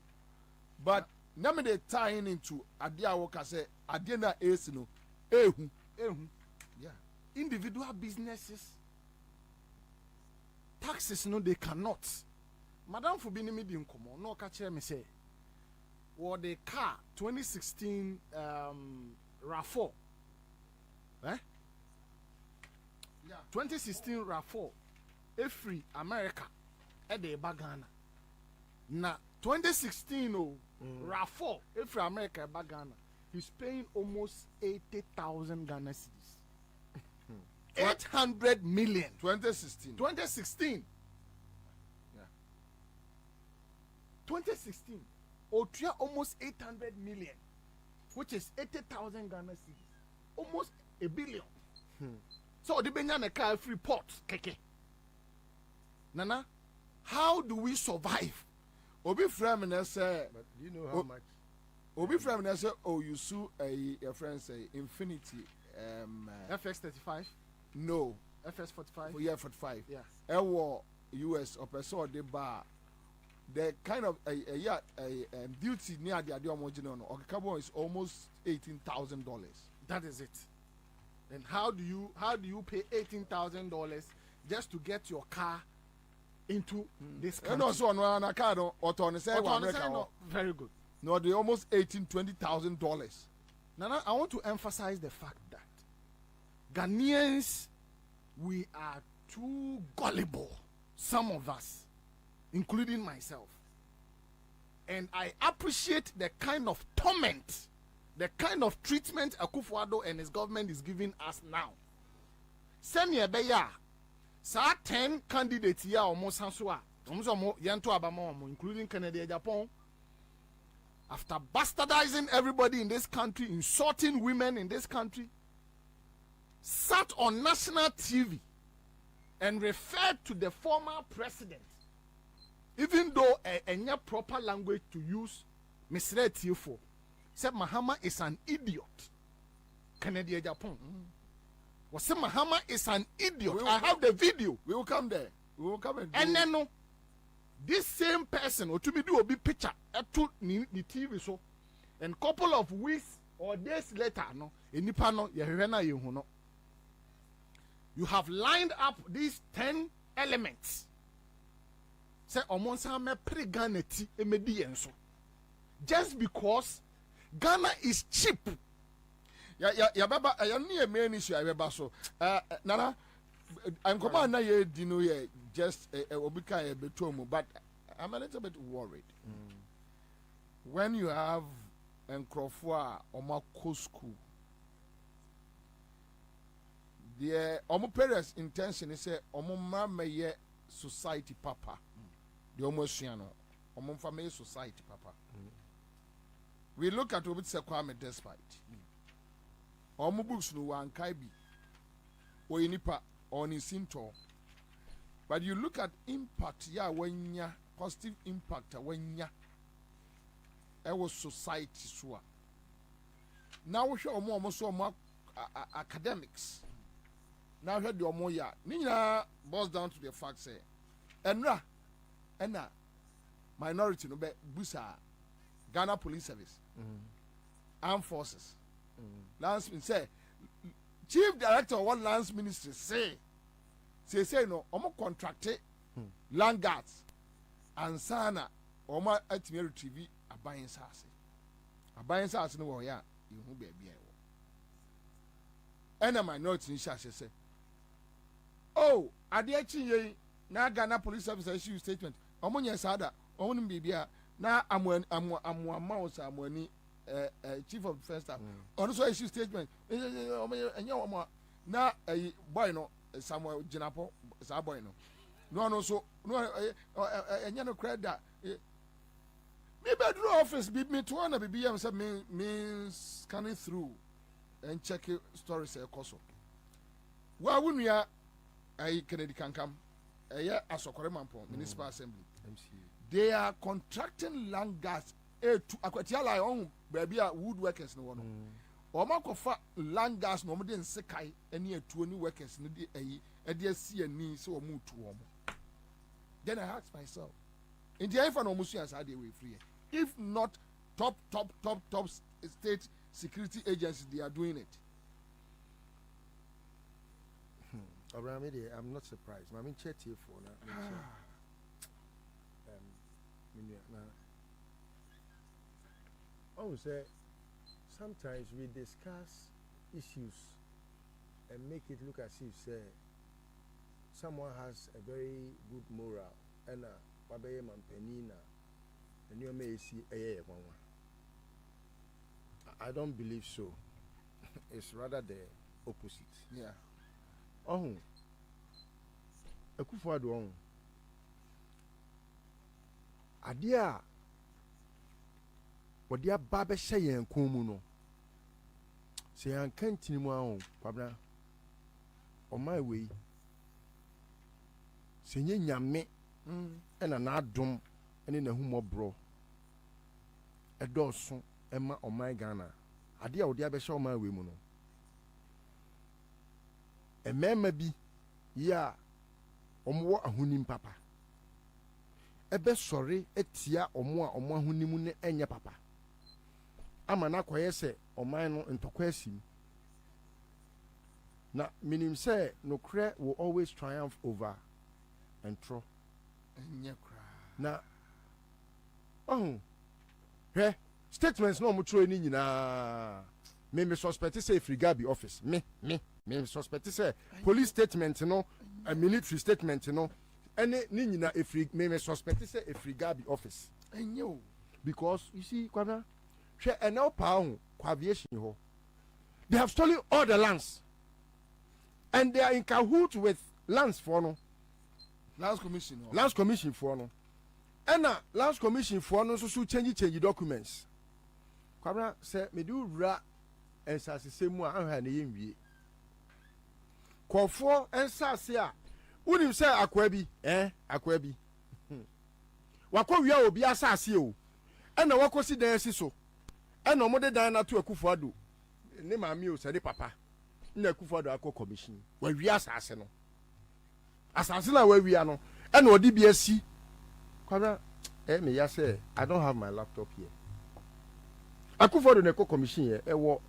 But now they tie into Adia Woka say Adina is no. Yeah. Individual businesses, taxes, no, they cannot. Madam for being medium come no catch me say. Or the car 2016 RAV4. 2016 RAV4 free America at the Bagana. Now 2016 RAV4 free America at Bagana. He's paying almost 80,000 Ghana cedis. 800 million. 2016. Yeah. 2016. Otria almost 800 million, which is 80,000 Ghana cedis. Almost a billion. So the Benyana car free port, keke. Nana, how do we survive? Obi Fremina say, but do you know how much? Obi Fremina say, oh, you sue your friend say Infinity. FX35? No. FS45? Oh, yeah, 45. Yeah. Ewo US or person de bar. The kind of duty near the idea or carbon is almost $18,000. That is it. And how do you pay $18,000 just to get your car into this country? And also on a car or very good. No, they almost $20,000. Nana, I want to emphasize the fact that Ghanaians, we are too gullible. Some of us, including myself. And I appreciate the kind of torment, the kind of treatment Akufo-Addo and his government is giving us now. Senior Beya, sa 10 candidates here almost Ansah, including Canada, Japan. After bastardizing everybody in this country, insulting women in this country, sat on national TV and referred to the former president, even though a proper language to use, misread for, said Mahama is an idiot. Canada, Japan. Was said Mahama is an idiot. I have the video. We will come there. We will come and then no. This same person, or to me do a big picture, to the TV so, and couple of weeks or days later, no, in Nipano, you have lined up these 10 elements. Say, Omonsa me pre Ghana ti emedi enso. Just because Ghana is cheap ya baba ya ne main issue ya baba so nana I'm come na ye dino ye just obika e betomu but I'm a little bit worried when you have Nkrofo Oma school the Omo parents intention is say Omo mama ye society papa the Omo suano Omo family society papa we look at Obi Kwame despite Omo books no wan kai bi o nipa on isinto but you look at impact ya wanya positive impact wanya was society so now we show more so more academics now heard your more ya nina boils down to the fact say enra minority no be busa Ghana Police Service armed forces lance say chief director of one lands ministry say no omo contracted land guards Ansah na omo atime retrieve abayin sase no wo ya ihu ba bia wo ena minority ni sha say oh ade achi ye na Ghana Police Service issue statement omo nya sada omo nim bibia na amani chief of defense staff ono so issue statement omo enya omo na boy no Samuel Jinapo sa boy no so no enya no credit me bedroom office be me to na be am say me scanning through and check stories e koso wa wunua ai Kennedy Kankam asokore mampo municipal assembly they are contracting land gas to akwatia like on baby woodworkers no wono o makofa land gas no mo de nsekai ene atuo ni workers no de ayi e de asi ani se o mu tu o mo then I ask myself in the if no musu as they way free if not top state security agencies they are doing it. I'm not surprised. I mean, chat here for say sometimes we discuss issues and make it look as if say someone has a very good moral and Babeye Mampenina and you may see a I don't believe so. It's rather the opposite. Yeah. Oh, a kufuadu on Adia what dear Baba say and Kumuno say I can't anymore, Kwabena on my way. Say me and an adum and in a humo bro a doson Emma on my Ghana. Adia would be show my women. A man may be, ya, more a hunim papa. A best sorry, a tia or more hunim and ya papa. I'm an acquiesce or mine into question. Now, meaning say, no cray will always triumph over and throw. Now, oh, hey, statements no much in me suspect say free Gabi office. Me suspect say police statement, you know, a military statement, you know, any nina a free me suspect say a free Gabi office. And you because you see, Kwabena, share and now pound aviation ho. They have stolen all the lands, and they are in cahoots with lands for no. Lands commission for no. And lands commission for no so change documents. Kwabena say me do ra and say same one and yin Kwafo and Sasia. Unim say Akwabi, Akwabi. Wako wia obi asase o. And na wako si dan so. And no mode dan na to Akufo-Addo. Ne maami o say papa. Na Akufo-Addo akọ commission. Wa wia asase no. Asase na wa wia no. And odi bi asi. Kwabena me ya say I don't have my laptop here. Akufo-Addo na akọ commission here. Ewo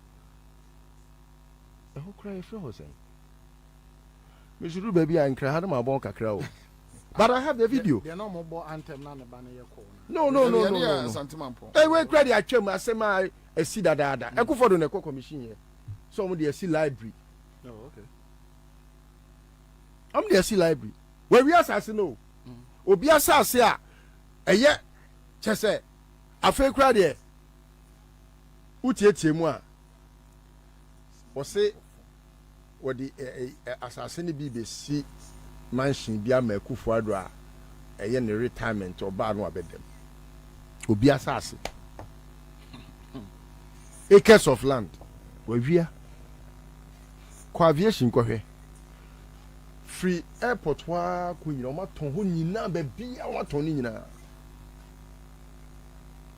who cry if you saying? Me should do baby and cry. Had my bon kakra. But I have the video. They no more anthem na bana ye call. No. Hey, wait, credit I chem I say my see that. Akufo-Addo na commission here. some of the see library. Oh, okay. I'm there see library. Where we are no. Obi asase a eye chese afa kura de utietie mu a wo se wo di asase ne bi be si mansion bi ama akufo ado a eye ne retirement oba no abedem obi asase acres of land wawia kwa aviation kohwe free airport wa ko nyina o ma ton ho nyina ba bia o ton ni nyina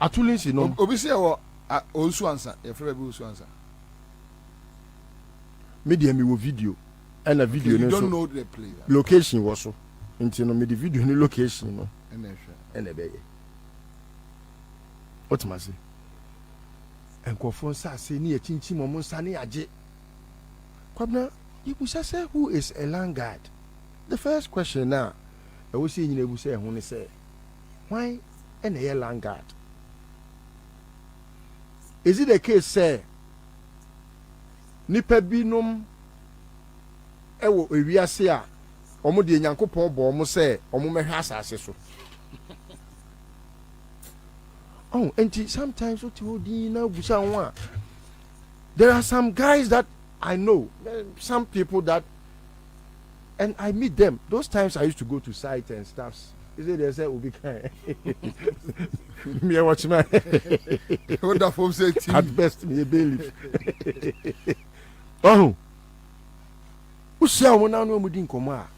atulinsi no obi se wo osu ansa e frɛ be osu ansa media me wo video and a video no so don't know the place location was so nti no me the video ni location no and e be what ma say enkofo nsa se ni achinchi mo nsa ne age Kwabena, you say who is a landguard? The first question now, I will see you say when they say, why an a landguard? Is it a case say nipa binum ewo ewiase a omo de Nyankopon bo omo say omo mehwe asase so. Oh, and sometimes what you do there are some guys that I know, some people that, and I meet them. Those times I used to go to site and stuff. Is it they say will be kind? Me a watchman. What the folks say? At best, me a bailiff. Oh, who say I want to know me din koma?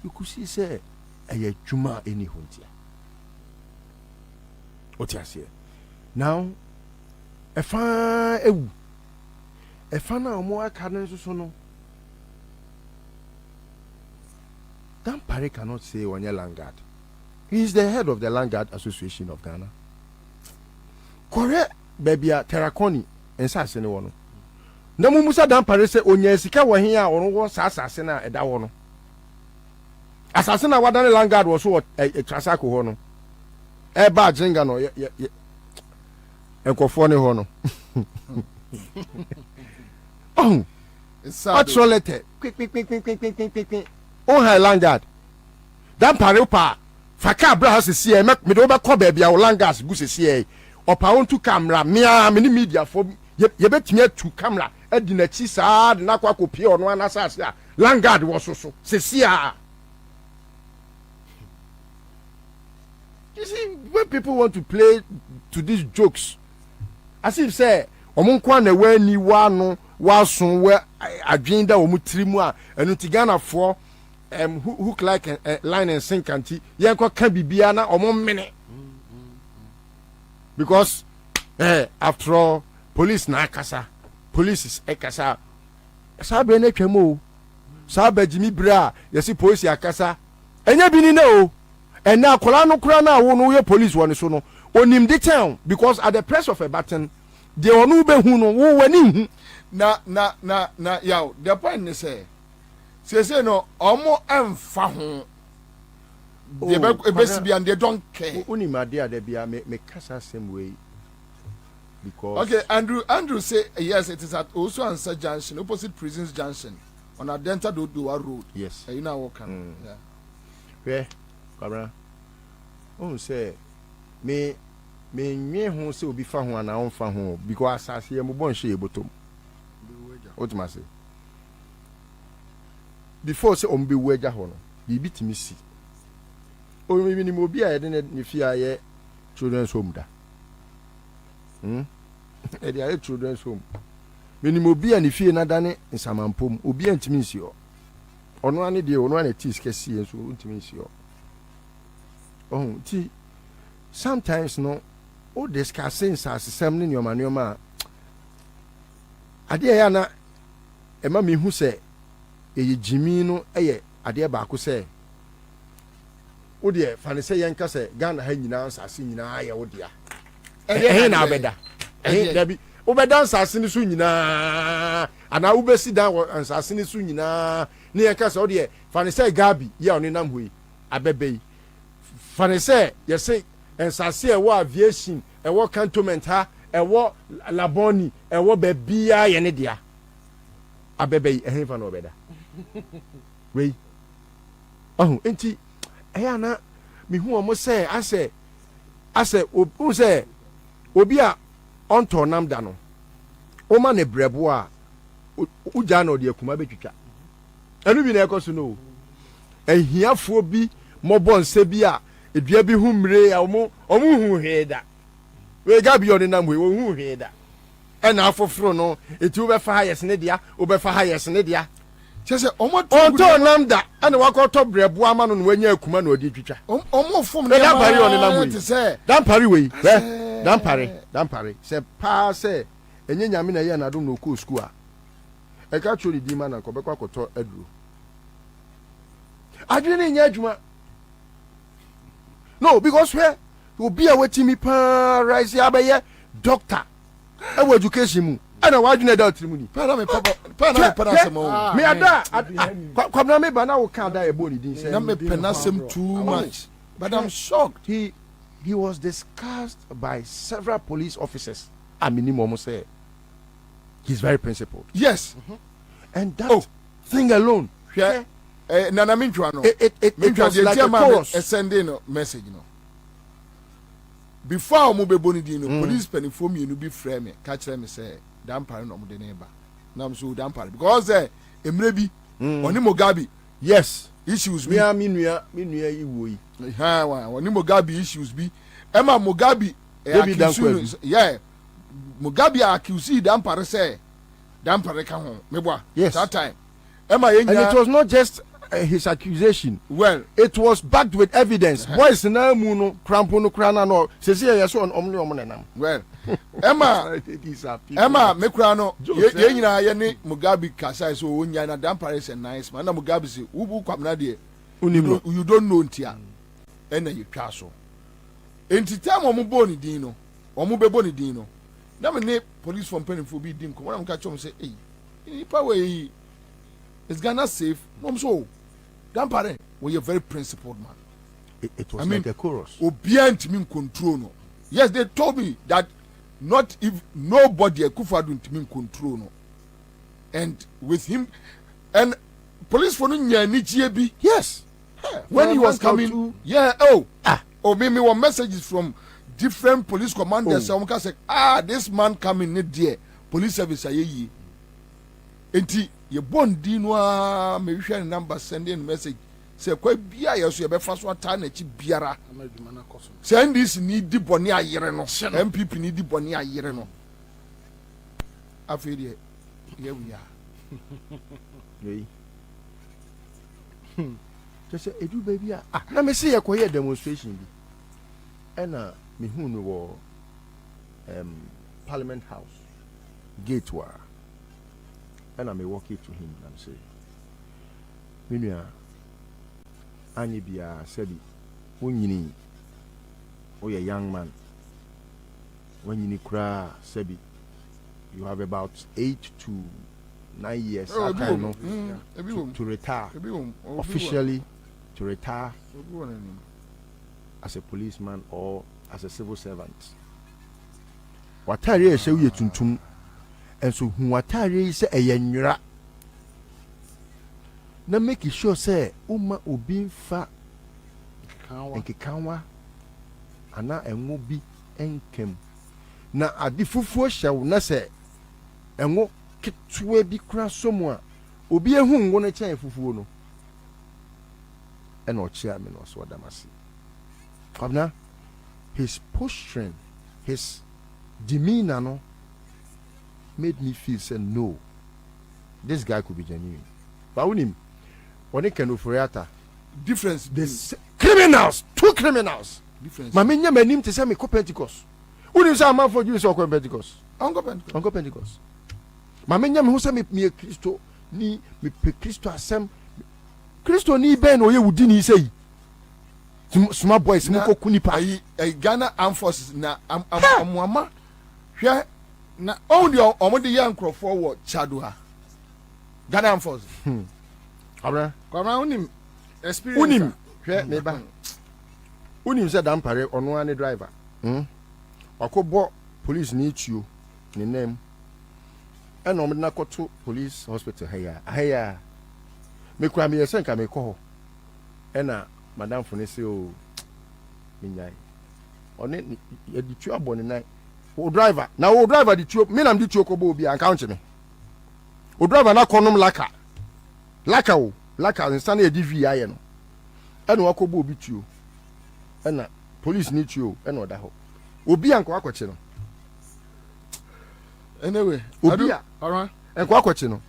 You could see say a juma any huntia. What you say? Now, a fine. If I know more carnage, so no. Dampare cannot say one year landguard. He is the head of the Landguard Association of Ghana. Correct, baby, Terrakoni, and Sassene one. No Musa Dampare say, Onya Sika were here or was Sassena at that one. Assassina, what the Landguard was what a Trasaco hono. A bad jingano, a Cofone hono. Oh, what's your letter? Quick. Oh, her landguard. Dampare Faka Brahas is here, make me over Kobe, our Langas, Goose is here. Or pound to camera, many media for you bet me to camera. Edina Chisa, Nakwa Pio, on one assassin. Landguard was also, Cecia. You see, when people want to play to these jokes, as if say, Omunkwane we ni wano wasun we agenda omutrimu a enu tigana for hook like line and sink anti yenko kan bibia na omomene because after all police na akasa police is ekasa sabe na twemo sabe jimi bra yesi police akasa enya bi ni na o ena akola no kura na wo no ye police woni so no onim the town because at the press of a button de onu be hu no wo wani hu na yaw the point ne say no omo emfa ho de be be and they don't care oni ma de ade bia me kasa same way because okay Andrew say yes it is at also Ansah junction opposite prisons junction on Adenta Dodowa road yes you know what can yeah where Kwabena on say me nwe ho se obi fa ho ana on fa ho because asase ye mo bon hye ebotom what ma say before say on be weja ho no bibi timi si o mi ni mo bi a ye de ne fi aye children's home da e dey aye children's home me ni mo bi a ne fi na da ne nsamampom obi antimi nsi o ono ane de ono ane tis kesi enso ntimi nsi o oh ti sometimes no o discussing sasem ne nyoma ade ya na e ma me hu se e jimi no eye ade ba ko se o de fa ne se yenka se Ghana ha nyina sase nyina ya wo dia e na abeda dabi o be dan sase ne so nyina ana wo be si dan sase ne so nyina ne yenka se o de fa ne se Gabi ya oni nam hoi abebe fa ne se ye se ensase ewo aviation ewo cantonment ha ewo laboni ewo bebia ye ne dia abebe ehefa no beda wei enti eya na me hu omo say ase o say obi a onto nam da no o ma ne brebo a uja na odi akuma betwitwa enu bi na ekoso no ehiafo bi mobo nse bi a edua bi hu mre a omo hu heda we ga bi oni nam we hu heda ena afoforo no eti wo be fa hayes ne dia wo be fa hayes ne dia chese omo to nam da ena wakoto brebo ama no no wanya akuma na odi twitwa omo fom ne da pare oni nam we dan pare we dan pare se pa se enye nyame na ye na do no ko school a e ka chori di ma na ko be kwa koto aduro adwene nya adwuma no because where obi a wetimi pa rise abaye doctor e wo education mu ana wadwene da otrimuni pa na asemo me ada kwabna me ba na wo ka da e bo ni din say na me penasem too much but I'm shocked he was discussed by several police officers minimum say he's very principled. Yes. And that thing alone. Yeah. Nana Minchwa no. It was like a chorus. Sending a message no. Before mo be boni di no, police penny for me no be frame catch them say dampare no mo de neighbor. Now so dampare because emre bi oni Mugabe. Yes. Issues me nua iwo yi. Ha wa oni Mugabe issues bi. Emma Mugabe yeah. Mugabe accused dampare say dampare ka ho meboa that time Emma and it was not just his accusation. Well, it was backed with evidence. Boys na mu no crampo no krana no se se yes on omne omnenam. Well, Emma me kra no ye nyina ye ne Mugabe kasa so onya na dampare say nice man na Mugabe say ubu kwamna de you don't know ntia ena ye twa so enti time omo boni din no omo be boni din no na me ne police from penifo bi din ko na mka chom say eh power yi is Ghana safe no so dampare we a very principled man. It was like a chorus. Obient mean control no. Yes, they told me that not if nobody Akufo-Addo to mean control no. And with him and police for no nyanichie bi. Yes. When he was coming, me one messages from different police commanders. Some say, this man coming need there. Police service ayeyi. Enti ye bondi no me hwe number sending message. Say kwa bia ye so ye be fa so ata na chi biara. Send this need di boni ayere no. MPP need di boni ayere no. Afedi ye we are. Just say edu baby na me see ye koye demonstration bi. Ena me hu no wo Parliament House gate wa. And I may walk it to him and say, Minya, Anibia said, when you need, oh, a young man, when you need cry, Sebi, you have about 8 to 9 years to retire, officially to retire as a policeman or as a civil servant. What are you saying to and so who atari say eyenwura na make sure say uma obi mfa enkekanwa ana enwo bi enkem na ade fufuo hyew na say enwo ketwe bi kura somu a obi ehu ngo na kyan fufuo no ena ochia me no so damasi Kwabena his posturing, his demeanor no made me feel say no, this guy could be genuine. But when he can offer difference, this criminals, 2 criminals. Difference. My name to say me Pentecost. Who do you say a man for you so Pentecost? Uncle Pentecost. Uncle Pentecost. My name who say me Christo ni me Christo asem. Christo ni ben oye wudi ni say. Small boys mo ko kunipa. Ghana Armed Forces na amwama hwe na only omode yan crofo wo chadua Ghana Armed Forces abra Kwabena unim experience unim hwe me ba unim say dampare ono ane driver akobo police ni tuo ne name ɛna ɔmo na kɔto police hospital haya me kura me yɛsɛ nka me kɔ hɔ ɛna madam fo ne sɛ o menyai ɔne yɛde tuo abɔ ne nan o driver na o driver de tuo me nam de tuo kɔbɔ obi anka nkyɛ me o driver na kɔnom laka nsa na yɛde vi ayɛ no ɛna wakɔbɔ obi tuo ɛna police ni tuo ɛna ɔda hɔ obi anka wakɔkye no anyway obi a alright anka wakɔkye no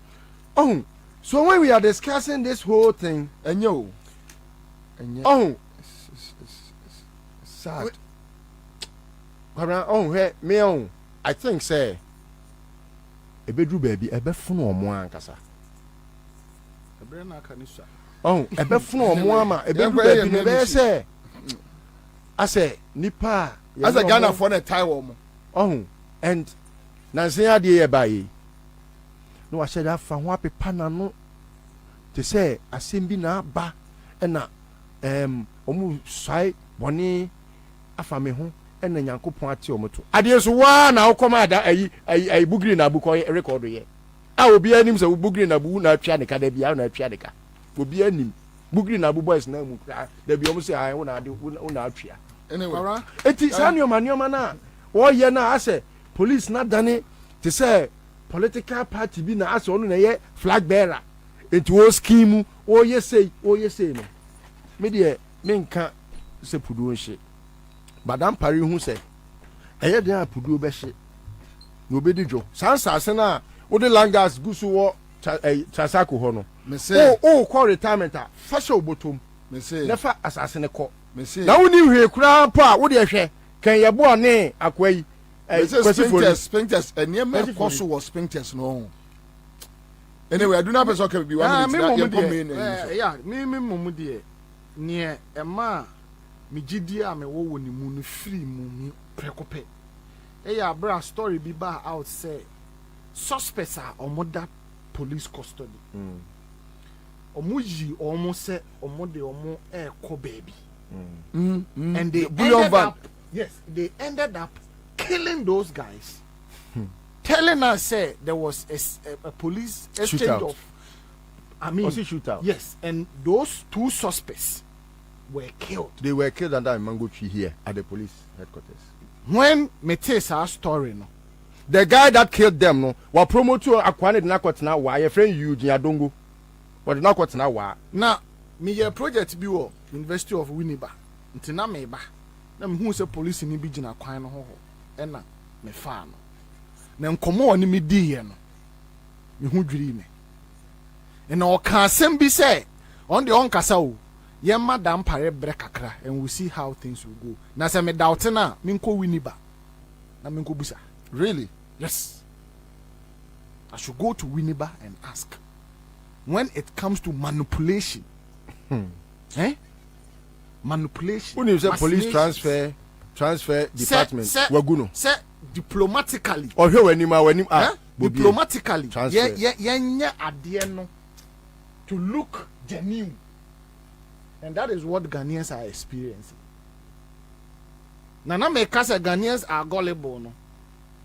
oh so when we are discussing this whole thing enyo oh sad me I think say ebedru baby ebefunu omo ankasa ebre na aka ni sha ebefunu omo ama ebedru baby ne be say ase nipa ase Ghana for na tie wo mo and nanse ade ye baye no ahye da fa ho apepa na no te say asem bi na ba na omu sai boni afa me ho ena Nyankopon ate omoto ade so wa na wokoma ada ayi bugiri na bu ko record ye obi anim se bugiri na bu na atwa ne ka da bia na atwa ne ka obi anim bugiri na bu boys na mu da bia omo se ai wo na ade wo na atwa anyway eti sanyo na wo ye na ase police na dane te say political party bi na ase onu na ye flag bearer eti wo scheme wo ye sei no me de me nka se pudu nhye madam pari hu se eye de apudu be hye no be dijo sansase na wo de langas gusu wo chasako ho no me say call retirement a fashion obotom me say nefa asase ne ko me say na woni hwe kura po a wo de hwe kan ye bo ne akwai sphincters eniema koso wo sphincters no anyway I do not person okay be 1 minute yeah me mum de ne ema me gidi a me wo ni mu no free mu mi prekope ya bra story bi ba out say suspects are omoda police custody omuji omo se omode omo ko baby and they ended up killing those guys telling us say there was a police exchange shootout. Of shootout. Yes, and those two suspects were killed. They were killed under a mango tree here at the police headquarters. When me tell our story, no, the guy that killed them, no, was promoted to Akwane Nakotna. Why your friend Eugene Adongo? What Nakotna? Why? Now, me a project bureau, University of Winneba. Ntina meba. Na me hu se police ni bi gina kwan no ho. Ena me fa no. Na nkomo oni me di ye no. Me hu dwiri me. And o kan asem bi say on the on kasa o. Ye madam pare bre kakra and we see how things will go. Na se me doubt na me nko Winneba. Na me nko busa. Really? Yes. I should go to Winneba and ask. When it comes to manipulation, manipulation. When you say police transfer department, waguno. Say diplomatically. Or here when you diplomatically. Transfer. Yeah, no to look genuine, and that is what Ghanaians are experiencing. Nana me kasa Ghanaians are gullible, no.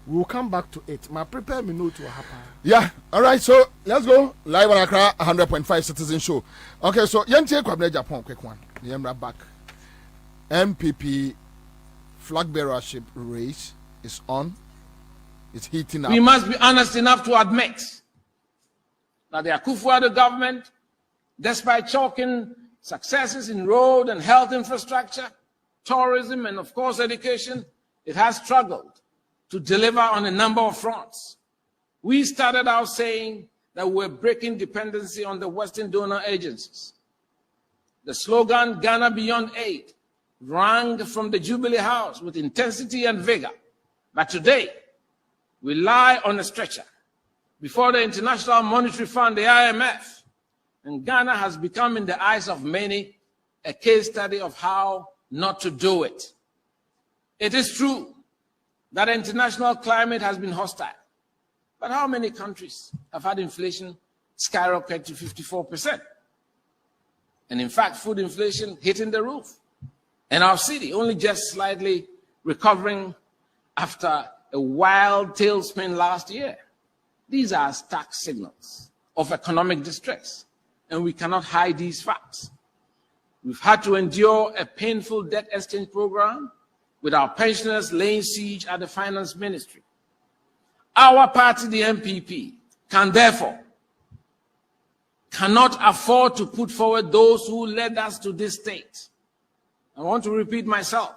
We'll come back to it. My prepare me know to happen. Yeah, all right. So let's go live on Accra 100.5 Citizen Show. Okay, so Yanti Kwabena Japan, quick one. Yemra back. MPP flag bearership race is on. It's heating up. We must be honest enough to admit that the Akufo-Addo government, despite chalking successes in road and health infrastructure, tourism, and of course education, it has struggled to deliver on a number of fronts. We started out saying that we're breaking dependency on the Western donor agencies. The slogan, Ghana Beyond Aid, rang from the Jubilee House with intensity and vigor. But today, we lie on a stretcher before the International Monetary Fund, the IMF, and Ghana has become, in the eyes of many, a case study of how not to do it. It is true that the international climate has been hostile. But how many countries have had inflation skyrocket to 54%? And in fact, food inflation hitting the roof. And our city only just slightly recovering after a wild tailspin last year. These are stark signals of economic distress, and we cannot hide these facts. We've had to endure a painful debt exchange program with our pensioners laying siege at the finance ministry. Our party, the MPP, cannot afford to put forward those who led us to this state. I want to repeat myself.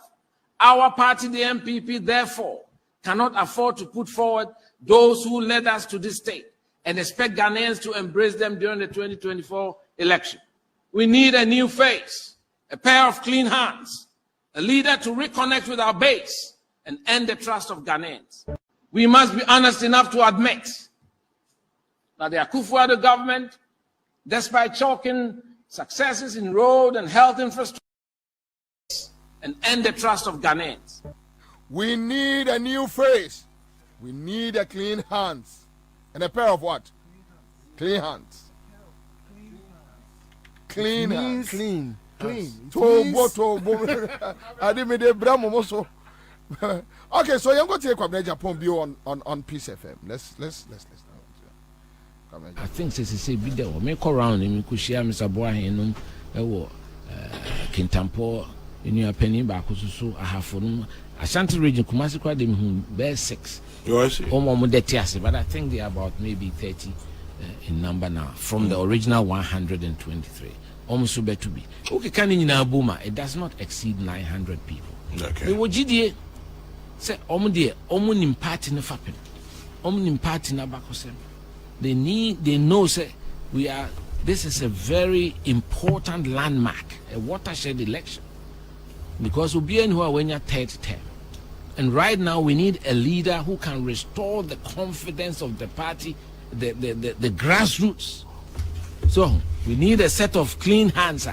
Our party, the MPP, therefore, cannot afford to put forward those who led us to this state and expect Ghanaians to embrace them during the 2024 election. We need a new face, a pair of clean hands, a leader to reconnect with our base and end the trust of Ghanaians. We must be honest enough to admit that the Akufo-Addo government, despite chalking successes in road and health infrastructure, and end the trust of Ghanaians. We need a new face. We need a clean hands. And a pair of what? Clean hands. Clean hands. Clean. Okay, so you're going to take Kwabena Japan view on Peace FM. Let's. I think say be there. Make around him. Kushia Mr. Boahenum. Kintampo. In your penny back so I have for them. Ashanti region Kumasi kwa dem bear 6. But I think they are about maybe 30 in number now from the original 123. Almost be to be. Okay, can in Abuma it does not exceed 900 people. Okay. They were GDA say omunim party na fapen. Omunim party na bakosem. They know say this is a very important landmark, a watershed election. Because we'll be in who are when you're third term. And right now we need a leader who can restore the confidence of the party, the grassroots. So we need a set of clean hands.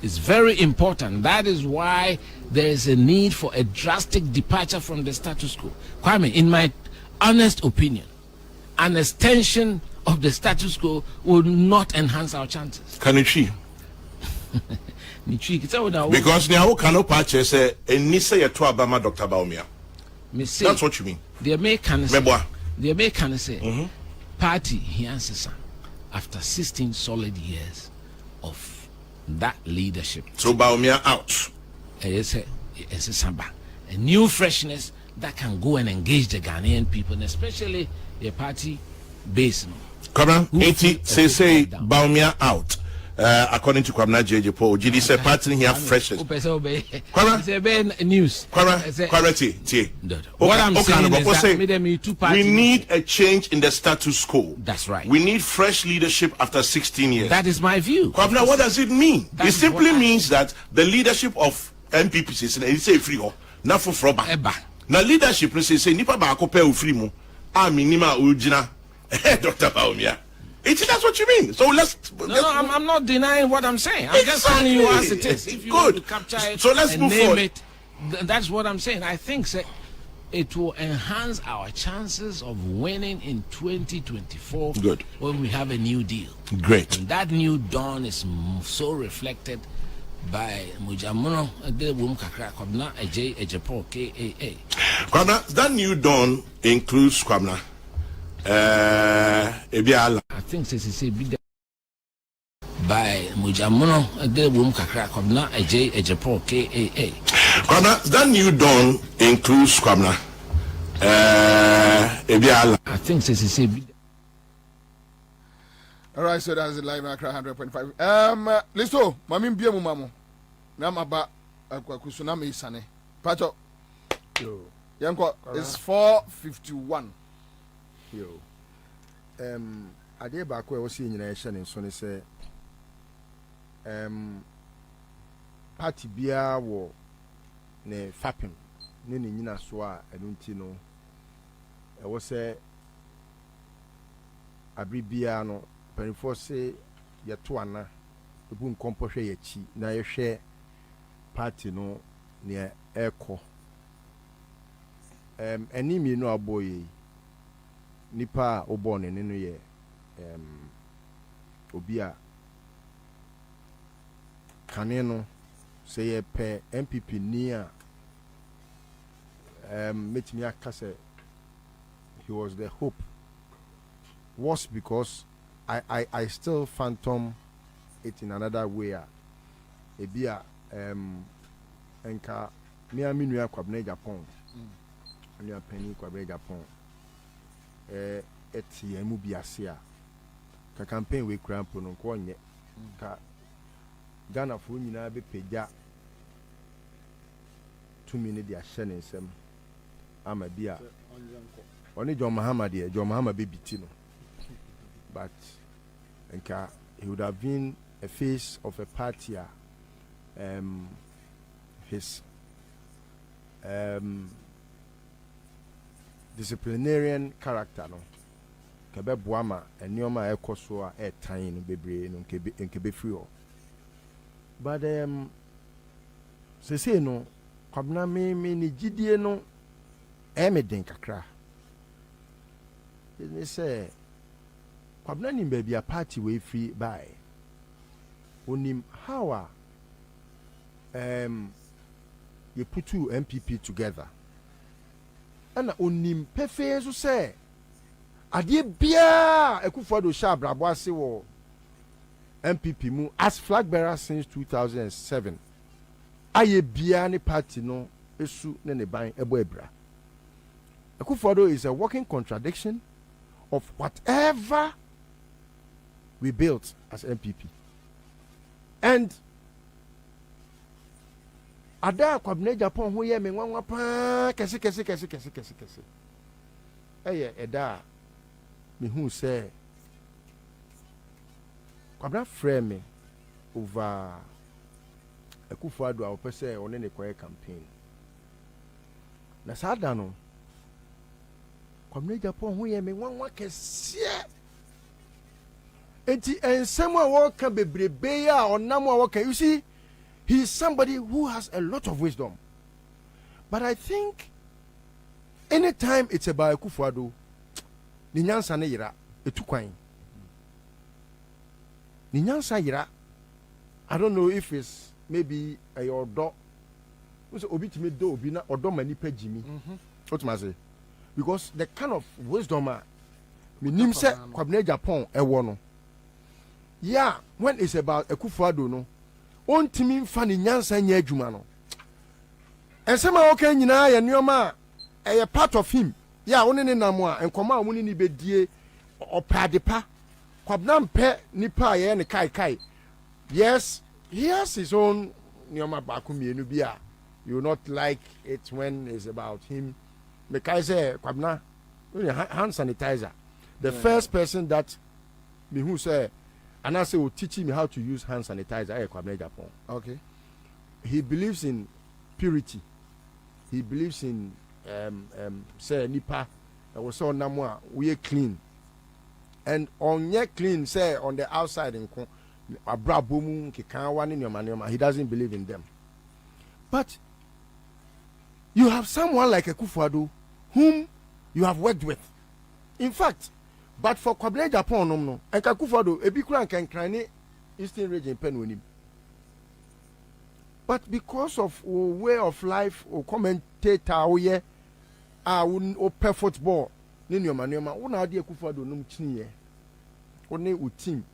It's very important. That is why there is a need for a drastic departure from the status quo. Kwame, in my honest opinion, an extension of the status quo will not enhance our chances. Can you see? Because now cannot purchase a Nisa to Abama Dr. Baumia. That's what you mean. The American say party he answers after 16 solid years of that leadership. So Baumia out. A new freshness that can go and engage the Ghanaian people, and especially the party base. Come on, 80 say Baumia out. According to Kwabena JJ Judicial party here freshness. News. What I'm saying is that we need a change in the status quo. That's right. We need fresh leadership after 16 years. That is my view. Kwabena, what does it mean? It simply means that the leadership of MPP is free ho. Na for froba. Na leadership say nipa ba akope free mu. Minima ujina. Dr. Baumia. That's what you mean. So let's. I'm not denying what I'm saying. I'm just telling you as it is. If you want to capture it, so let's move forward. That's what I'm saying. I think it will enhance our chances of winning in 2024. Good. When we have a new deal. Great. And that new dawn is so reflected by Mujamuno de Wumkakra Kwabena Ejepo KAA. Kwabena, that new dawn includes Kwabena. I think say be there by Mujamuno de Wumkakra Kwabena Ejepo KAA. Kwabena, that new dawn includes Kwabena. I think say be there. All right, so that's the live Accra 100.5. Listo, mami mbia mu mamo. Na maba akusunami isane. Pacho. Yo. Yanko, it's 4:51. Yo. Ade ba ko e wo se nyina ehye ne so ne se party bia wo ne fapem ne ne nyina so a enunti no e wo se abribia no penfo se ye to ana ebu nkompo hwe ye chi na ye hwe party no ne eko enimi no aboye nipa obone ne no ye obia kane no se ye pe MPP ni a metimi aka se he was the hope was because I still phantom it in another way. Ebia enka me nua Kwabena Japan. Nua Penny Kwabena Japan. Eti emu biase a ka campaign we krampo no ko nye ka Ghana fo nyina be pagya tumi ne dia hye ne nsem ama bia oni John Mahama be biti no, but enka he would have been a face of a party. His disciplinarian character no kebe boama enioma ekoso a etan no bebre no nkebe free o. But say no Kwabena me ni gidie no emeden kakra. They say Kwabena nim baby a party we free by onim how you put two MPP together and onim pefe so say adie bia Akufo-Addo sha brabo ase wo MPP mu as flag bearer since 2007. Aye bia ni party no esu ne ne ban ebo ebra. Akufo-Addo is a walking contradiction of whatever we built as MPP. And ada Kwabena Japan ho ye me nwanwa pa kese. Eye eda me hu say Kwabena frame me over Akufo-Addo a opese one ne kwae campaign. Na sada no Kwabena Japan ho ye me nwanwa kese. Enti ensem a wo ka bebrebe ya onam a wo ka, you see, he is somebody who has a lot of wisdom. But I think anytime it's about Akufo-Addo, ni nyansa ne yira etukwan. Ni nyansa yira. I don't know if it's maybe a odo. So obi timi do obi na odo mani pa jimi. What must I say? Because the kind of wisdom me nim se Kwabena Japan e wo no. Yeah, when it's about Akufo-Addo no, on timi mfa ni nyansa nya adwuma no. Ensema okay nyina ya nioma a part of him. Yeah, one ne namu a enkoma woni ni bedie opadepa. Kwabena mpe nipa ye ne kai. Yes, he has his own nioma bakumienu bia. You will not like it when it's about him. Me kai say Kwabena hand sanitizer. The first person that me who say and I say will teach me how to use hand sanitizer Kwabena Japan. Okay. He believes in purity. He believes in say nipa was so namwa we clean. And on ye clean say on the outside in abrabomu kikanwa ni nyoma he doesn't believe in them. But you have someone like Akufo-Addo whom you have worked with. In fact, but for Kwabena Japan no and Akufo-Addo ebi kura kan krani Eastern region pen woni. But because of way of life or commentator we o per football ni nyoma una de Akufo-Addo no chiniye. One u team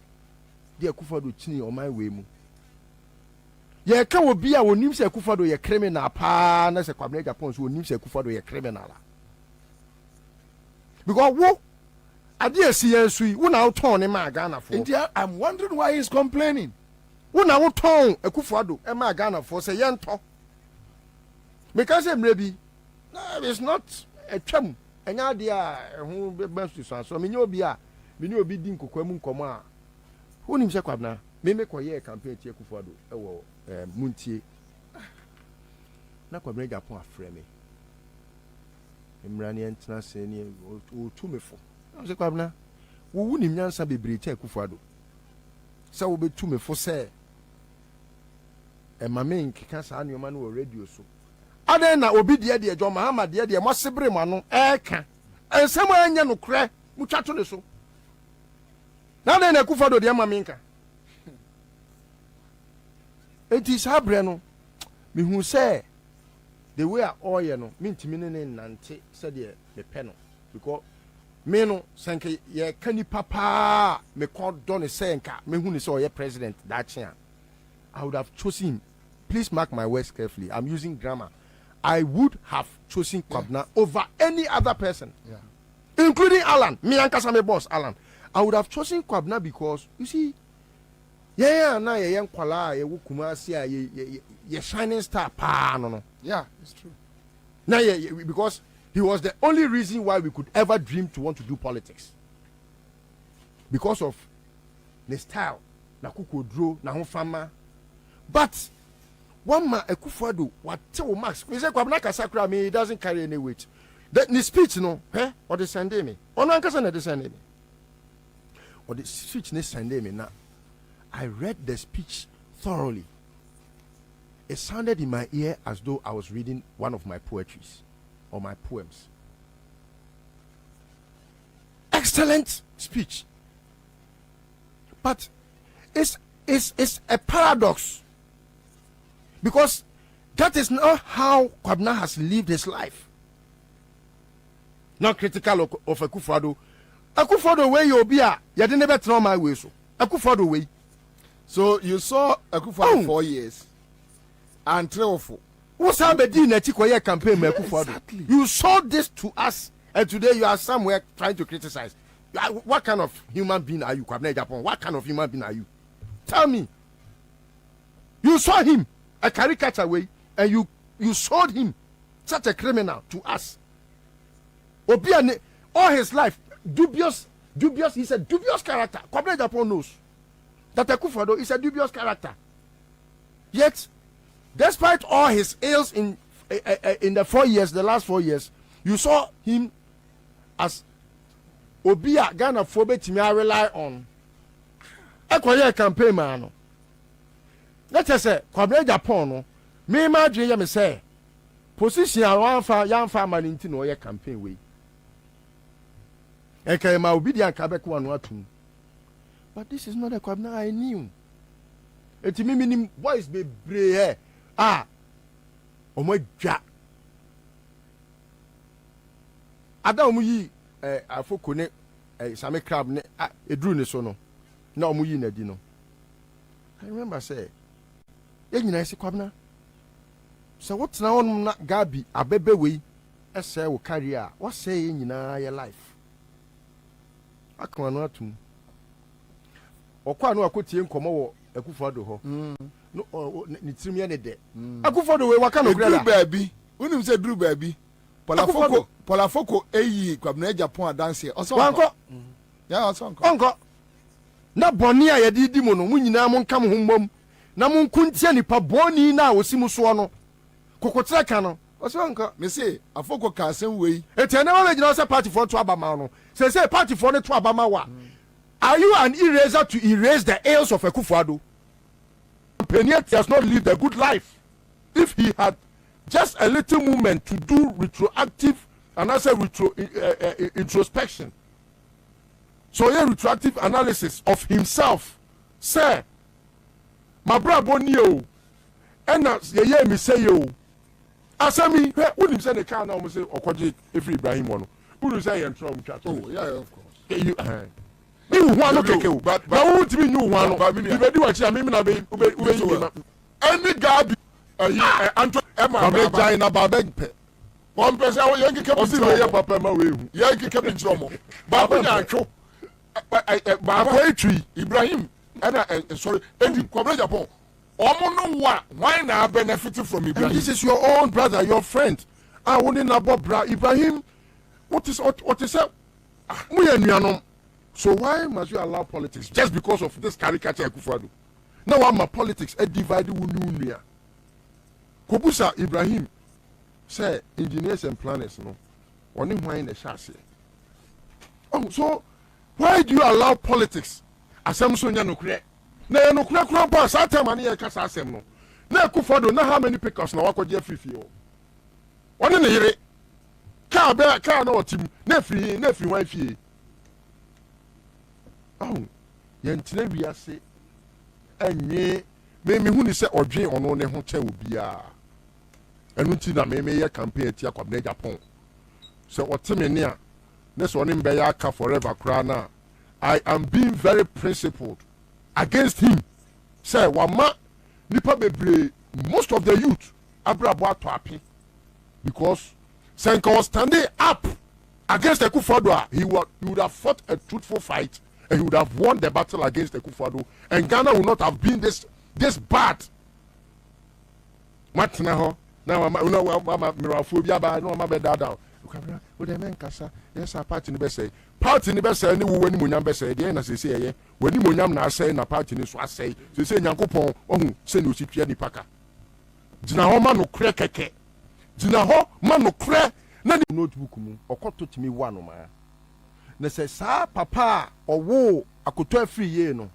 de Akufo-Addo chini o my way mu. Ye ka obi a onim se Akufo-Addo ye criminal pa na se Kwabena Japan so onim se Akufo-Addo ye criminal. Because wo ade si yensu wo na uton ne ma Ghana for. I'm wondering why he's complaining. Wo na uton Akufo-Addo e ma Ghana for say yento. Because mrebi it's not a twam enya de a ho be so me nyobi a me ni obi din kokwa mu nkomo a wo nim se Kwabena me koye campaign tie Akufo-Addo e wo muntie na Kwabena Japan afre me emrani entna se ni o tumefo na se Kwabena wo wunim nyansa bebre tie Akufo-Addo sa wo betumefo se e mame nkeka sa anyoma no radio so aden na obi de John Mahama de mo sebre mo no eka ensem anya no kre mutwato ne so na den na Akufo-Addo de mame nka enti sabre no me hu se the way oil no mintimi ne nante se de me pe no because me no senke ye kani papa me called don senka me hu ni say oye president that chance I would have chosen him. Please mark my words carefully. I'm using grammar. I would have chosen Kwabena over any other person, including Alan. Me and Kasame boss Alan. I would have chosen Kwabena because you see, na ye young kwala ye wukumasi ye shining star pa no. Yeah, it's true. Now because he was the only reason why we could ever dream to want to do politics. Because of the style, na kukodro, na honfama. But one man Akufo-Addo what tell Max we say Kwabena Kasakra me it doesn't carry any weight. The speech no or the Sunday me. Ono ankasa na the Sunday me. Or the speech ne Sunday me na. I read the speech thoroughly. It sounded in my ear as though I was reading one of my poetries or my poems. Excellent speech. But it's a paradox. Because that is not how Kwabena has lived his life. Not critical of Akufo-Addo. Akufo-Addo way you be a you didn't never throw my way so. Akufo-Addo way. So you saw Akufo-Addo 4 years and 3 or 4. What's happening in the campaign, Akufo-Addo? Exactly. You showed this to us, and today you are somewhere trying to criticize. What kind of human being are you, Kwabena Japan? What kind of human being are you? Tell me. You saw him a caricature way, and you showed him such a criminal to us. Obiane, all his life, dubious, he's a dubious character. Kwabena Japan knows that Akufo-Addo is a dubious character. Yet, despite all his ills in the 4 years, the last 4 years, you saw him as Obia Ghana Phobe Timia rely on. Ekoye campaign man. Let us say, Kwabena Japan, me imagine me say, position a young farmer into no ye campaign way. Eke ma obedient Kabeku and Watu. But this is not a Kwabena I knew. It meaning boys be brave. Omo dwa. Ada omo yi afoko ne same crab ne edru ne so no. Na omo yi na di no. I remember say nyina ese Kwabena. So what na on na Gabi abebe we ese wo career. What say nyina your life? Akwa no atum. Okwa no akotie nkomo wo Akufo-Addo ho. No ni tirim ye ne de. Akufo-Addo we waka no grada. Dru baabi. Unim say dru baabi. Polafoko eyi Kwabena Japan adanse. Oso wanko. Ya oso wanko. Onko. Na boni a ye di mo no munyina mo nka mo hommom. Na mo nkuntia nipa boni na osimu so no. Kokotra ka no. Oso wanko. Me say afoko ka asem we. Etiane wa megina say party for to abama no. Say party for ne to abama wa. Are you an eraser to erase the ills of Akufo-Addo? Peniet has not lived a good life. If he had just a little movement to do retroactive and I say introspection. So a retroactive analysis of himself. Say, my brother Bonio, and ye me say yo. Asami, wouldn't say the car now say Okoji every Ibrahim one. Wouldn't say and from chat. Oh, yeah, of course. You one okay, but won't be new one. You better watch me na be any Gabi Emma China Babek. One person Yankee kept the papa way. Yankee kept in trouble. Baba Yanko Baba tree Ibrahim and sorry, Kwabena Japan. Why now benefiting from Ibrahim? This is your own brother, your friend. I wouldn't about Ibrahim. What is that? So why must you allow politics just because of this caricature Akufo-Addo? Now I'm a politics a divided ununia. Kobusa Ibrahim say engineers and planners no. Only why in the chassis. Oh, so why do you allow politics? Asamsonya no kre. Na no kra pa sata mani e kasa asem no. Na Akufo-Addo na how many pickers na wakoje fifi o. One na yire. Car na otim na free wan fie. Oh, yentine wiase enye me hu ni se odwen ono ne ho che obia enu ti na me ye campaign ti Kwabena Japan se oteme ne a This one in Bayaka forever krana. I am being very principled against him. Say wama nipa bebre most of the youth abrabo to happy because Senka was standing up against Akufo-Addo. He would have fought a truthful fight and he would have won the battle against Akufo-Addo, and Ghana would not have been this bad. Matina ho na mama miraphobia ba no mama be down. We the men kasa yes a party ni be say ni wo wani monyam be say dey na say ye wani monyam na say na party ni so asay say Nyankopon ohu say no sitwa ni paka jina ho ma no kre keke jina ho ma no kre na ni notebook mu okoto timi wa no ma na say sa papa owo akoto afiri ye no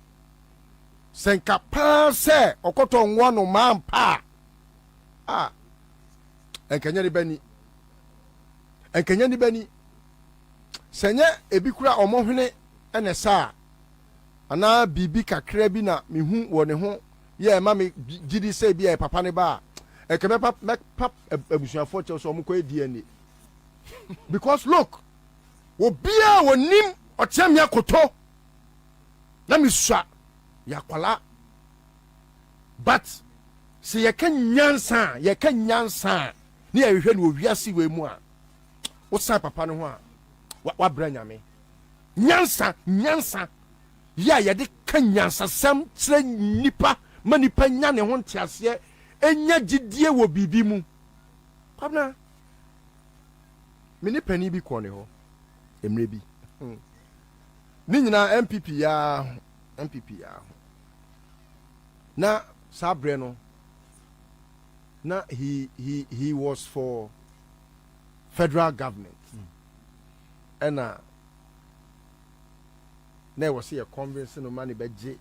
senka pa say okoto nwa no ma mpa enkanya ni bani senye ebi kura omohwene ene sa ana bibi kakra bi na mehu wo ne ho ye ma me gidi say bi e papa ne ba ekeme pap abusuafo che so omko DNA because look wo bia wonim otiam yakoto na misua yakwala but se yeka nyansa ni ehwe no wiase we mu a wo sa papa no ho a wa bra nyame nyansa ya de ka nyansa sam tre nipa manipa nya ne ho ntiase enya gidie wo bibi mu Kwabena mini pani bi kɔ ne ho emre bi ni nyina MPP ya na sabre no na he was for federal government and na was here convincing no money beje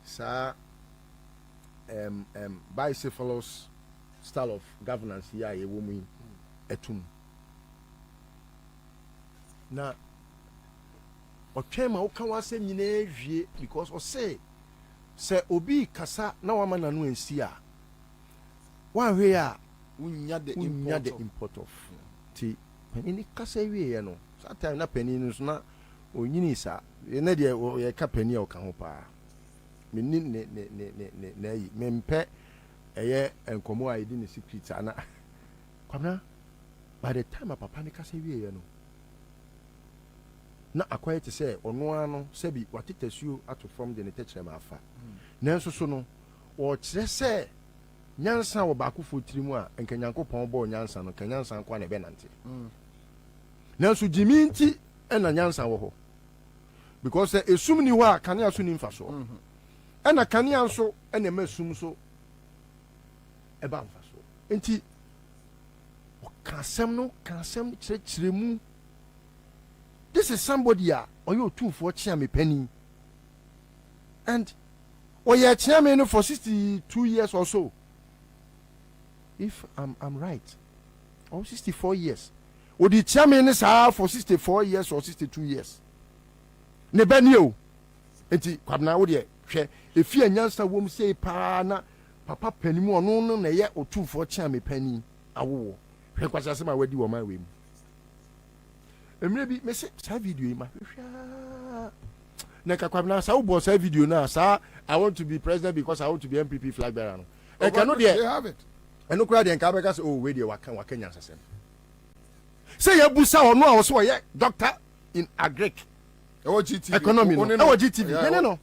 sa bicephalous style of governance here a woman etum na otwema uka wase nyina ehwie because o say obi kasa na wama na no ensi a one way a unya the import of ti penini kasa wie no that time na penini so na onyini sa na de ye ka penini o ka ho pa me ni ne yi me mpe eye enkomo a yedi ne secret ana Kwabena by the time papa ne kasa wie no na akwaye te say ono ano sebi watetasuo ato from the netechrema afa nanso so no o kire say nyansa wo ba akufo tirimu a enkanyankopon bo nyansa no kanyansa kwa na be nante nanso jiminti ena nyansa wo ho because esum ni ho a kanea so ni mfa so ena kanea so ena masum so eba mfa so enti kasem chiremu. This is somebody or you two for Chiame Penny. And you're chairman for 62 years or so. If I'm right. Or 64 years. Or the chairman is for 64 years or 62 years. Nebenio. Enti Kwabena wo de if you nyansa wom say pa na papa Penny mo no na ye o two for Chiame Penny awo. Hwe kwasa se ma wadi wo ma we mu. Maybe me say video ma na Kwabena sa wo say video na sa I want to be president because I want to be MPP flag bearer no e cannot they have it and no crowd and Kabeka say oh we dey waka nyansasem say ya busa ono a wo so ye doctor in agric economy no GTV no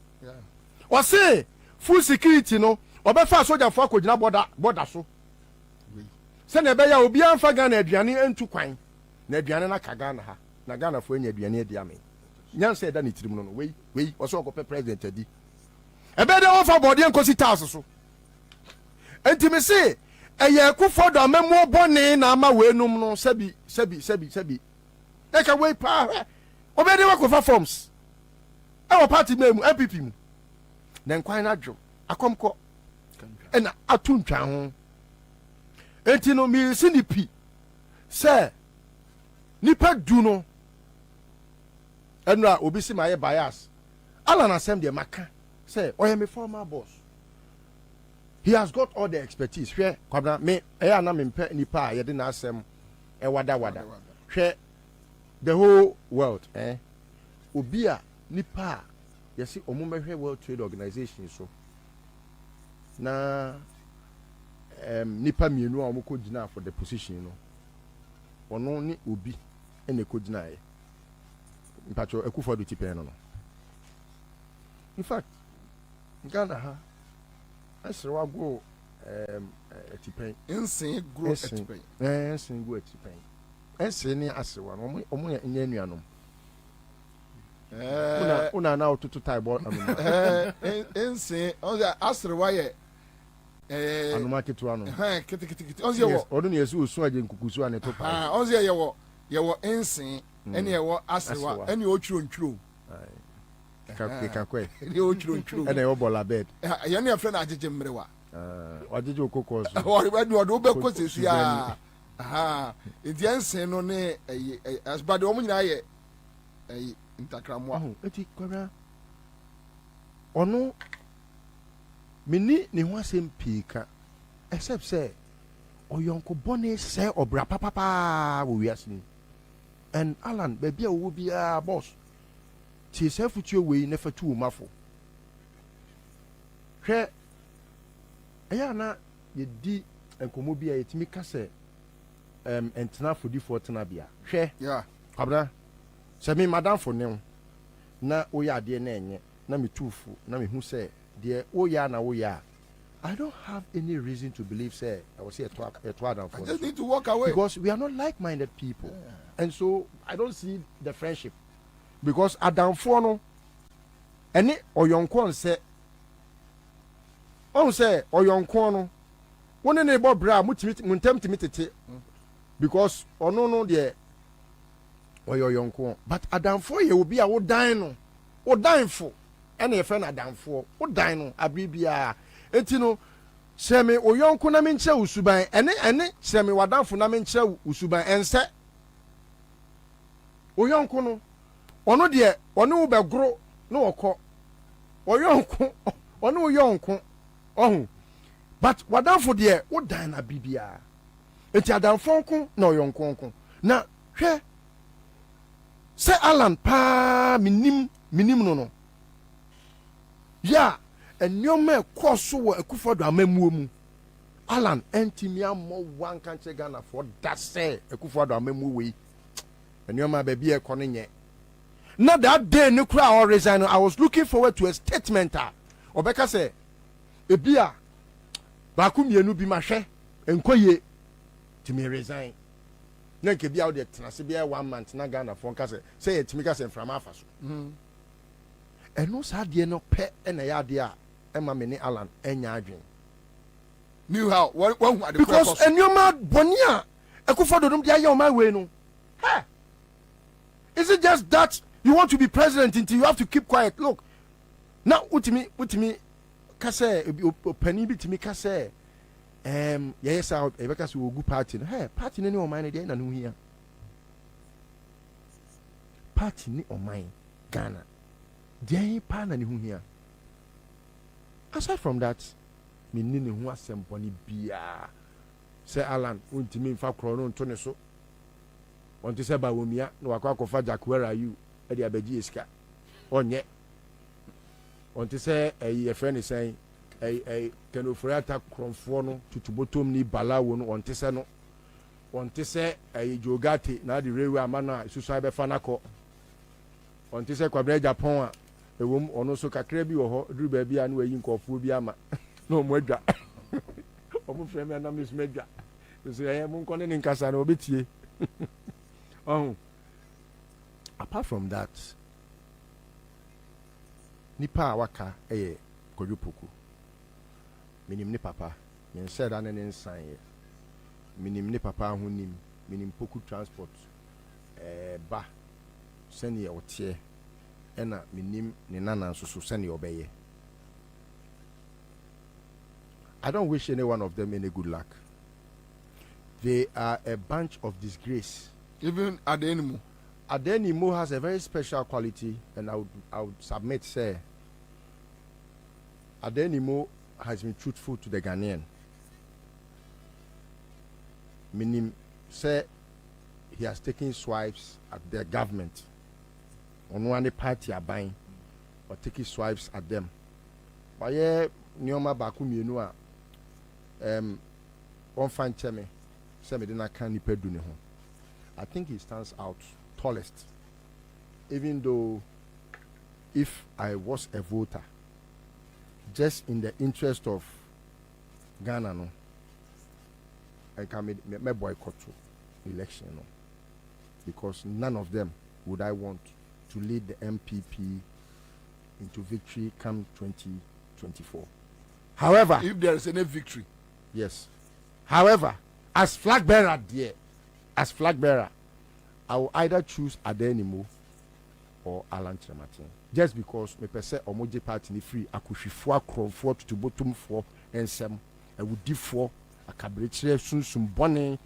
o say full security no obefa soldier for akogina border so say na be ya obi anfa Ghana aduane entu kwan na aduane na Kagana ha na Ghana fo anya aduane adi ame nyansa eda ne tirim no we o so okope president adi ebe de ofa body enkosi task so enti me say eye Akufo-Addo amemo bone na ama we num no sabi e ka we pa obe de wakofa forms e wo party memu MPP mu na nkwan na dwo akomko e na atuntwa ho enti no mi sinipi say nipa du no enra obi si my bias ala na sem de maka say oye me former boss he has got all the expertise hwe Kwabena me na me mpe nipa ye de na asem e wada hwe the whole world obia nipa yesi omumehwe World Trade Organization so na nipa mienu a omko gina for the position no ono ni obi ene ko gina e mpacho Akufo-Addo tipen no in fact Ghana ha asrewa go tipen ensin grow tipen ensin go tipen ensin ni asrewa no omo ya nyanuanom una na otutu tie ball anuma ensin on the asrewa ye anuma ketu anu kiti on ye wo odun yesu osun aje nkukusu ane to pa on ye wo ensin ene ye wo asrewa ene otwuro ntwuro kakwe ene otwuro ntwuro ene ye bola bed ye ne afre na ajeje mrewa ajeje okoko so ori ba ni odo be ko sesi edi ensin no ne asbade omo nyina ye intakramwa eti kwara ono mini ne ho asem pika except say oyonko bone say obra papa wo wiasni and Alan baby a wo bia boss ti se futuo we ne fatu mafo hwe eya na ye di enkomo bia yetimi ka se entena fodi for tena bia hwe yeah Kwabena se me madam for ne na oya ade na enye na metufu na mehu se de oya na oya I don't have any reason to believe say I was here to Adam for. I just need to walk away because we are not like-minded people, and so I don't see the friendship. Because Adam for no, any oyonko say, on say oyonko no, one neighbor bra muntem tete, because no there oyonko. But Adam for you will be a dying for any friend Adam for dying abibia. Etino seme oyonko na menche usuban ene seme wadanfo na menche usuban ense oyonko no ono de ono wo begro na wokọ oyonko ono oyonko ohun but wadanfo de wo dan na bibia enti adanfo nko na oyonko nko na hwe se Alan pa minim no ya enyoma ekoso wo Akufo-Addo amamuo mu Alan entimi amo wan kanche Ghana for that say Akufo-Addo amamuo we enyoma ba bi ekọ nye na that day ne kura or resign I was looking forward to a statement obeka say ebia ba ku mienu bi ma hwe enkoye timi resign na nke bia wo de tenase bia 1 month na Ghana for nka say yetimi ka say from afa so eno sa de no pe na ya de a Emma mini Alan enya adwen knew how one because enyoma bonia Akufo-Addo dum dia ya o my way no hey is it just that you want to be president until you have to keep quiet look now utimi ka say opani bitimi ka say yes out e beka so ogu party no hey party ni o man dey na no hia party ni o man Ghana dey pa na ni hu hia. Aside from that, me nini who asemponi bia. Say Alan, untimi mfa kro no nto ne so. Wonte se ba womia na wakwa kofa Jack where are you? E dia beji esika. Onye. Wonte se e friend is saying kenofurata kromfo no tutubotom ni balawo no wonte se no. Wonte se jogate na di rewe amana isusu be fa nako. Wonte se Kwabena Japan a ewom ono so kakra bi wo ho duru ba bia na wayi nkofo bi ama na omo adwa omo frame na miss medwa so mun kone ni nkasa na obetie apart from that nipa waka kojupoku minim ni papa yen said an ne nsan ye minim ni papa ho nim minim poku transport ba sene otie ena minim ni nana nsusu sene obeye. I don't wish any one of them any good luck. They are a bunch of disgrace. Even Adenimo. Adenimo has a very special quality, and I would submit, say, Adenimo has been truthful to the Ghanaian. Meaning, say, he has taken swipes at the government. On one party are buying or taking swipes at them. But yeah, Nyoma Bakumi Nua on fan cheme, Semedina can pedune. I think he stands out tallest. Even though if I was a voter, just in the interest of Ghana, no, I can make boycott election, no, because none of them would I want to lead the MPP into victory come 2024. However, if there is any victory, yes. However, as flag bearer, dear, as flag bearer, I will either choose Adenimo or Alan Chematin. Just because me pese omoje party ni free akuhwifo akrofo tutubotumfo ensem awudifo akabrekyere sunsum bone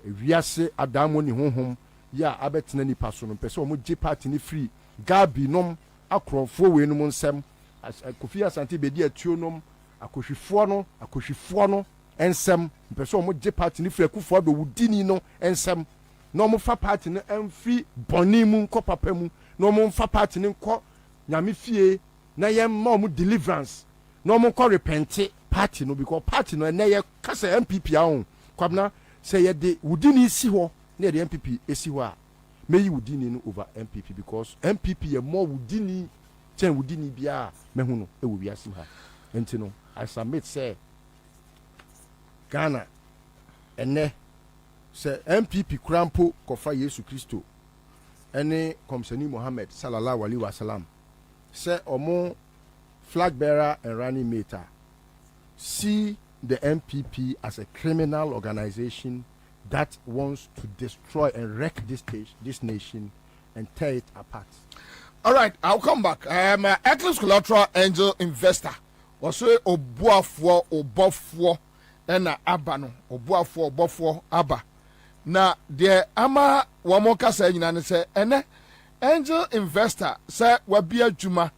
ewiase adamo ni honhom ya abetena nipa so no pese omoje party ni free gabi nom akrofo we no nsem Kofi Ashanti bedi atuo nom akohwifo no ensem pese omoje party ni free akufo abewudini no ensem no mo fa party no emfi boni mu nko papa mu no mo fa party ni nko nyame fie na ye ma mu deliverance no mo ko repent party no because party no na ye kasa MPP ahun Kwabena say ye de wudini si ho na de MPP esi ho a meyi wudini no over MPP because MPP ye more wudini chen wudini bia mehu no e wo wiase ha enti no I submit say Ghana ene say MPP krampo kofa Yesu Kristo ene Komsani Mohammed sallallahu alaihi wasallam say omo flag bearer and running mate see the MPP as a criminal organization that wants to destroy and wreck this nation and tear it apart. All right, I'll come back. Eclipse Collateral Angel Investor also obuafo na aba no obuafo aba na de ama wamo kasa nyina ne se ene angel investor say wabi adwuma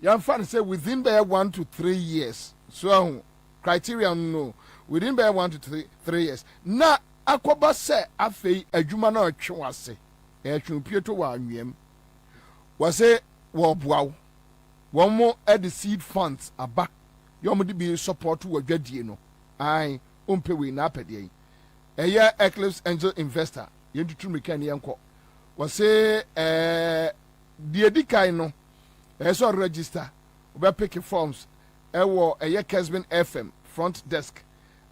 yamfa say within by 1 to 3 years so criteria no within by 1 to 3 years na akoba say afei adwuma na otwe wase etwe pieto wa anwem wase wo boawo womo at seed funds aba yomo de bi support wo dwadie no ai ompewe na apede eye Eclipse Angel Investor yentutu mekani yanko wase die dikai no so register we pick forms ewo eye Kesben FM front desk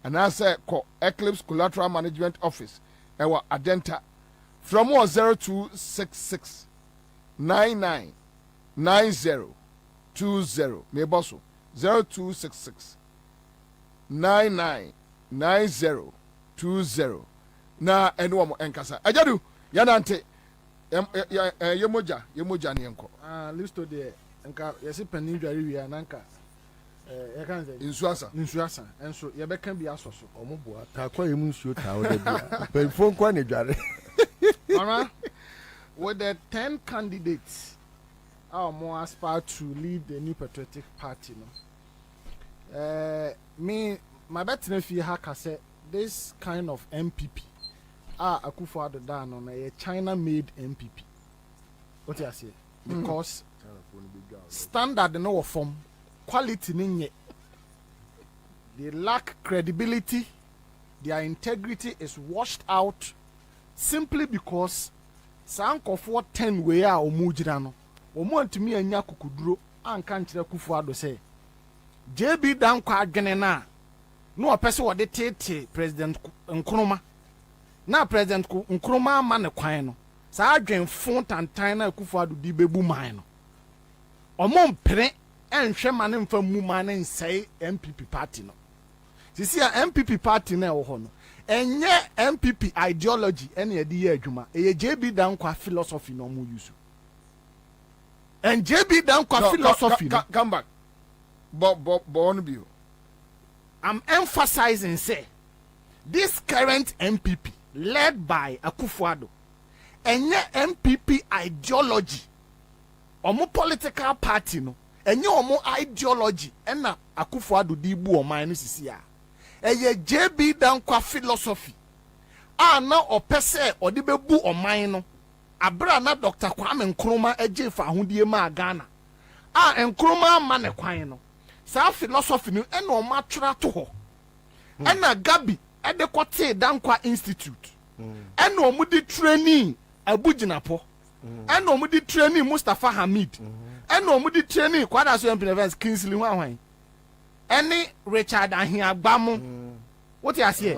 and answer ko Eclipse Collateral Management Office ewo Adenta from 0266 99 90 20 me bosso 0266 99 90 20 na eno mo enkasa ajadu yanante yemoja ne enko listo de nka yesi panin dware wi ananka ye kan say insuasa enso ye beka bi asoso omoboa ta kwa yemu nsuo ta o de bia pelfon kwa ne dware mama with the 10 candidates our more aspire to lead the New Patriotic Party no my bet na fi haka say this kind of MPP Akufo-Addo dan no a China made MPP what you say because standard no form quality ninye they lack credibility their integrity is washed out simply because sankofo 10 way a omujira no omontumi anya kokuduro anka nkyere Akufo-Addo say JB Dankwa adwene na no opese wo de tete president Nkrumah na president Nkrumah ma ne kwan no sa adwen fon tantan na Akufo-Addo di bebu man no omom pre enhwe ma ne mfa mu ma ne nsai MPP party no sisi a MPP party na wo ho no enye MPP ideology ene ye di adwuma eye JB Dankwa philosophy no mo use and JB Dankwa philosophy come back but on bio I'm emphasizing say this current MPP led by Akufo-Addo enye MPP ideology omo political party no enye omo ideology ena Akufo-Addo di bu o man no sisi a eye JB Dankwa philosophy na opese odi bebu oman no abra na Dr. Kwame Nkrumah eje fa ahodie ma Ghana Nkrumah ma ne kwan no sa philosophy no ena o ma twra to ho ena Gabi ede kote Dankwa Institute ena o mudi training Abujinapo ena o mudi training Mustafa Hamid ena o mudi training Kwada so events Kingsley Hwan ene Richard Ahiagbamo what you say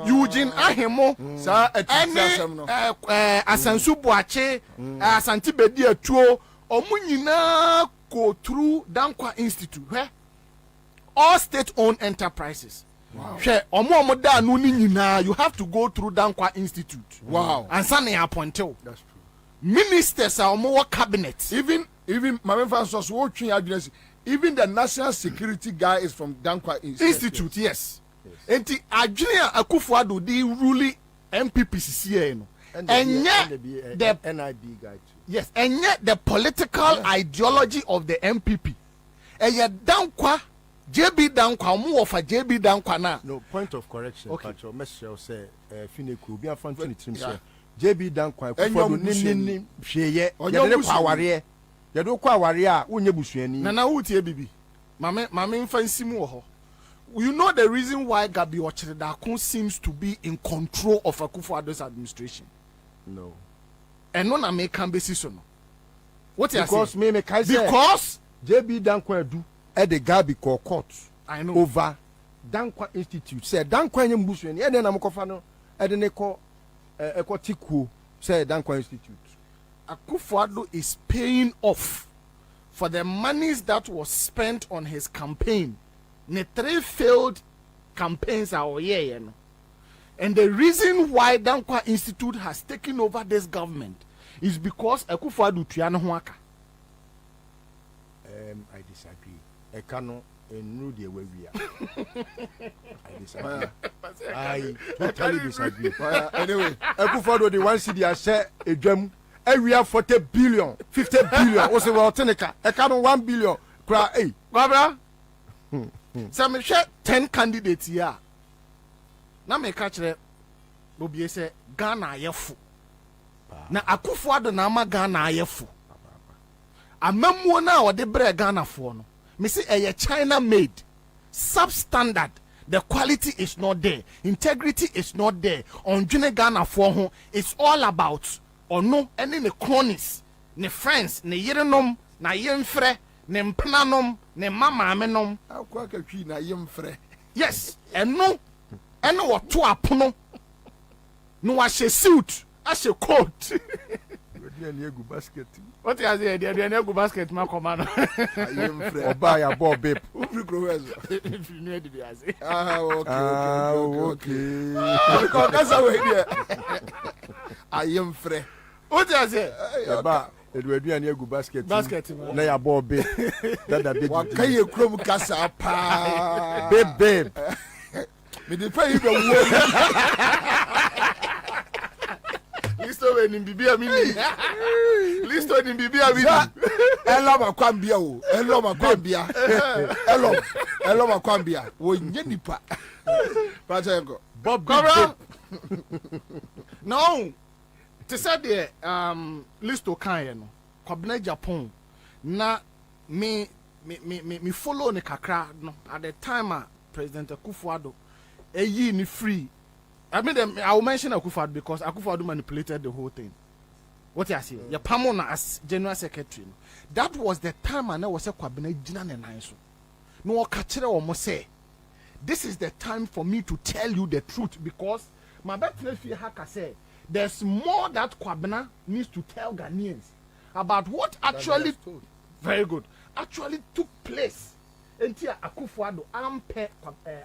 Eugene Ahemo sa etiasem no Asansu Boache Ashanti bedi atuo omu nyina go through Dankwa Institute all state-owned enterprises. Wow. Da no ni nyina you have to go through Dankwa Institute. Wow. And san ya appointed. That's true. Ministers are omo cabinet. Even Mame Francis even the national security guy is from Dankwa Institute. Yes. Enti adwene Akufo-Addo di ruling MPPCCA no. And the NID guy too. Yes, and yet the political ideology of the MPP. And yet Dankwa JB Dankwa mu of a JB Dankwa na. No point of correction. Okay. Pacho Meshel say Fineku be afan to team say JB Dankwa Akufo-Addo ni hweye. Yede kwa aware. Yede kwa aware a wonye busuani. Na wutie bibi. Mame mfa nsimu wo ho. You know the reason why Gabi Ochredakun seems to be in control of Akufo-Addo's administration? No. And no na make basis no. What you because saying? Because JB Dankwa do at the Gabi court. I know. Over Dankwa Institute. Say Dankwa nyem busu ni. Ede na mkofa no. Ede ne ko tiku. Say Dankwa Institute. Akufo-Addo is paying off for the monies that was spent on his campaign. Ne 3 failed campaigns are here, no. And the reason why Dankwa Institute has taken over this government is because Akufo-Addo tuano hoaka. I disagree. Ekano enru de we I disagree. I totally disagree. Anyway, Akufo-Addo the one city share edwam area 40 billion, 50 billion. O se wa oteneka. Ekano 1 billion. Kra Kwabena. So me share 10 candidates here. Na me catch the Bobie say Ghana yefu. Na Akufo-Addo na ama Ghana yefu. Amamwo na o de bre Ghana fo no. Me say a China made, substandard. The quality is not there. Integrity is not there. On June Ghana fo ho, it's all about ono any ne cronies, ne friends, ne yerenom, na yemfre, ne mpenanom, ne mama amenom. Akwa ka twi na yemfre. Yes, eno what to apono. No wa she suit, as a coat. basket. What you say? They nego basket ma komano. Ayemfre. Oba ya Bobie. Ufri growezo. If you need to be as. Okay. Because that's how we here. Ayemfre. What you say? Oba Edward ya nego basket. Basket. Na ya Bobie. Dada big. Wakaye krom kasa pa. Babe. Me dey pay you the Listo we ni bibia mini. Listo ni bibia mini. Elo makwambia o. Elo makwambia. Elo makwambia. Wo nye nipa. Patengo. Bobie. No. To say the Listo kan no. Kwabena Japan na me follow ne kakra no at the time President Akufo-Addo ni free. I will mention Akufo-Addo because Akufo-Addo manipulated the whole thing. What you say? Your Pamona as General Secretary. That was the time I was a Kwabena Jina Nenaiso. No catcher or say. This is the time for me to tell you the truth because my best friend Haka said there's more that Kwabena needs to tell Ghanaians about what actually very good actually took place. Enti Akufo-Addo ampe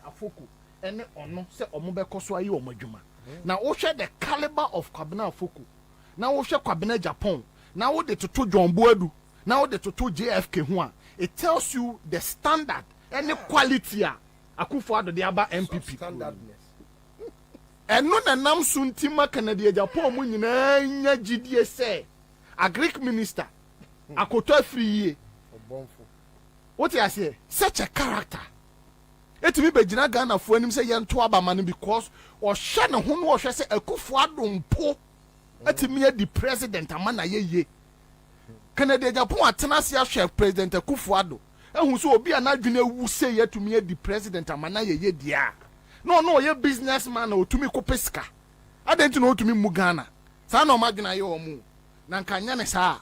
Afoko ene ono se omobeko so ayi omodwuma. Na wo hwe the caliber of Kwabena Afoko. Na wo hwe Kwabena Japan. Na wo de toto John Boadu. Na wo de toto JFK ho a. It tells you the standard and quality a Akufo-Addo de aba MPP. Standardness. Eno na nam suntima Canada Japan mu nyina nya gidie se a Greek minister akoto free. Obonfo. What you say? Such a character. etimi be gina Ghana fo anim say yento abama no because o hye ne ho no o hwe say Akufo-Addo mpo etimi di president amana yeye Canada Japan atena se ahwe president Akufo-Addo ehun so obi anadwene wu say yetumi di president amana yeye dia no ye businessman na otumi kopesika adenti no otumi mu Ghana sa na o madwena ye omu na nkanya ne sa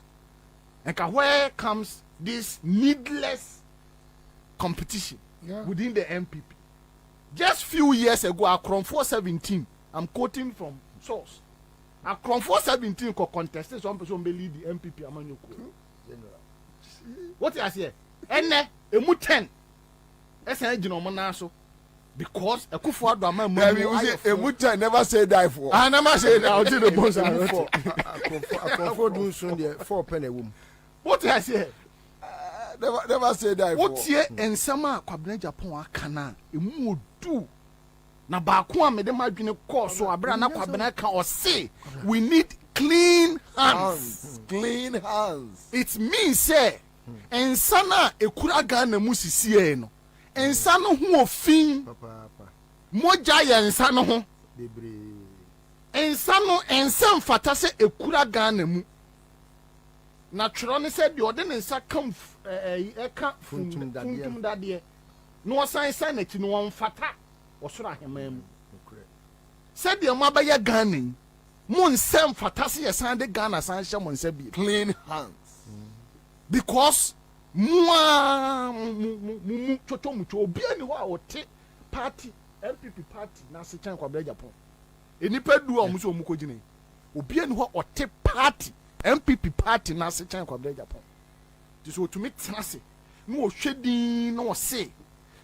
enka where comes this needless competition within the MPP. Just few years ago, Akron 417, I'm quoting from source. Akron 417 contested some person believe the MPP among you. What I say? Enne emu 10. Esen jino monaso because Akufo-Addo among emu 10 never say die for. I never say that. I'll do the boss. Akron do so there 4 penny wom. What I say? Never say that. What year and summer Kwabena Japan kana emu do na ba ko a me de madwene course so abra na Kwabena ka o say we need clean hands. Clean hands. It means say ensana ekura Ghana mu sisie no ensa no ho ofin moja ya ensa no ho ensa no ensam fata se ekura Ghana mu na twero ne se de ode ne nsa kam eka funtum dade no san na ti no won fata osoro ahema mu se de mo abaye Ghana mo nsam fata se yesan de Ghana san hye mo nsa bi clean hands because mu toto mu obi ani ho a wote party MPP party na se chan Kwabena Japan enipa du a mo so mu ko gine obi ani ho ote party MPP party na se chan Kwabena Japan so to me tenase no hwedin no se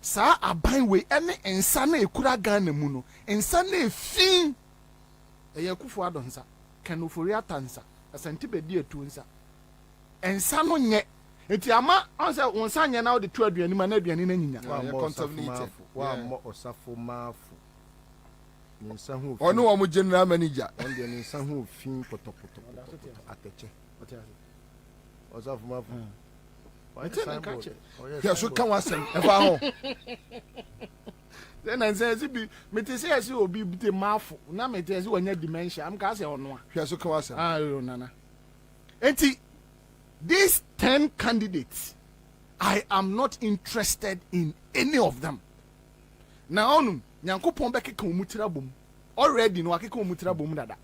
sa aban we ene ensa na ekura Ghana mu no ensa na efin Akufo-Addo nsa kanofori atansa Ashanti bedi etu nsa ensa no nye enti ama onse wonsa nye na de tu aduani ma na aduani na nyinya wa mo osafo mafu nsa hu ono wo mo general manager on de nsa hu fin potopoto ateche osafo mafu ya so kan wasem e fa ho then I say bi metese ase obi bute mafu na metese wanya dementia am ka say ono a ya so kan wasem nana enti these 10 candidates I am not interested in any of them na onu nyankopon be keka omutira bom already no akeka omutira bom dada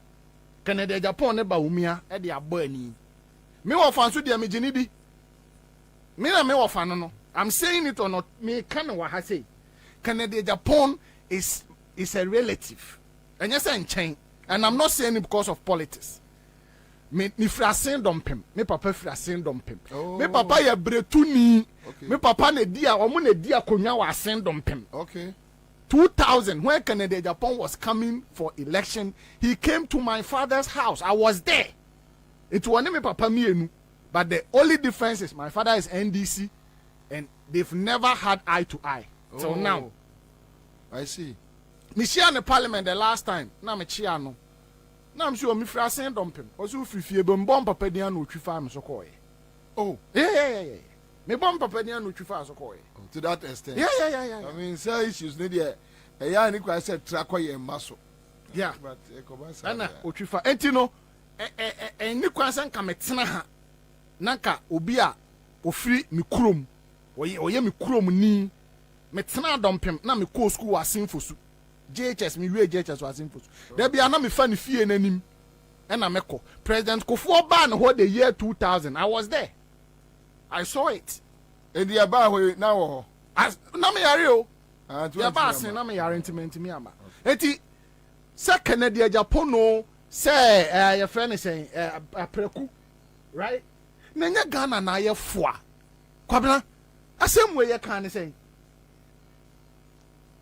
Canada Japan ne ba umia e de aba ani me wo fanso de amegini di me na me wo fan no I'm saying it or not me can wa ha say Canada Japan is a relative and yes and I'm not saying it because of politics me frasen dompem me papa frasen dompem me papa ya bretuni me papa na dia omo na dia konwa wa asen dompem okay 2000 when Canada Japan was coming for election he came to my father's house I was there it was me papa mienu but the only difference is my father is NDC and they've never had eye to eye till now I see me share the parliament the last time na me chia no na am sure me frasen dompem oso frifie be mbom papa dia na otwifa me so koye yeah me bom papa dia na otwifa so koye to that extent yeah I mean say issues need there ya ni kwa say trakoye maso yeah but ekobasa ana otwifa enti no ni kwa say nka metena ha nanka obi a ofiri me kurom oye me kurom ni metena dompem na me ko school asinfosu JHS me we JHS asinfosu there be na me fa ne fie nanim na meko President Kofo ba na ho the year 2000 I was there I saw it and the aba ho na wo as na me yare o ya ba asin na me yare intimate me aba enti se Canada Japan no se your friend is saying apreku right na nya Ghana na ye foa Kwabena asem we ye kan say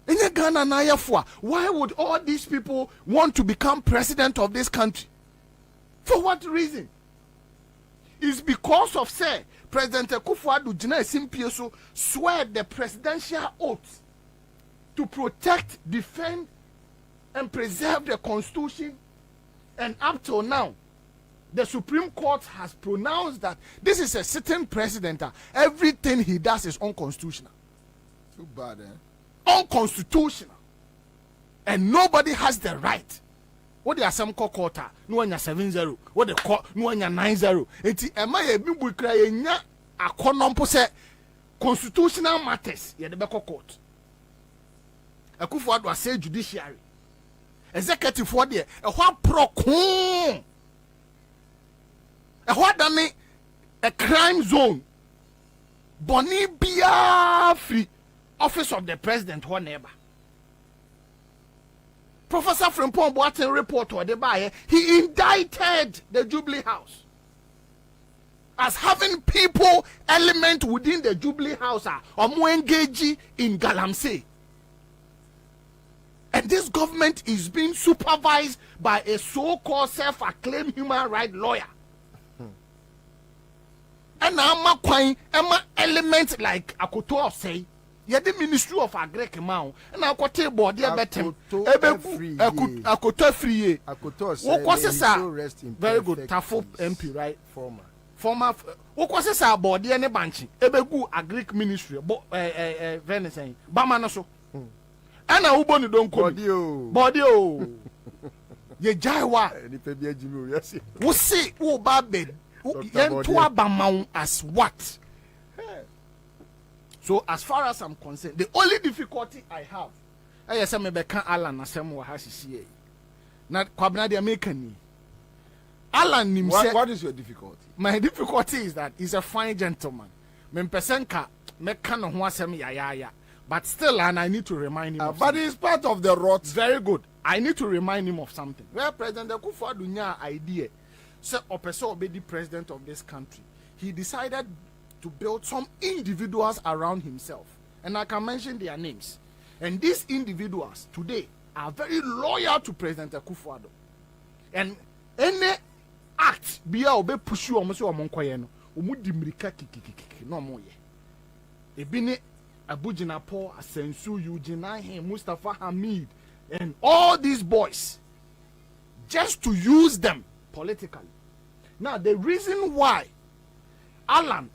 in Ghana na yafwa why would all these people want to become president of this country for what reason it's because of say President Akufo-Addo jina simpie so swear the presidential oath to protect defend and preserve the constitution and up till now the Supreme Court has pronounced that this is a sitting president everything he does is unconstitutional too bad unconstitutional, and nobody has the right. What they are some quarter, no one 7-0. What the court, no one 9-0. Eti ema ye bibu kra ye nya akonompo se constitutional matters ye de beko court. Akufo-Addo say judiciary. Executive for there, a what procon. A what done a crime zone. Boni bia free office of the president or neighbor. Professor Frimpong Boateng report or the buyer, he indicted the Jubilee House as having people element within the Jubilee House or more engaged in Galamsey. And this government is being supervised by a so-called self-acclaimed human rights lawyer. And now Emma element like Akoto say, yeah, the Ministry of Agric Mao, and I got a body about him. Akoto free. Akoto say, very good. Tafo MP, right? Former. What was this body and a bunch? Ebegu Agric Ministry, Venice, Bamanaso. And I won't don't call body. Ye Jaiwa. We see, oh, Babed. Yen as what? So as far as I'm concerned, the only difficulty I have, I say me beka Alan asem wa hasisi. Na Kwabena de American. Alan nim say what is your difficulty? My difficulty is that he's a fine gentleman. Me pesenka meka no ho asem ya. But still, and I need to remind him. But he's part of the rot. Very good. I need to remind him of something. Where President Akufo-Addo nya idea, say Opeso be the president of this country. He decided to build some individuals around himself. And I can mention their names. And these individuals today are very loyal to President Akufo-Addo. And any act biya obe push you almost omonkoye no omu dimirika kikikiki no mo ye. Ebini Abujina Paul, Asensu, Eugene, Mustafa Hamid, and all these boys, just to use them politically. Now, the reason why Alan,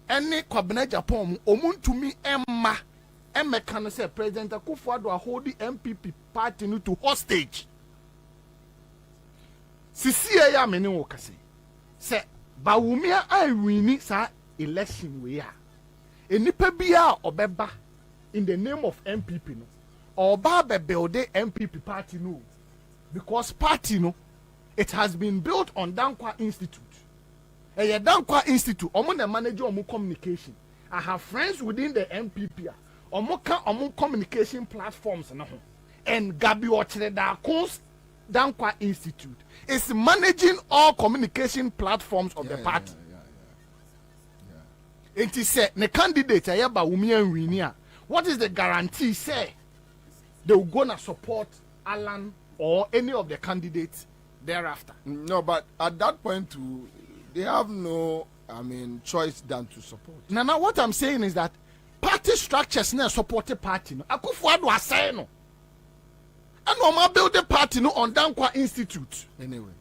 any Kwabena Japan, Omuntu mi Emma can say President Akufo-Addo hold the MPP party to hostage. Sisi ya meni wokase. Say, Bawumia I win sa election we are. Enipa bia obeba in the name of MPP no oba be build the MPP party no because party no it has been built on Dankwa Institute. Dankwa Institute omo na manage omo communication. I have friends within the MPP omo communication platforms na ho and Gabi Ochreda Kons Dankwa Institute is managing all communication platforms of the party. And he said, the candidate, what is the guarantee, say, they will gonna support Alan or any of the candidates thereafter? No, but at that point, too, they have no, choice than to support. Now, what I'm saying is that party structures now support a party. Akufo-Addo was saying no. And no build the party no on Dankwa Institute. Anyway.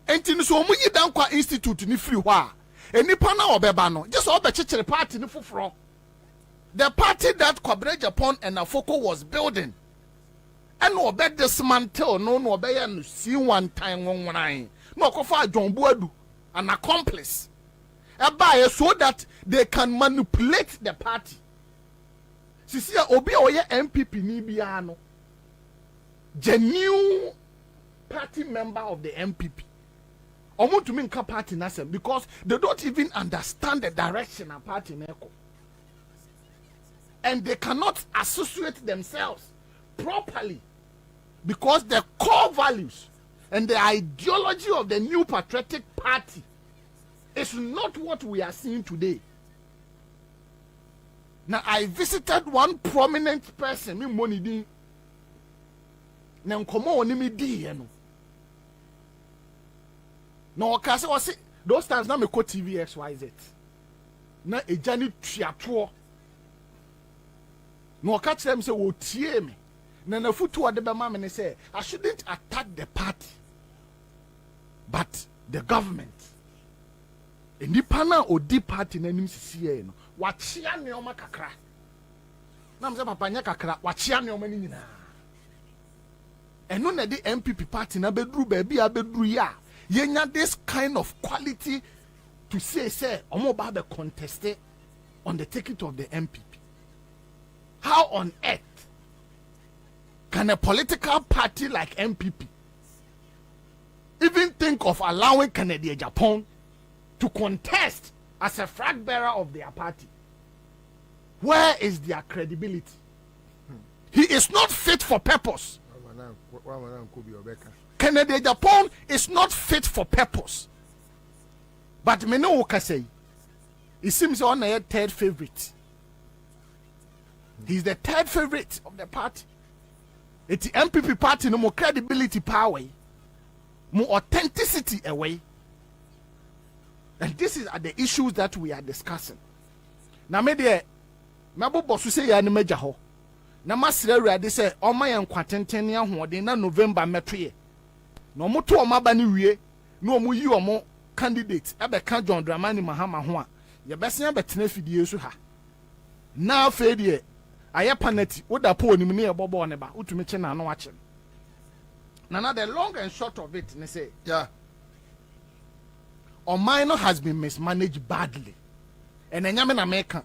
And so we Dankwa Institute ni free wa. Enipa na obeba no just obechechere party ni fufuro. The party that Kwabena Japan and Afoko was building and obe dismantle no obeye no see one time one no kofa John Buadu an accomplice eba so that they can manipulate the party. Sisi obi oye MPP ni bia no genuine party member of the MPP. To mean party nasem because they don't even understand the direction of party neko. And they cannot associate themselves properly because the core values and the ideology of the new patriotic party is not what we are seeing today. Now I visited one prominent person in Monidi. No, because I see those times now me quote TV XYZ. Na ejani triato. No, catch them say wo tie me. Na na futu ade be ma me say I shouldn't attack the party, but the government. Enipa na odi party na nim sisi no. Wa chia ne o makakra. na mse papa nya kakra wachia ne omani nyina eno na the MPP party na bedru ba bia bedru ya yenya this kind of quality to say omo ba be contested on the ticket of the MPP. How on earth can a political party like MPP even think of allowing Canada Japan to contest as a flag bearer of their party? Where is their credibility? He is not fit for purpose. Canada Japan is not fit for purpose. But me no say it seems on a third favorite. He's the third favorite of the party. It's the MPP party no more credibility power, more authenticity away. And this is the issues that we are discussing. Now, maybe Mabo Bosu say ya ni meja ho. Na masire ready say oma yan kwatenten ya hoden na November metwe. No moto oma ba ni wie, no omu yi omo candidate ebe kan John Dramani Mahama ho a. Ye besen betena fidie so ha. Na fe de aye panati woda po onim ne ebobo ne ba. Utumi che na no ache. Now the long and short of it, they say, yeah, our minor has been mismanaged badly. And then Yaman American,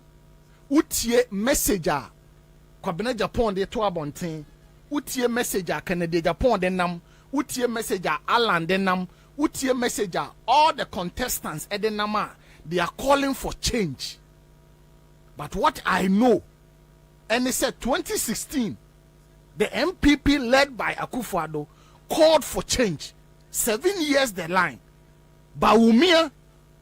utie messenger, Kwabena Japan de to abontin, utie messenger Canada Japan de nam, utie messenger Alan de nam, utie messenger all the contestants at the nama, they are calling for change. But what I know, and they said 2016, the MPP led by Akufo-Addo called for change. 7 years the line. Bawumia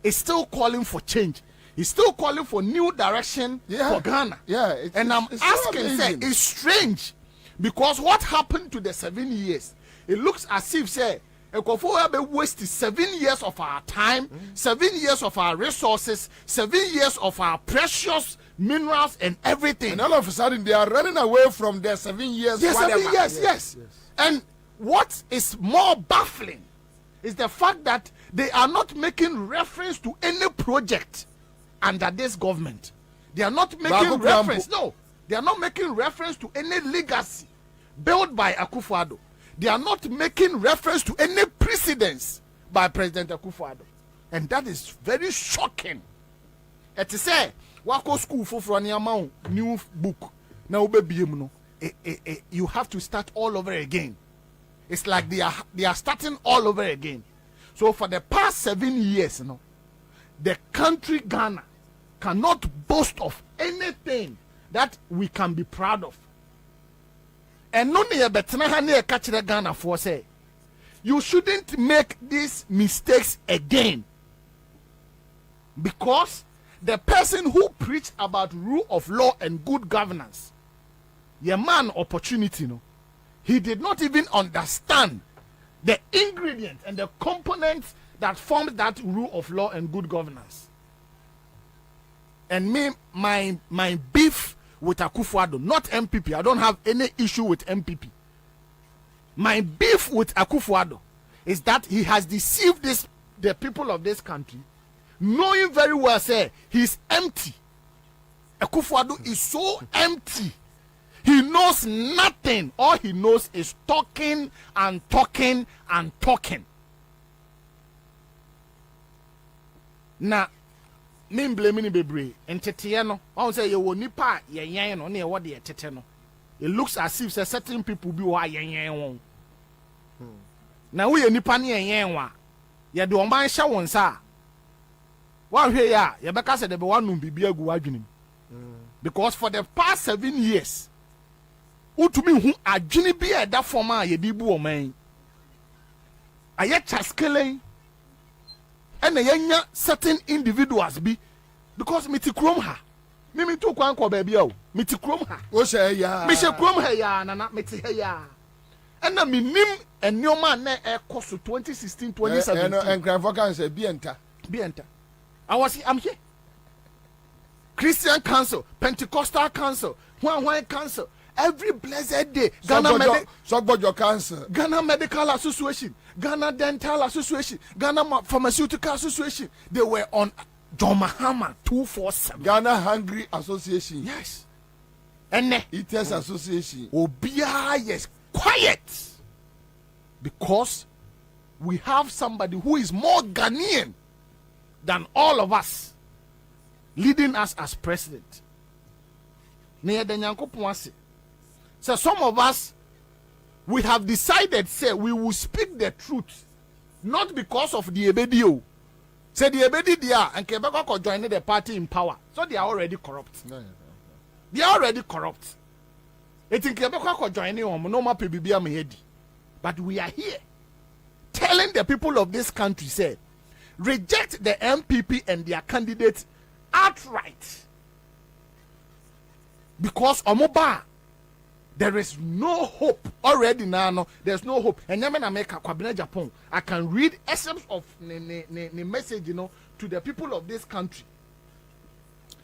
is still calling for change. He's still calling for new direction for Ghana. Yeah, and I'm asking, say, it's strange because what happened to the 7 years? It looks as if, say, Ekofo have wasted 7 years of our time, 7 years of our resources, 7 years of our precious minerals and everything. And all of a sudden, they are running away from their 7 years. Yes, 7 years, yes. And what is more baffling is the fact that they are not making reference to any project under this government. They are not making reference. No, they are not making reference to any legacy built by Akufo-Addo. They are not making reference to any precedents by President Akufo-Addo. And that is very shocking. It is say, wako school for new book. Now, you have to start all over again. It's like they are starting all over again. So for the past 7 years, the country Ghana cannot boast of anything that we can be proud of. And no Ghana for say, you shouldn't make these mistakes again. Because the person who preached about rule of law and good governance, your man opportunity, he did not even understand the ingredients and the components that formed that rule of law and good governance. And me, my beef with Akufo-Addo, not MPP. I don't have any issue with MPP. My beef with Akufo-Addo is that he has deceived the people of this country, knowing very well, say, he's empty. Akufo-Addo is so empty. He knows nothing. All he knows is talking and talking and talking. Now, me blame me bebre. And Tetiano, I say you will nipa yen on near what the Teteno. It looks as if certain people be why yen. Now we nipa yen wa. Ya do man sha won sa. One here ya, ya beka said the one be agu adwunim. Because for the past 7 years, utumi hu adwene bi e da form a ye di bu o man. Aye chaskele. And yenya certain individuals be because miti krom ha. Me to kwan ko ba bia o. Miti krom ha. O she ya. Me she krom ha ya nana miti ha ya. And na minim enioma na e cost 2016 2017. And grandfather can say be enter. I'm here. Christian Council, Pentecostal Council, Huan Council, every blessed day. Ghana Council, Ghana Medical Association, Ghana Dental Association, Ghana Pharmaceutical Association. They were on John Mahama 247. Ghana Hungry Association. Yes. ene Eaters Association. Obia yes quiet because we have somebody who is more Ghanaian than all of us leading us as president. So some of us, we have decided, say, we will speak the truth, not because of the Ebedio. Say the Ebedia and Quebec could join the party in power. So they are already corrupt. They are already corrupt. It's in Quebec could join no more PBB. But we are here telling the people of this country, say, reject the MPP and their candidates outright. Because Omoba, there is no hope already now. No, there's no hope. And I'm gonna make Kwabena Japan. I can read essence of the message, to the people of this country.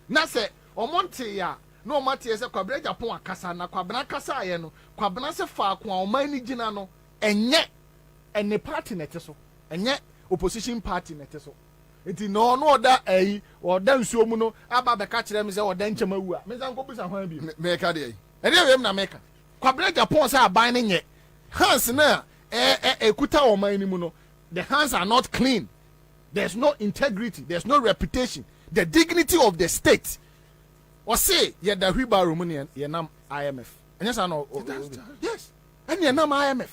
Now say, Omonte ya no matter say Kwabena Japan akasa na Kwabena kasa ye no. Kwabena se fa kwa omani jina no enye ene party neteso. Enye opposition party neteso. Iti no oda oda nsuo mu no aba be ka kire me se oda nchema wu a me san ko bisa hwan bi me ka de ede we na me ka Kwabena Japan say aban ne nye hands na ekuta oman ni mu no the hands are not clean. There's no integrity, there's no reputation, the dignity of the state. Or say ye da hwiba romunian ye nam IMF and yes no yes and ye nam IMF.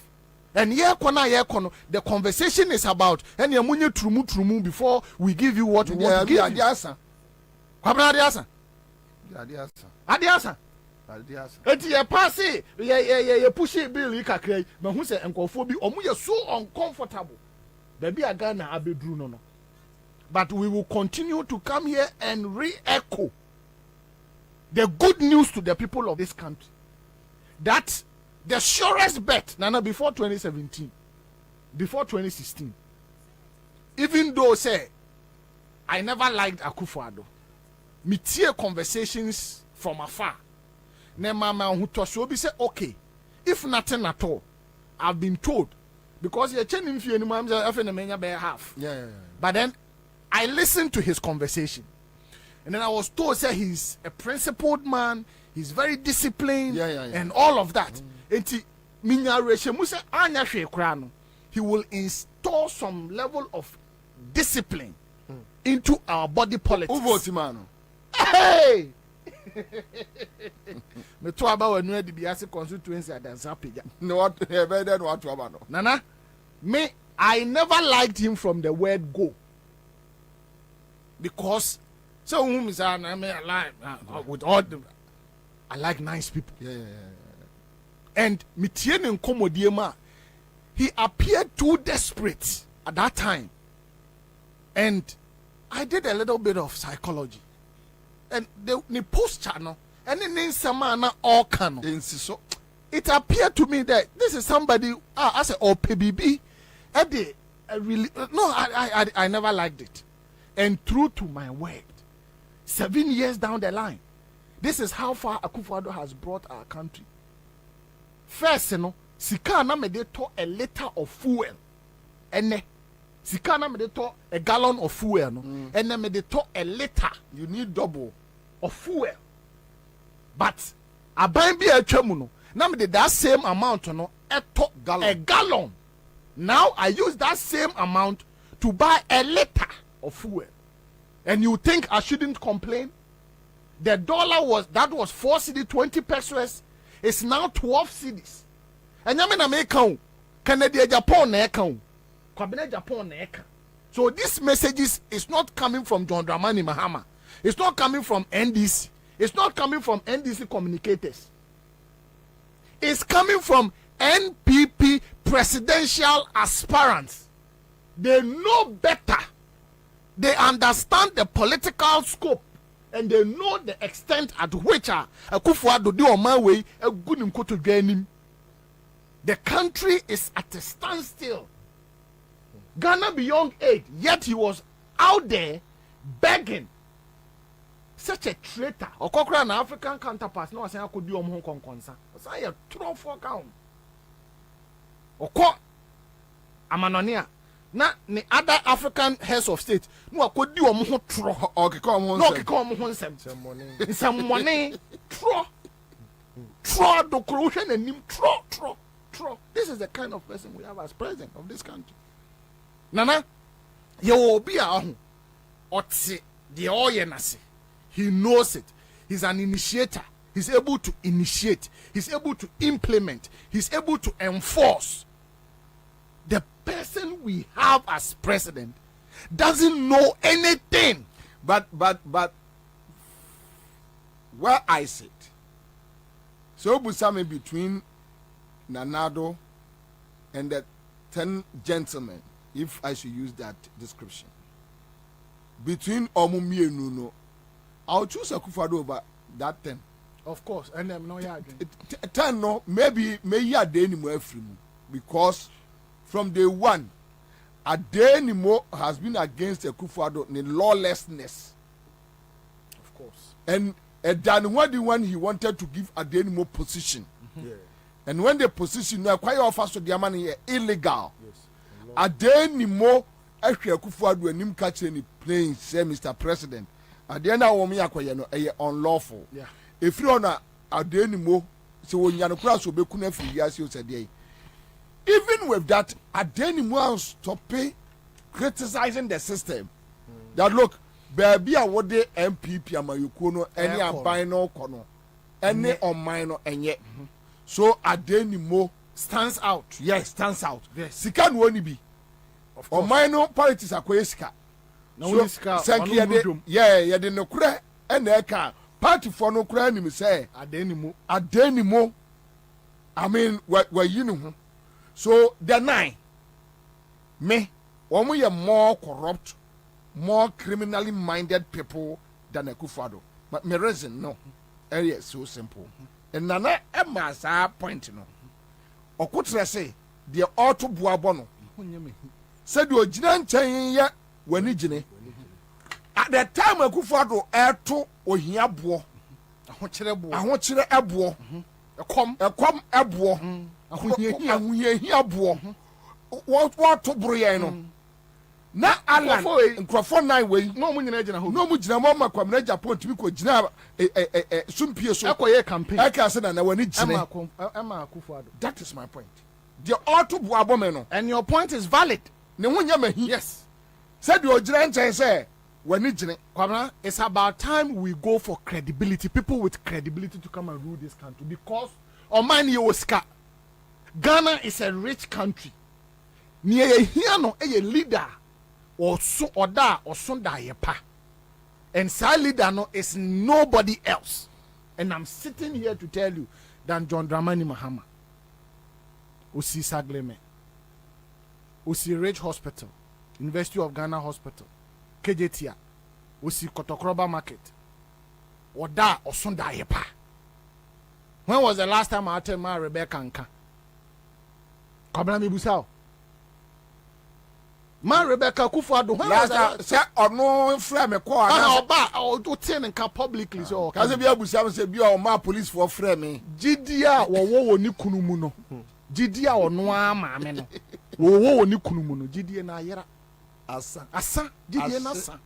And here, the conversation is about and you munye trumu before we give you what we want to give you. Kwabena adiasa. Eti ye pass ye push bill ikakrai ma hu se enkofo bi omu ye so uncomfortable. Baby Ghana abedru no. But we will continue to come here and re-echo the good news to the people of this country. That the surest bet, Nana, before 2017, before 2016, even though, say, I never liked Akufo-Addo, me hear conversations from afar. Ne mama who told say, okay, if nothing at all, I've been told, because you're changing for any mom, half. Yeah. But then I listened to his conversation, and then I was told, say, he's a principled man, he's very disciplined, and all of that. He will install some level of discipline into our body politics. Hey! Me to about when the Biasi constituency at Ansah. Nana, me, I never liked him from the word go. Because so with all the I like nice people. And Mitien Komodiema, he appeared too desperate at that time. And I did a little bit of psychology. And the post channel, and then in Samana all canon. It appeared to me that this is somebody, I said, or PBB. I never liked it. And true to my word, 7 years down the line, this is how far Akufo-Addo has brought our country. First, sika na me de to a liter of fuel. Ene sika na me de to a gallon of fuel no. Ene me de to a liter. You need double of fuel. But aban bi atwamu no. Na me de that same amount no a gallon. Now I use that same amount to buy a liter of fuel. And you think I shouldn't complain? The dollar was 4 cedi 20 pesos. It's now 12 cities. And Yamina may count. Canada, Japan, Kwabena Japan. So this message is not coming from John Dramani Mahama. It's not coming from NDC. It's not coming from NDC communicators. It's coming from NPP presidential aspirants. They know better. They understand the political scope. And they know the extent at which Akufo-Addo do on my way a good to gain him. The country is at a standstill. Ghana beyond aid, yet he was out there begging. Such a traitor. Okokra an African counterpart, no, I say I could do on Hong Kong concern. I say a true for count. Oko Amanonia. Na the other African heads of state no akodi omo ho tro okeka omo no okeka omo ho nsem some money tro Throw the corruption and him throw. This is the kind of person we have as president of this country. Nana, you will be a home. The oyenase. He knows it. He's an initiator. He's able to initiate. He's able to implement. He's able to enforce. The person we have as president doesn't know anything. But where I sit, so Busame between Nanado and the 10 gentlemen, if I should use that description, between Omumi and Nuno, I'll choose Akufo-Addo over that 10. Of course, and I'm not arguing. 10 no, maybe Adenimo Efrimu, because from day one, Adenimo has been against Akufo-Addo in lawlessness. Of course. And then when he wanted to give Adenimo position. Mm-hmm. Yeah. And when the position now quite offers to the money illegal. Yes. Adenimo actually Akufo-Addo and him catching the plane, say Mr. President. Adena womi akoye no unlawful. Yeah. If you on Adenimo, so when you cross will be kuna free as you said. Even with that, Adenimo stopping criticizing the system. That look, baby, I would the MPP amayukono any abino kono, any on minor and yet. So Adenimo stands out. Yes, stands out. Yes. Sikan woni bi. On minor politics akoyeska. So sanki ya de no kura ena eka party for no kura ni me say Adenimo. I mean what you know. So the 9 me omo ye more corrupt, more criminally minded people than Akufo-Addo. But my reason no. Area is so simple. And nana emma sa point no. Okutre say the auto boabono. Said you ogina nchen ye wani gine. At the time Akufo-Addo eto ohia bo. Ahokyere ebo. Ekom ebo. Ahohia bo. What to bro no. Na Alan nkrofo 9 wey no mu nyina gina ho no mu gina mo ma Kwabena Japan timi ko gina sumpie so akoye campaign aka say na wani gine Emma Akufo-Addo. That is my point. The auto boabo me no, and your point is valid. Ne ho nya mahi. Yes. Said you gina nchen say wani gine. Kwabena, it's about time we go for credibility, people with credibility to come and rule this country, because Omani Oscar Ghana is a rich country. Niye here no a leader or so or da or sonda yepa. And sa leader no is nobody else. And I'm sitting here to tell you than John Dramani Mahama. Usi Sagleme. Usi Rage Hospital. University of Ghana Hospital. KJTia. Usi Kotokroba Market. Or da or sonda yepa. When was the last time I attended my Rebecca Nka? Kwabena Mibusao. Ma Rebecca Akufo-Addo when was that? Say ono frɛ me call na oba o ten nka publicly so ka se bia busia se bia o ma police for frɛ me gidia wo ni kunu mu no gidia ono ama me no wo ni kunu mu no gidie na yera asa gidie na asa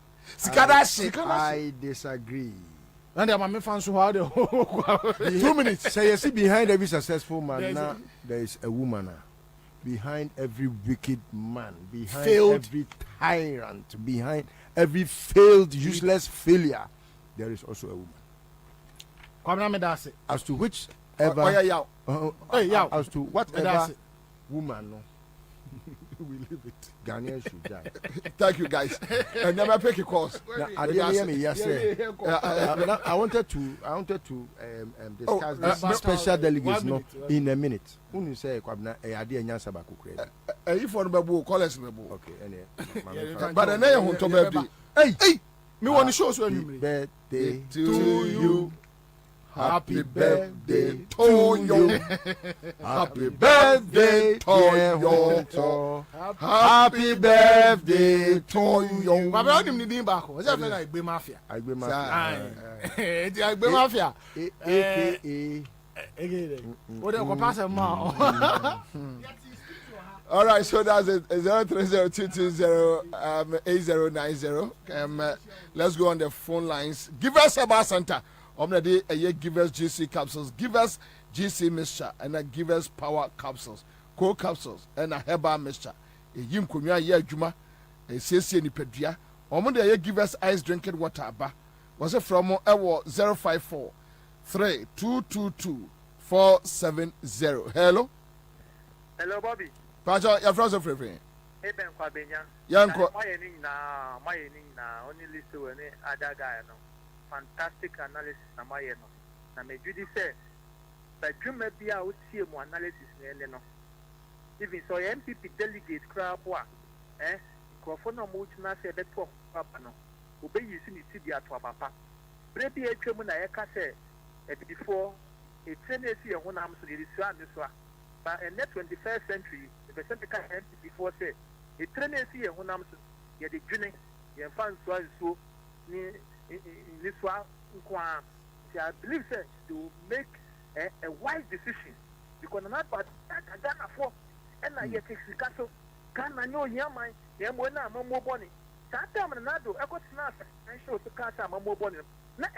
I disagree. And the man fans who are 2 minutes. Say you see behind every successful man now there is a woman. Behind every wicked man, behind every tyrant, behind every failed, useless failure, there is also a woman. As to which ever, as to whatever woman, no, we leave it. Ghanaians should die. Thank you, guys. And never pick a course. I wanted to discuss this special delegates no in a minute. When you say Kwabena, idea Ansah back Ukraine. If one babu, call us babu. Okay, anyway. But I know you to baby. Hey, me want to show you. Birthday to you. Happy birthday to you. Happy birthday to you. Happy birthday to you. Baba on him ni back. What's that like Igbe Mafia? Igbe Mafia. Igbe Mafia. What do you pass ma? All right, so that's it. 030-220-8090. Let's go on the phone lines. Give us a bar center. Give us GC capsules. Give us GC mixture and a Givers Power capsules, cold capsules and a herbal mixture. A yim kunya ye juma, a CC ni pedria, or Monday ye Givers ice drinking water ba. Was it from Ewo 054 3222 470. Hello? Hello, Bobie. Pacho, your friends of free. Hey, Ben Kwabena. Yanko. My only list to any other guy. Fantastic analysis. Na me Judy say, but you may be out here more analysis. Even so, MPP delegate crowd, Crofona Muchna said that for Papa no. Obey you see the TB at Papa. Maybe a German I can say at before a Tennessee and one arm to the Islam. But in the 21st century, the Central before say a Tennessee and one arm to get the journey, the fans so in this one. I believe to make a wise decision because not but Ghana for and I get the castle. Can I know Yamai, Yamona, Momo Bonnie? Satam and Nado, I got snap and show to Casa Momo Bonnie. Not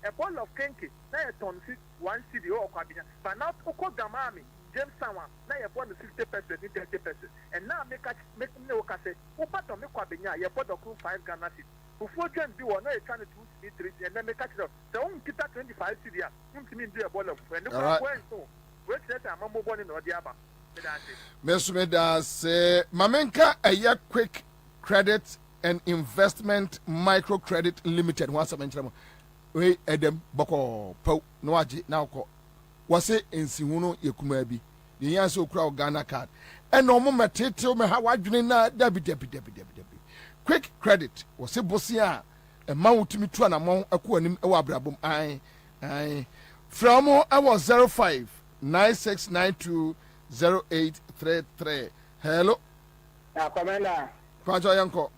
a ball of kenki, not a ton 1 city or Kwabena, but not Oko Damami, James Sama, not a ball of 50%, 30%. And now make no cassette, who part of Kwabena, your pot of 5 Ghana city. Before John be one, trying to 2 3 and then make it up. So, only keep that 25 city, mean do a ball of when the so. Where's that? I'm a mobile in Odiaba. Mesumeda say Mamenka a quick credit and investment microcredit limited once I mention we Edem Boko Po Noaji now ko was it in Simuno Yakumabi the Yanso crowd Ghana card and no moment tell me how I do na debi quick credit was a bossia a mount to me to an amount a kuanim awabrabum I from I was 05 9692 0833. Hello. Ya Commander. Kwajo Yanko.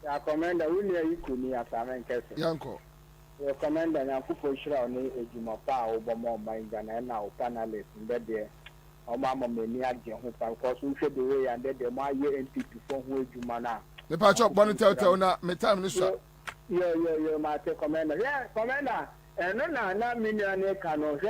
Ya Commander, we near you could near Saman Kessel. Yanko. Your Commander, and Kupo Shra on Ejumapa, Obama, Mangana, and now panelists in that day. Or Mamma Mania, who because we should be away and then the my year NP for who you mana. The patch up Bonitel na Metam Nisha. Yo, my Commander. Yeah, Commander. And no, million canoes.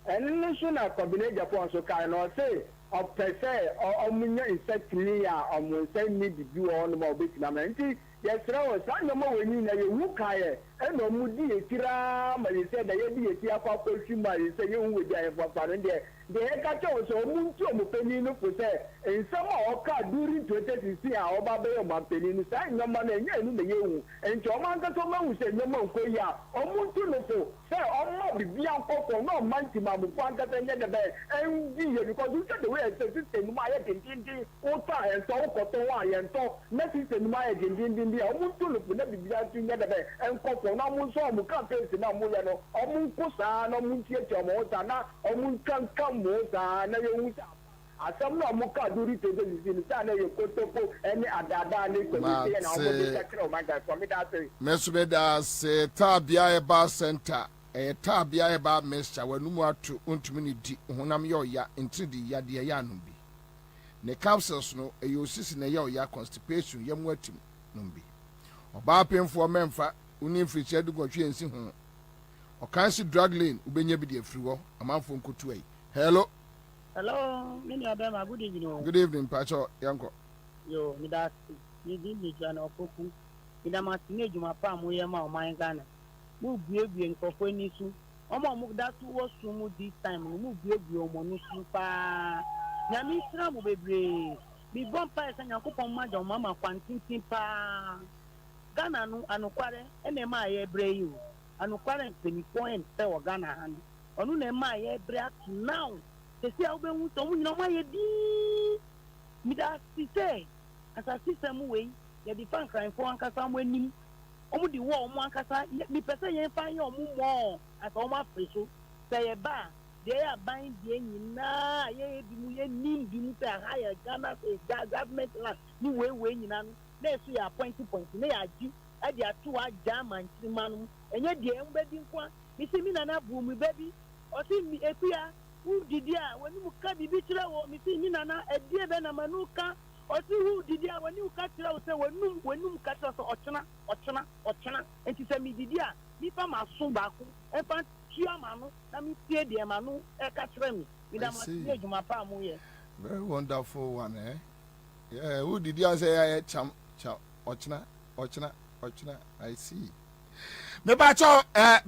And no sooner combine Japan so can I say. Of per se, or Munya is set clear, or will send me to do all the more big lamenty. Yes, no, some no more when you look higher, and no moody, Tira, but he said that you be a Tia Papa, you might say you would die for fun there. The Hekato, so Munto Penino for say, and some of car during 20 see our Baba Penino, sign no money, and the you, and Tomanga Toma said no more Koya, or Muntuno, say, or not be beyond Coco, no Manti Mamu, Panta and Yanabe, and because you said the way I said, my agent, Ota and so Kotoa and so, nothing in my agent, or Muntuno would not be beyond Yanabe, and Coco, no Munso, Mukape, no Muyano, or Munkosa, no Muntia Motana, or Munkan come. Asam na muka duri to the inside your kotopo any adada ni committee and how much that Mesubeda say Tabia Bar Center a Tabia Bar Mesha when you are to untumini honam yoya into the yadia yanumbi. Ne capsules no a usis in a yoya constipation yam wetim numbi. Or bar pain for memfa unim free shed go change home. Or can't drug lane ubenya be the free a man from Kutway. Hello. Hello, many of them are good evening. Good evening, Pacho Yanko. Yo, Midas, you did the John Opoku. In a matinee, my palm, we are my Ghana. Move baby and for any soon. That was so much this time. Move baby or Monusu. Yamisra will be brave. Be bumpers and Yakupo Madam Mamma Quantin Pa Ghana no Anuquare and a my brave. Anuquare penny point, tell Ghana. On my breath now. They say, I'll be with someone, no, my dear. Midas, say, as a system way, you define crime for Uncle Samuel. Only the war, Mancasa, let me per se find your more as all my fish. Say a bar, they are buying the na, ye, need to hire Ghana, a government land, you will win none. Let's see a point. They are due at their 2 jam and 3 man, and yet the wedding one. You see me, Nana, boom, baby. Or see me a fear who did ya when you cut the beach or me see Nana a dear Benamanuka or see who did ya when you cut out when you cut us or China and she said me did ya if I'm a Sumbaku and tua ma no na me tie de ma no e ka kire me da ma tie adwuma pa mu ye. Very wonderful one, eh? Yeah, who did you say cham ochna? I see. Me bacho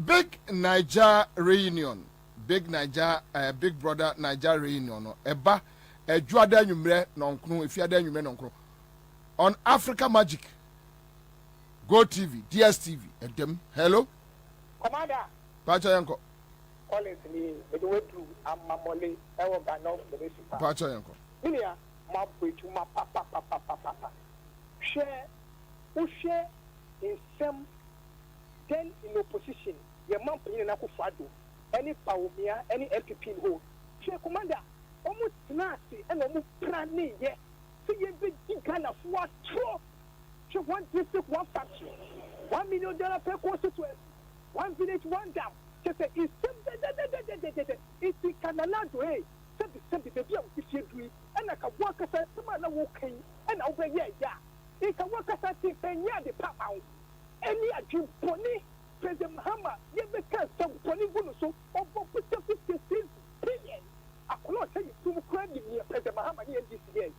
big Niger reunion. Big Niger Big Brother Niger reunion no. Eba juada nwumre nonkru efiada nwumre nonkru. On Africa Magic. Go TV, DSTV, them. Hello? Commander. Pacha yanko. Collins ni medwetu amamole ewo gano the basic. Pacha yanko. Minia ma pretu ma papa. Share in some then in opposition. Your man pay na kufado. Any Paumia, any MPP hold. Share commander. Almost nasty and almost planning. Yeah. See you big kind of what true. So one district, one factory, $1 million per constituency, one village, one dam. Just say it's the Canada way. Something the deal if you do it, and I can work as a man walking, and over here, yeah. It can work as a thing, and yeah, the papa. Any a dream pony, President Muhammad, you become some pony so over 56 billion. I cannot tell you to credit me, President Muhammad, in this year.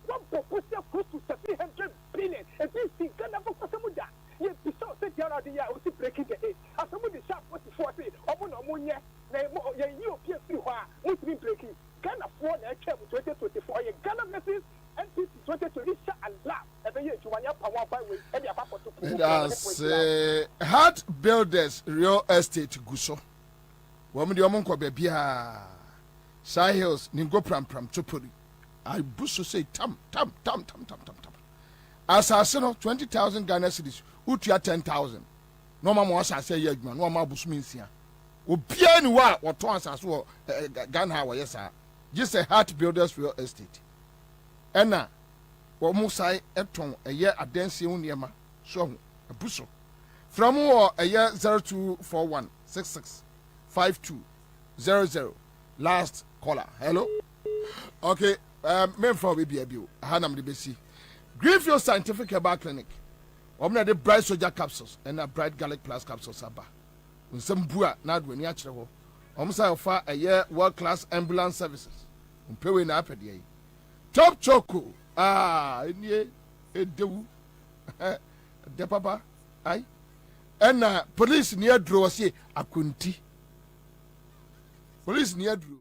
One proposal close to 700 billion. And this thing can never cost some of that. Yes, besides the other year, I was breaking the eight. As some of the sharp 44 say, Omonia, European free war, what's been breaking. Can afford a check 2024. You Ghana message and 2020 and laugh. Every year to one year power by way. That's Heart Builders Real Estate Guso. Woman, the Omonko baby. Shy Hills, Ningo Pram Chopuri. I bush say tam. Assassin 20,000 Ghana cedis. Utia 10,000. No man was I say yegman. No man bush means here. Ubia ni wa or tons as well. Ghana wa yes sir. Just a Heart Builders Real Estate. Enna. Wa musai eton a year a dance uniema. So a bushel. From war a year 0241 66 5200. Last caller. Hello. Okay. Men for baby abu. Hanam de Bessie. Greenfield Scientific Herbal Clinic. Omna de bright soldier capsules and a bright garlic plus capsules aba. When some bua not when you actually Omsa offer a year world class ambulance services. Umpewe na apedi. Top choco. Nye edewu. De papa. Ai. And police near draw say akunti. Police near drew.